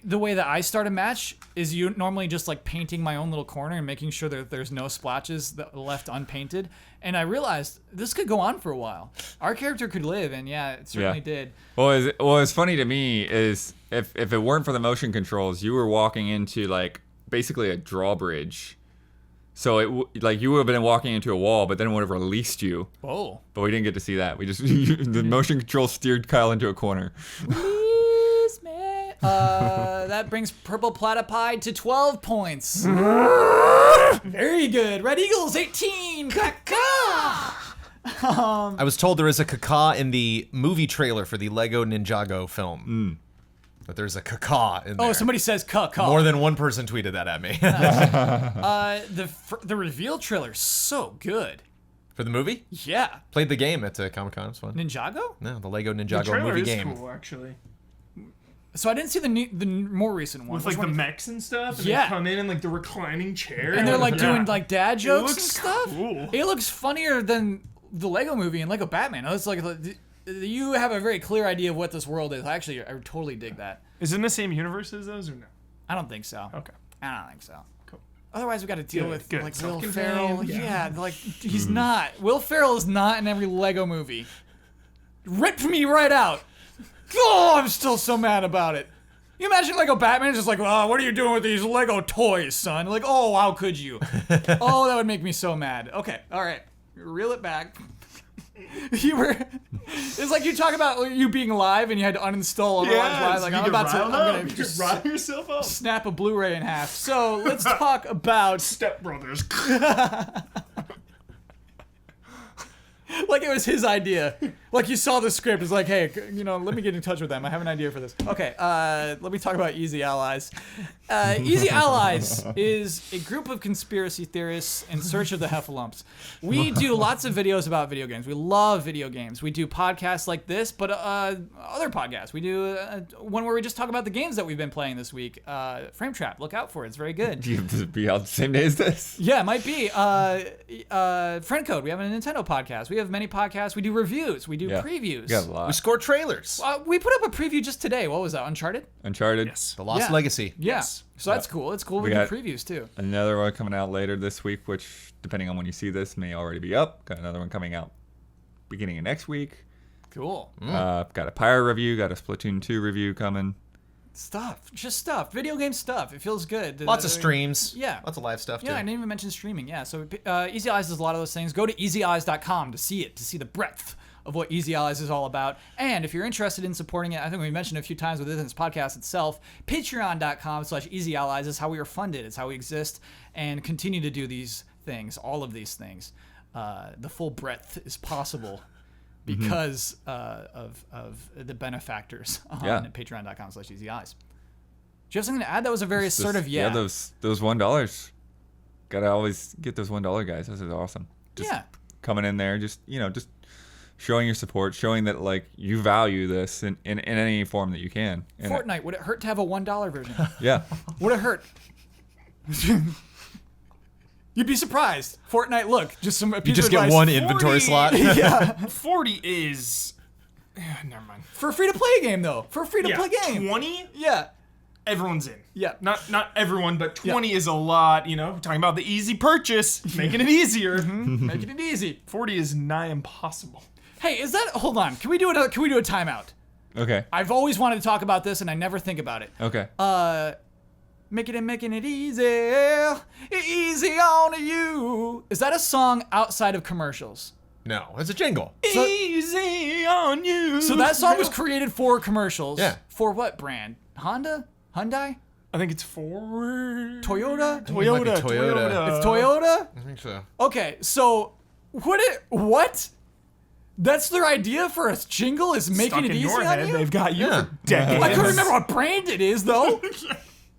The way that I start a match is you normally just like painting my own little corner and making sure that there's no splotches that left unpainted. And I realized this could go on for a while. Our character could live, and yeah, it certainly did. Well, what's funny to me is if it weren't for the motion controls, you were walking into like basically a drawbridge. So you would have been walking into a wall, but then it would have released you. Oh. But we didn't get to see that. We just the motion control steered Kyle into a corner. Release me. That brings Purple Platypi to 12 points. Very good. Red Eagles, 18. I was told there is a caca in the movie trailer for the Lego Ninjago film. But there's a caca in there. Oh, somebody says caca. More than one person tweeted that at me. The reveal trailer's so good. For the movie? Yeah. Played the game at Comic-Con. It was fun. Ninjago? No, the Lego The Ninjago trailer movie is game. cool, actually. So I didn't see the more recent one. With Which like the one? mechs and stuff, and Yeah. they come in like the reclining chair, And they're like Yeah. doing like dad jokes and looks stuff. cool. It looks funnier than the Lego movie and Lego Batman. It's like you have a very clear idea of what this world is. I totally dig that. Is it in the same universe as those or no? I don't think so. Okay. I don't think so. Cool. Otherwise, we got to deal Good, with good. like Will Self-contained, Ferrell. yeah. Yeah, like he's not. Will Ferrell is not in every Lego movie. Ripped me right out. Oh, I'm still so mad about it. You imagine Lego Batman is just like, oh, what are you doing with these Lego toys, son? Like, oh, how could you? Oh, that would make me so mad. Okay, all right, reel it back. It's like you talk about you being live and you had to uninstall Overwatch Live. Like I'm gonna just rile yourself up. snap a Blu-ray in half. So let's talk about Step Brothers. like it was his idea. Like you saw the script. It's like, hey, let me get in touch with them. I have an idea for this. Okay, let me talk about Easy Allies. Easy Allies is a group of conspiracy theorists in search of the Heffalumps. We do lots of videos about video games. We love video games. We do podcasts like this, but other podcasts. We do one where we just talk about the games that we've been playing this week. Frame Trap, look out for it. It's very good. Do you have to be out the same day as this? Yeah, it might be. Friend Code, we have a Nintendo podcast. We have many podcasts. We do reviews. We do previews. We got a lot. We score trailers. We put up a preview just today. What was that? Uncharted? Uncharted. Yes. The Lost Yeah. Legacy. Yeah. Yes. So that's cool. It's cool. We do got- previews too. Another one coming out later this week, which, depending on when you see this, may already be up. Got another one coming out beginning of next week. Cool. Got a Pyre review. Got a Splatoon 2 review coming. Stuff. Just stuff. Video game stuff. It feels good. Lots of streams. Yeah. Lots of live stuff, too. Yeah, I didn't even mention streaming. Yeah, so Easy Allies does a lot of those things. Go to easyallies.com to see it, to see the breadth of what Easy Allies is all about. And if you're interested in supporting it, I think we mentioned a few times within this podcast itself, patreon.com/Easy Allies is how we are funded. It's how we exist and continue to do these things, all of these things. The full breadth is possible because of the benefactors on patreon.com/Easy Allies. Do you have something to add? That was a very assertive Yeah, those $1. Gotta always get those $1 guys. This is awesome. Just coming in there, just showing your support, showing that like you value this in any form that you can. And Fortnite, would it hurt to have a $1 version? yeah. Would it hurt? You'd be surprised. Fortnite, look, just some You just get one inventory 40 slot. Yeah. 40 is. Never mind. For a free-to-play game, though. For a free-to-play game. 20, Yeah. everyone's in. Yeah. Not everyone, but 20 is a lot. We're talking about the easy purchase, making it easier. Making it easy. 40 is nigh impossible. Hey, is that... Hold on. Can we do a timeout? Okay. I've always wanted to talk about this, and I never think about it. Okay. Making it easy. Easy on you. Is that a song outside of commercials? No, it's a jingle. Easy on you. So that song was created for commercials. Yeah. For what brand? Honda? Hyundai? I think it's Ford. Toyota? Toyota. It's Toyota? I think so. Okay, so what? That's their idea for a jingle is making Stuck it in easy your on head. you? They've got you Yeah. for decades. I couldn't remember what brand it is, though.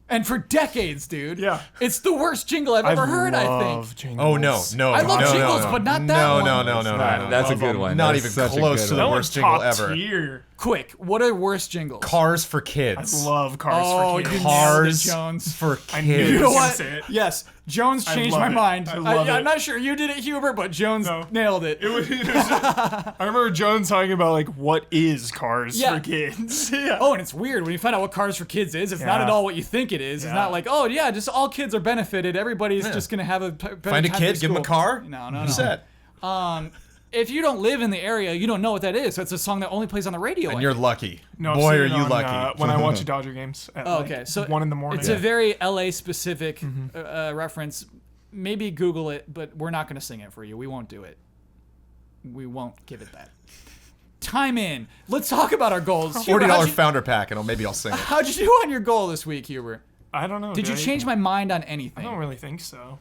And for decades, dude. Yeah. It's the worst jingle I've ever heard, I think. Jingles. Oh no! I love jingles, but not that one. No. That's a good one. Not That's even such a close good to one. the That worst one's jingle top ever. tier. Quick, what are worst jingles? Cars for kids. I love Cars Oh, for you Kids. nailed it, Cars Jones. for I knew kids. you You know was gonna what? say it. Yes, Jones I changed love my it. mind. I love it. I'm not sure you did it, Huber, but Jones nailed it. I remember Jones talking about like what is Cars Yeah. for Kids. Yeah. Oh, and it's weird when you find out what Cars for Kids is. It's not Yeah. at all what you think it is. It's Yeah. not like, oh yeah, just all kids are benefited. Everybody's just gonna have a better Find a time kid, at give him a school. car. No. You're set. If you don't live in the area, you don't know what that is. That's a song that only plays on the radio. And you're lucky. No, I've Boy, seen are it you on, lucky. when I watch Dodger games at Oh, okay, so 1 in the morning. It's a very LA specific reference. Maybe Google it, but we're not going to sing it for you. We won't do it. We won't give it that. Time in. Let's talk about our goals. Huber, $40 founder pack, and maybe I'll sing it. how'd you do on your goal this week, Huber? I don't know. Did you change my mind on anything? I don't really think so.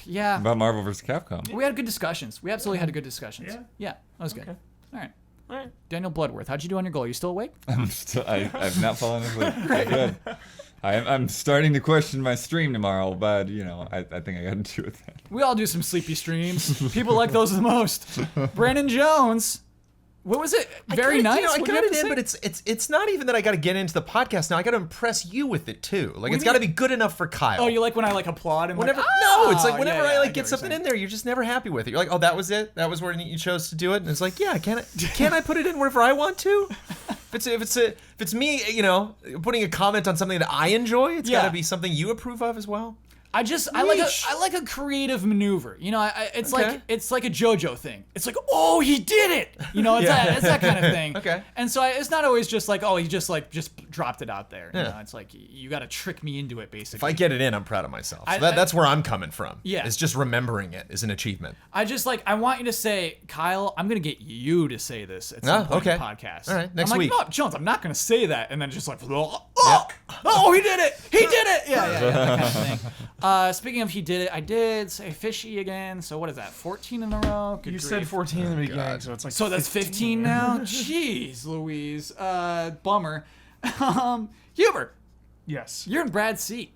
Yeah. About Marvel vs. Capcom. We had good discussions. We absolutely had good discussions. Yeah? That was good. Okay. All right. All right. Daniel Bloodworth, how'd you do on your goal? You still awake? I've not fallen asleep. Good. I'm starting to question my stream tomorrow, but I think I got to do with that. We all do some sleepy streams. People like those the most. Brandon Jones. What was it? Very nice. I What do you got have it to in, say? but it's not even that I got to get into the podcast now. I got to impress you with it too. Like do it's you got to mean? be good enough for Kyle. Oh, you like when I applaud and Whenever like, it's like whenever I get get something in there, you're just never happy with it. You're like, oh, that was it. That was where you chose to do it, and it's like, yeah, can't I put it in wherever I want to? If it's me, putting a comment on something that I enjoy, it's got to be something you approve of as well. I like a creative maneuver. It's like a JoJo thing. It's like, oh, he did it. It's that kind of thing. Okay. And so it's not always just like, oh, he just dropped it out there. It's like you got to trick me into it, basically. If I get it in, I'm proud of myself. So that's where I'm coming from. Yeah. It's just remembering it is an achievement. I want you to say, Kyle, I'm gonna get you to say this at some point in the podcast. All right, next I'm like, week. No, Jones, I'm not gonna say that, and then just like, oh, he did it, yeah, that kind of thing. Speaking of he did it, I did say fishy again. So what is that? 14 in a row. Good You grief. said 14 in the beginning, so it's like. So that's 15 now. Jeez, Louise. Bummer. Huber, Yes. you're in Brad's seat.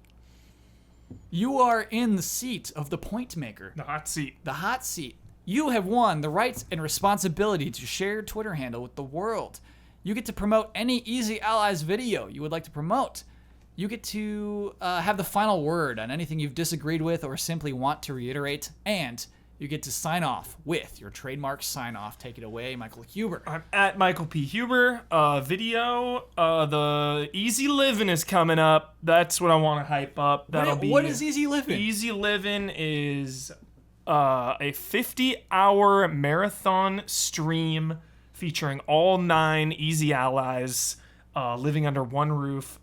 You are in the seat of the point maker. The hot seat. The hot seat. You have won the rights and responsibility to share your Twitter handle with the world. You get to promote any Easy Allies video you would like to promote. You get to have the final word on anything you've disagreed with or simply want to reiterate. And you get to sign off with your trademark sign-off. Take it away, Michael Huber. I'm at Michael P. Huber. Video. The Easy Living is coming up. That's what I want to hype up. What is Easy Living? Easy Living is a 50-hour marathon stream featuring all 9 Easy Allies living under one roof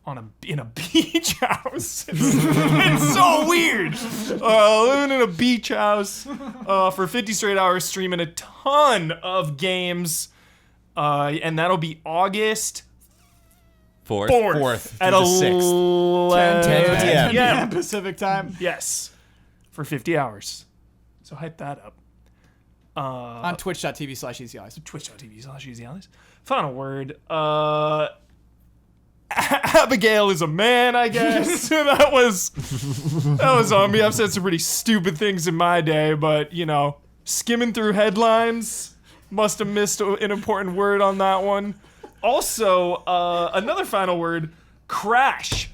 in a beach house. It's so weird. Living in a beach house for 50 straight hours, streaming a ton of games, and that'll be August 4th at through the 6th. 10 p.m. p.m. Pacific time. Yes, for 50 hours. So hype that up. On twitch.tv/EasyAllies. Twitch.tv/EasyAllies. Final word. Abigail is a man, I guess. that was on me. I've said some pretty stupid things in my day, but skimming through headlines, must have missed an important word on that one. Also, another final word, crash.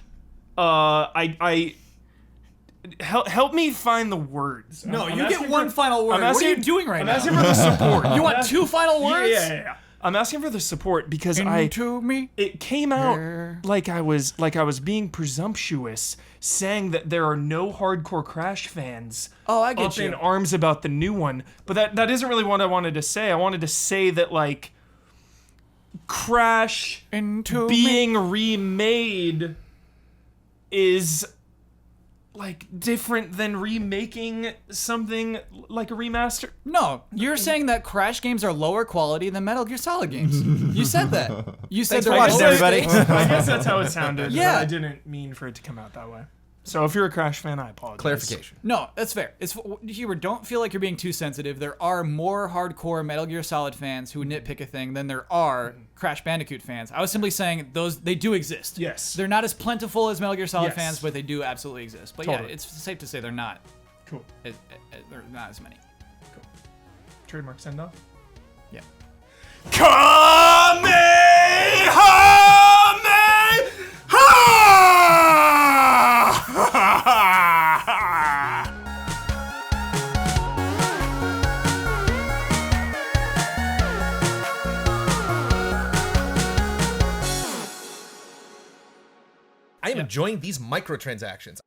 Help me find the words. No, I'm you asking get one final word. What are you doing right now? I'm asking for the support. You want 2 final words? Yeah. I'm asking for the support because me. it came out like I was being presumptuous, saying that there are no hardcore Crash fans I get up you. in arms about the new one. But that isn't really what I wanted to say. I wanted to say that like Crash being remade is like different than remaking something like a remaster? No, you're saying that Crash games are lower quality than Metal Gear Solid games. You said that. You said they're watching, lower everybody. stakes. I guess that's how it sounded. Yeah. But I didn't mean for it to come out that way. So if you're a Crash fan, I apologize. Clarification. No, that's fair. Hubert, don't feel like you're being too sensitive. There are more hardcore Metal Gear Solid fans who nitpick a thing than there are Crash Bandicoot fans. I was simply saying they do exist. Yes. They're not as plentiful as Metal Gear Solid Yes. fans, but they do absolutely exist. But Totally. yeah, it's safe to say they're not. Cool. There are not as many. Trademark send off. Yeah. I am enjoying these microtransactions.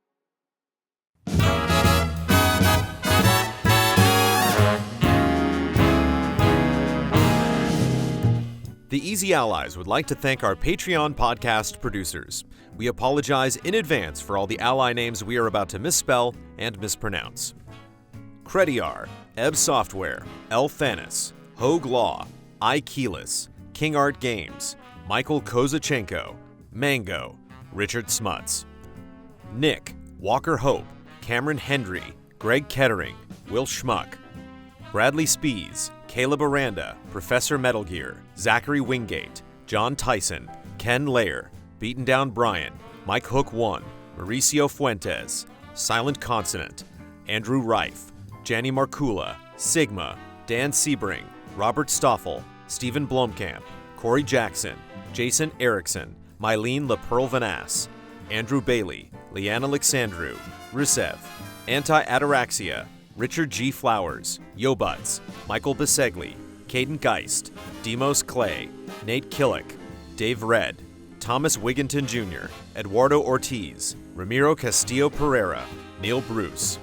The Easy Allies would like to thank our Patreon podcast producers. We apologize in advance for all the ally names we are about to misspell and mispronounce. Crediar, Ebb Software, L. Thanis, Hogue Law, I. Keyless, King Art Games, Michael Kozachenko, Mango, Richard Smuts. Nick, Walker Hope, Cameron Hendry, Greg Kettering, Will Schmuck. Bradley Spees, Caleb Aranda, Professor Metal Gear, Zachary Wingate, John Tyson, Ken Lair, Beaten Down Brian, Mike Hook 1, Mauricio Fuentes, Silent Consonant, Andrew Reif, Janny Markula, Sigma, Dan Sebring, Robert Stoffel, Stephen Blomkamp, Corey Jackson, Jason Erickson, Mylene LaPearl Vanass, Andrew Bailey, Leanne Alexandru, Rusev, Anti-Ataraxia, Richard G. Flowers, Yobuts, Michael Bisegli, Caden Geist, Demos Clay, Nate Killick, Dave Red, Thomas Wigginton Jr., Eduardo Ortiz, Ramiro Castillo Pereira, Neil Bruce,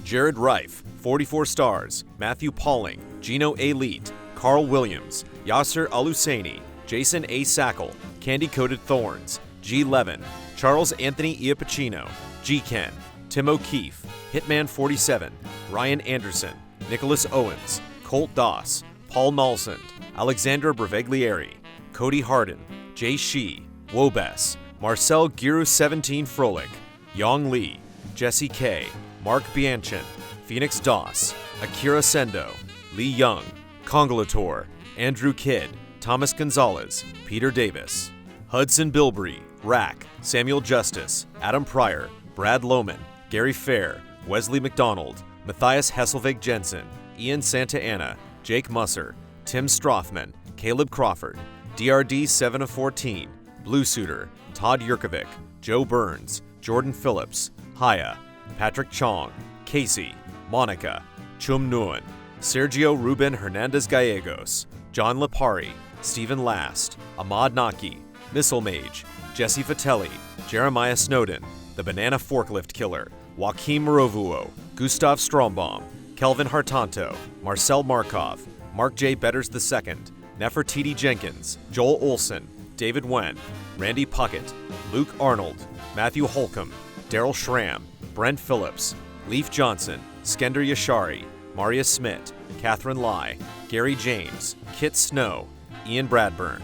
Jared Reif, 44 stars, Matthew Pauling, Gino A. Leet, Carl Williams, Yasser Aluseni, Jason A. Sackle, Candy Coated Thorns, G. Levin, Charles Anthony Iapicino, G. Ken, Tim O'Keefe, Hitman 47, Ryan Anderson, Nicholas Owens, Colt Doss, Paul Nalsund, Alexandra Breveglieri, Cody Harden, Jay Shee, Wobess, Marcel Giru 17 Froelich, Yong Lee, Jesse K, Mark Bianchin, Phoenix Doss, Akira Sendo, Lee Young, Congolator, Andrew Kidd, Thomas Gonzalez, Peter Davis, Hudson Bilbrey, Rack, Samuel Justice, Adam Pryor, Brad Lohman, Gary Fair, Wesley McDonald, Matthias Hesselvig Jensen, Ian Santa Anna, Jake Musser, Tim Strothman, Caleb Crawford, DRD 7 of 14, Blue Suitor, Todd Yurkovic, Joe Burns, Jordan Phillips, Haya, Patrick Chong, Casey, Monica, Chum Nguyen, Sergio Ruben Hernandez Gallegos, John Lipari, Stephen Last, Ahmad Naki, Missile Mage, Jesse Vitelli, Jeremiah Snowden, The Banana Forklift Killer, Joaquim Morovuo, Gustav Strombaum, Kelvin Hartanto, Marcel Markov, Mark J. Betters II, Nefertiti Jenkins, Joel Olson, David Wen, Randy Puckett, Luke Arnold, Matthew Holcomb, Daryl Schramm, Brent Phillips, Leaf Johnson, Skender Yashari, Maria Smith, Catherine Lai, Gary James, Kit Snow, Ian Bradburn,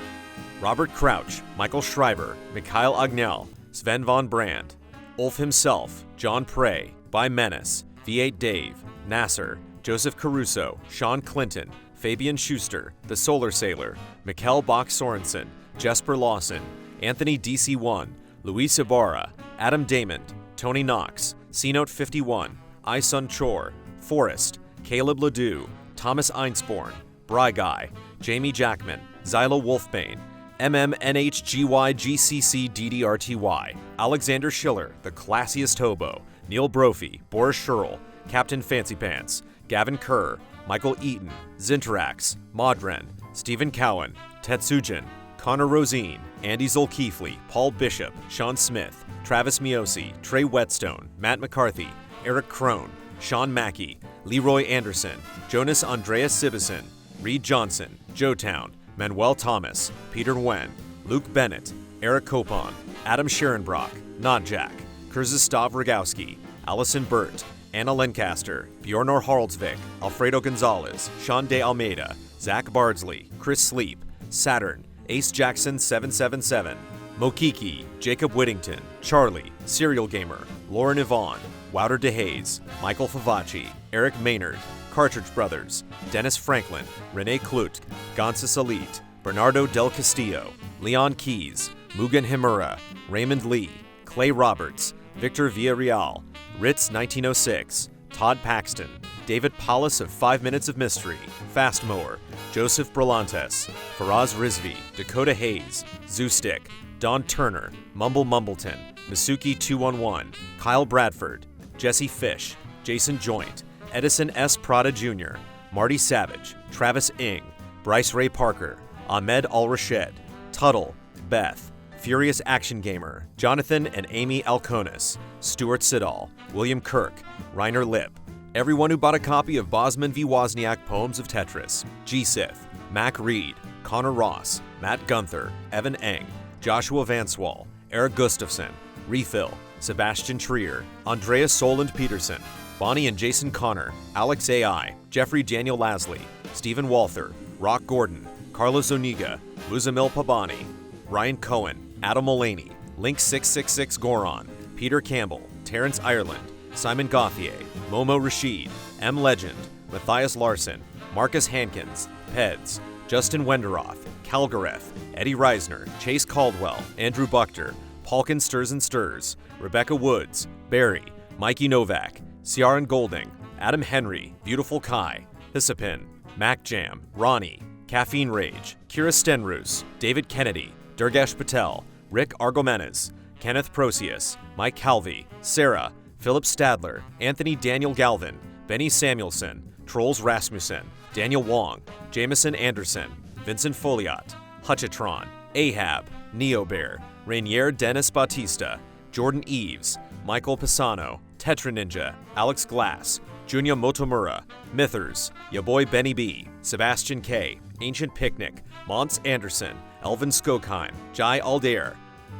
Robert Crouch, Michael Schreiber, Mikhail Agnel, Sven von Brand, Ulf himself, John Prey, By Menace, V8 Dave, Nasser, Joseph Caruso, Sean Clinton, Fabian Schuster, The Solar Sailor, Mikkel Bach Sorensen, Jesper Lawson, Anthony DC1, Luis Ibarra, Adam Damon, Tony Knox, C-Note 51, Isun Chor, Forrest, Caleb Ledoux, Thomas Einsporn, Bry Guy, Jamie Jackman, Zyla Wolfbane, MMNHGYGCCDDRTY, Alexander Schiller, The Classiest Hobo, Neil Brophy, Boris Scherl, Captain Fancy Pants, Gavin Kerr, Michael Eaton, Zinterax, Modren, Stephen Cowan, Tetsujin, Connor Rosine, Andy Zolkeefley, Paul Bishop, Sean Smith, Travis Miosi, Trey Whetstone, Matt McCarthy, Eric Crone, Sean Mackey, Leroy Anderson, Jonas Andreas Sibison, Reed Johnson, Joetown, Manuel Thomas, Peter Wen, Luke Bennett, Eric Copon, Adam Scherenbrock, Not Jack, Kurzistav Rogowski, Allison Burt, Anna Lancaster, Bjornor Haraldsvik, Alfredo Gonzalez, Sean De Almeida, Zach Bardsley, Chris Sleep, Saturn, Ace Jackson 777, Mokiki, Jacob Whittington, Charlie, Serial Gamer, Lauren Yvonne, Wouter DeHaze, Michael Favacci, Eric Maynard, Cartridge Brothers, Dennis Franklin, Renee Klut, Gonzas Elite, Bernardo Del Castillo, Leon Keys, Mugen Himura, Raymond Lee, Clay Roberts, Victor Villarreal, Ritz 1906, Todd Paxton, David Paulus of 5 Minutes of Mystery, Fast Mower, Joseph Bralantes, Faraz Rizvi, Dakota Hayes, Zoostick, Don Turner, Mumble Mumbleton, Masuki 211, Kyle Bradford, Jesse Fish, Jason Joint, Edison S. Prada Jr., Marty Savage, Travis Ing, Bryce Ray Parker, Ahmed Al-Rashed, Tuttle, Beth, Furious Action Gamer, Jonathan and Amy Alconis, Stuart Siddall, William Kirk, Reiner Lipp, everyone who bought a copy of Bosman v. Wozniak Poems of Tetris, G-Sith, Mac Reed, Connor Ross, Matt Gunther, Evan Eng, Joshua Vanswall, Eric Gustafson, Refill, Sebastian Trier, Andreas Soland Peterson, Bonnie and Jason Connor, Alex AI, Jeffrey Daniel Lasley, Stephen Walther, Rock Gordon, Carlos Oniga, Muzamil Pabani, Ryan Cohen, Adam Mullaney, Link666 Goron, Peter Campbell, Terrence Ireland, Simon Gauthier, Momo Rashid, M. Legend, Matthias Larson, Marcus Hankins, Peds, Justin Wenderoth, Calgareth, Eddie Reisner, Chase Caldwell, Andrew Buchter, Palkin Stirs and Stirs, Rebecca Woods, Barry, Mikey Novak, Ciaran Golding, Adam Henry, Beautiful Kai, Hissapin, Mac Jam, Ronnie, Caffeine Rage, Kira Stenrus, David Kennedy, Durgesh Patel, Rick Argomenes, Kenneth Procius, Mike Calvi, Sarah, Philip Stadler, Anthony Daniel Galvin, Benny Samuelson, Trolls Rasmussen, Daniel Wong, Jameson Anderson, Vincent Foliot, Hutchitron, Ahab, Neobear, Rainier Dennis Bautista, Jordan Eves, Michael Pisano, Tetra Ninja, Alex Glass, Junya Motomura, Mithers, Yaboy Benny B, Sebastian K, Ancient Picnic, Mons Anderson, Elvin Skokheim, Jai Aldair,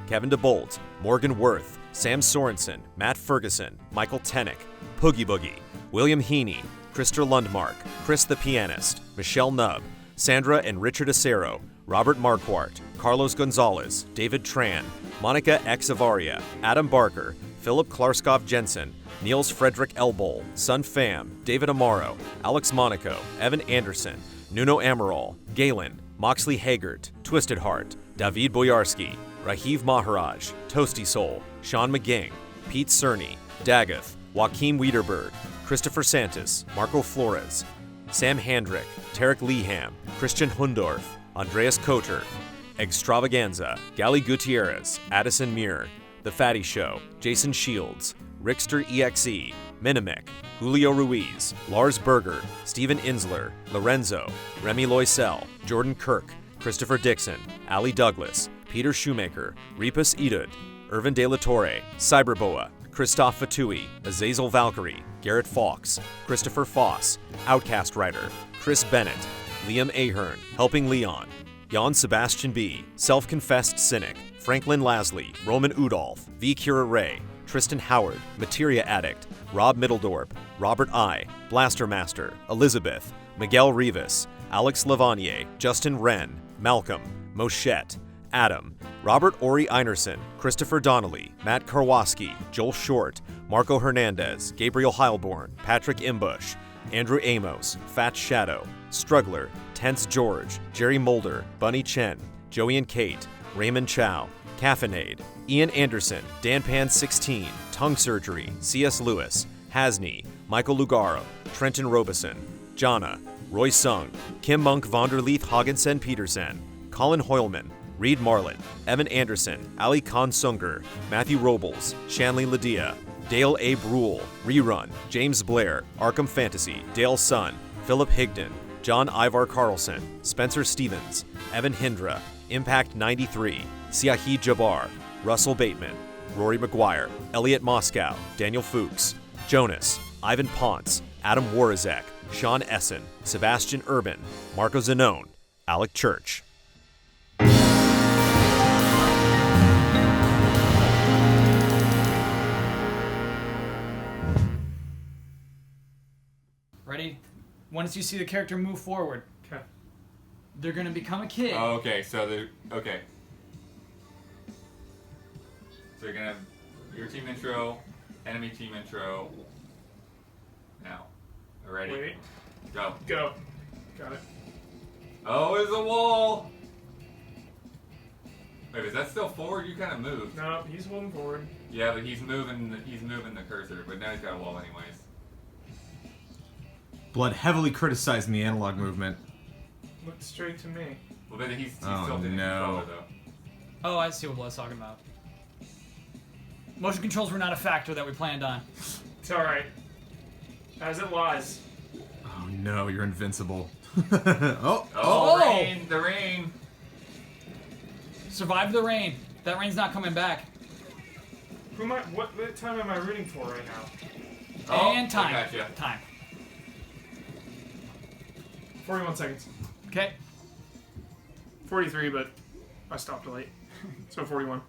Kevin DeBolt, Morgan Worth, Sam Sorensen, Matt Ferguson, Michael Tennick, Poogie Boogie, William Heaney, Krister Lundmark, Chris the Pianist, Michelle Nubb, Sandra and Richard Acero, Robert Marquardt, Carlos Gonzalez, David Tran, Monica X. Avaria, Adam Barker, Philip Klarskov Jensen, Niels Frederick Elbol, Sun Pham, David Amaro, Alex Monaco, Evan Anderson, Nuno Amaral, Galen, Moxley Hagert, Twisted Heart, David Boyarski, Rahiv Maharaj, Toasty Soul, Sean McGing, Pete Cerny, Dagath, Joaquin Wiederberg, Christopher Santos, Marco Flores, Sam Handrick, Tarek Leham, Christian Hundorf, Andreas Koter, Extravaganza, Gali Gutierrez, Addison Muir, The Fatty Show, Jason Shields, Rickster EXE, Minimek, Julio Ruiz, Lars Berger, Steven Insler, Lorenzo, Remy Loisel, Jordan Kirk, Christopher Dixon, Ali Douglas, Peter Shoemaker, Repus Edud, Irvin De La Torre, Cyberboa, Christoph Fatui, Azazel Valkyrie, Garrett Fawkes, Christopher Foss, Outcast Writer, Chris Bennett, Liam Ahern, Helping Leon, Jan Sebastian B., Self-Confessed Cynic, Franklin Lasley, Roman Udolph, V. Kira Ray, Tristan Howard, Materia Addict, Rob Middledorp, Robert I., Blaster Master, Elizabeth, Miguel Rivas, Alex Lavanier, Justin Wren, Malcolm, Moshette, Adam, Robert Ori Einerson, Christopher Donnelly, Matt Karwoski, Joel Short, Marco Hernandez, Gabriel Heilborn, Patrick Imbush, Andrew Amos, Fat Shadow, Struggler, Tense George, Jerry Mulder, Bunny Chen, Joey and Kate, Raymond Chow, Caffeinade, Ian Anderson, DanPan16, Tongue Surgery, C.S. Lewis, Hasney, Michael Lugaro, Trenton Robeson, Jana, Roy Sung, Kim Monk Vonderleith Haagensen Petersen, Colin Hoylman, Reed Marlin, Evan Anderson, Ali Khan Sunger, Matthew Robles, Shanley Ladia, Dale A. Brule, Rerun, James Blair, Arkham Fantasy, Dale Sun, Philip Higdon, John Ivar Carlson, Spencer Stevens, Evan Hindra, Impact 93, Siahi Jabbar, Russell Bateman, Rory McGuire, Elliot Moscow, Daniel Fuchs, Jonas, Ivan Ponce, Adam Warizek, Sean Essen, Sebastian Urban, Marco Zanone, Alec Church. once you see the character move forward, they're gonna become a kid. Oh, okay. So okay. So you're gonna have your team intro, enemy team intro. Now, ready? Wait. Go. Go. Got it. Oh, there's a wall. Wait, is that still forward? You kind of moved. No, he's holding forward. Yeah, but he's moving the cursor. But now he's got a wall anyways. Blood heavily criticizing the analog movement. Look straight to me. Well, but he's Oh, still in no. controller though. Oh, I see what Blood's talking about. Motion controls were not a factor that we planned on. It's alright. As it lies. Oh no, you're invincible. Oh, Oh! the rain. Survive the rain. That rain's not coming back. Who am I? What time am I rooting for right now? Oh, And time. I gotcha. Time. 41 seconds. Okay. 43, but I stopped late. So 41.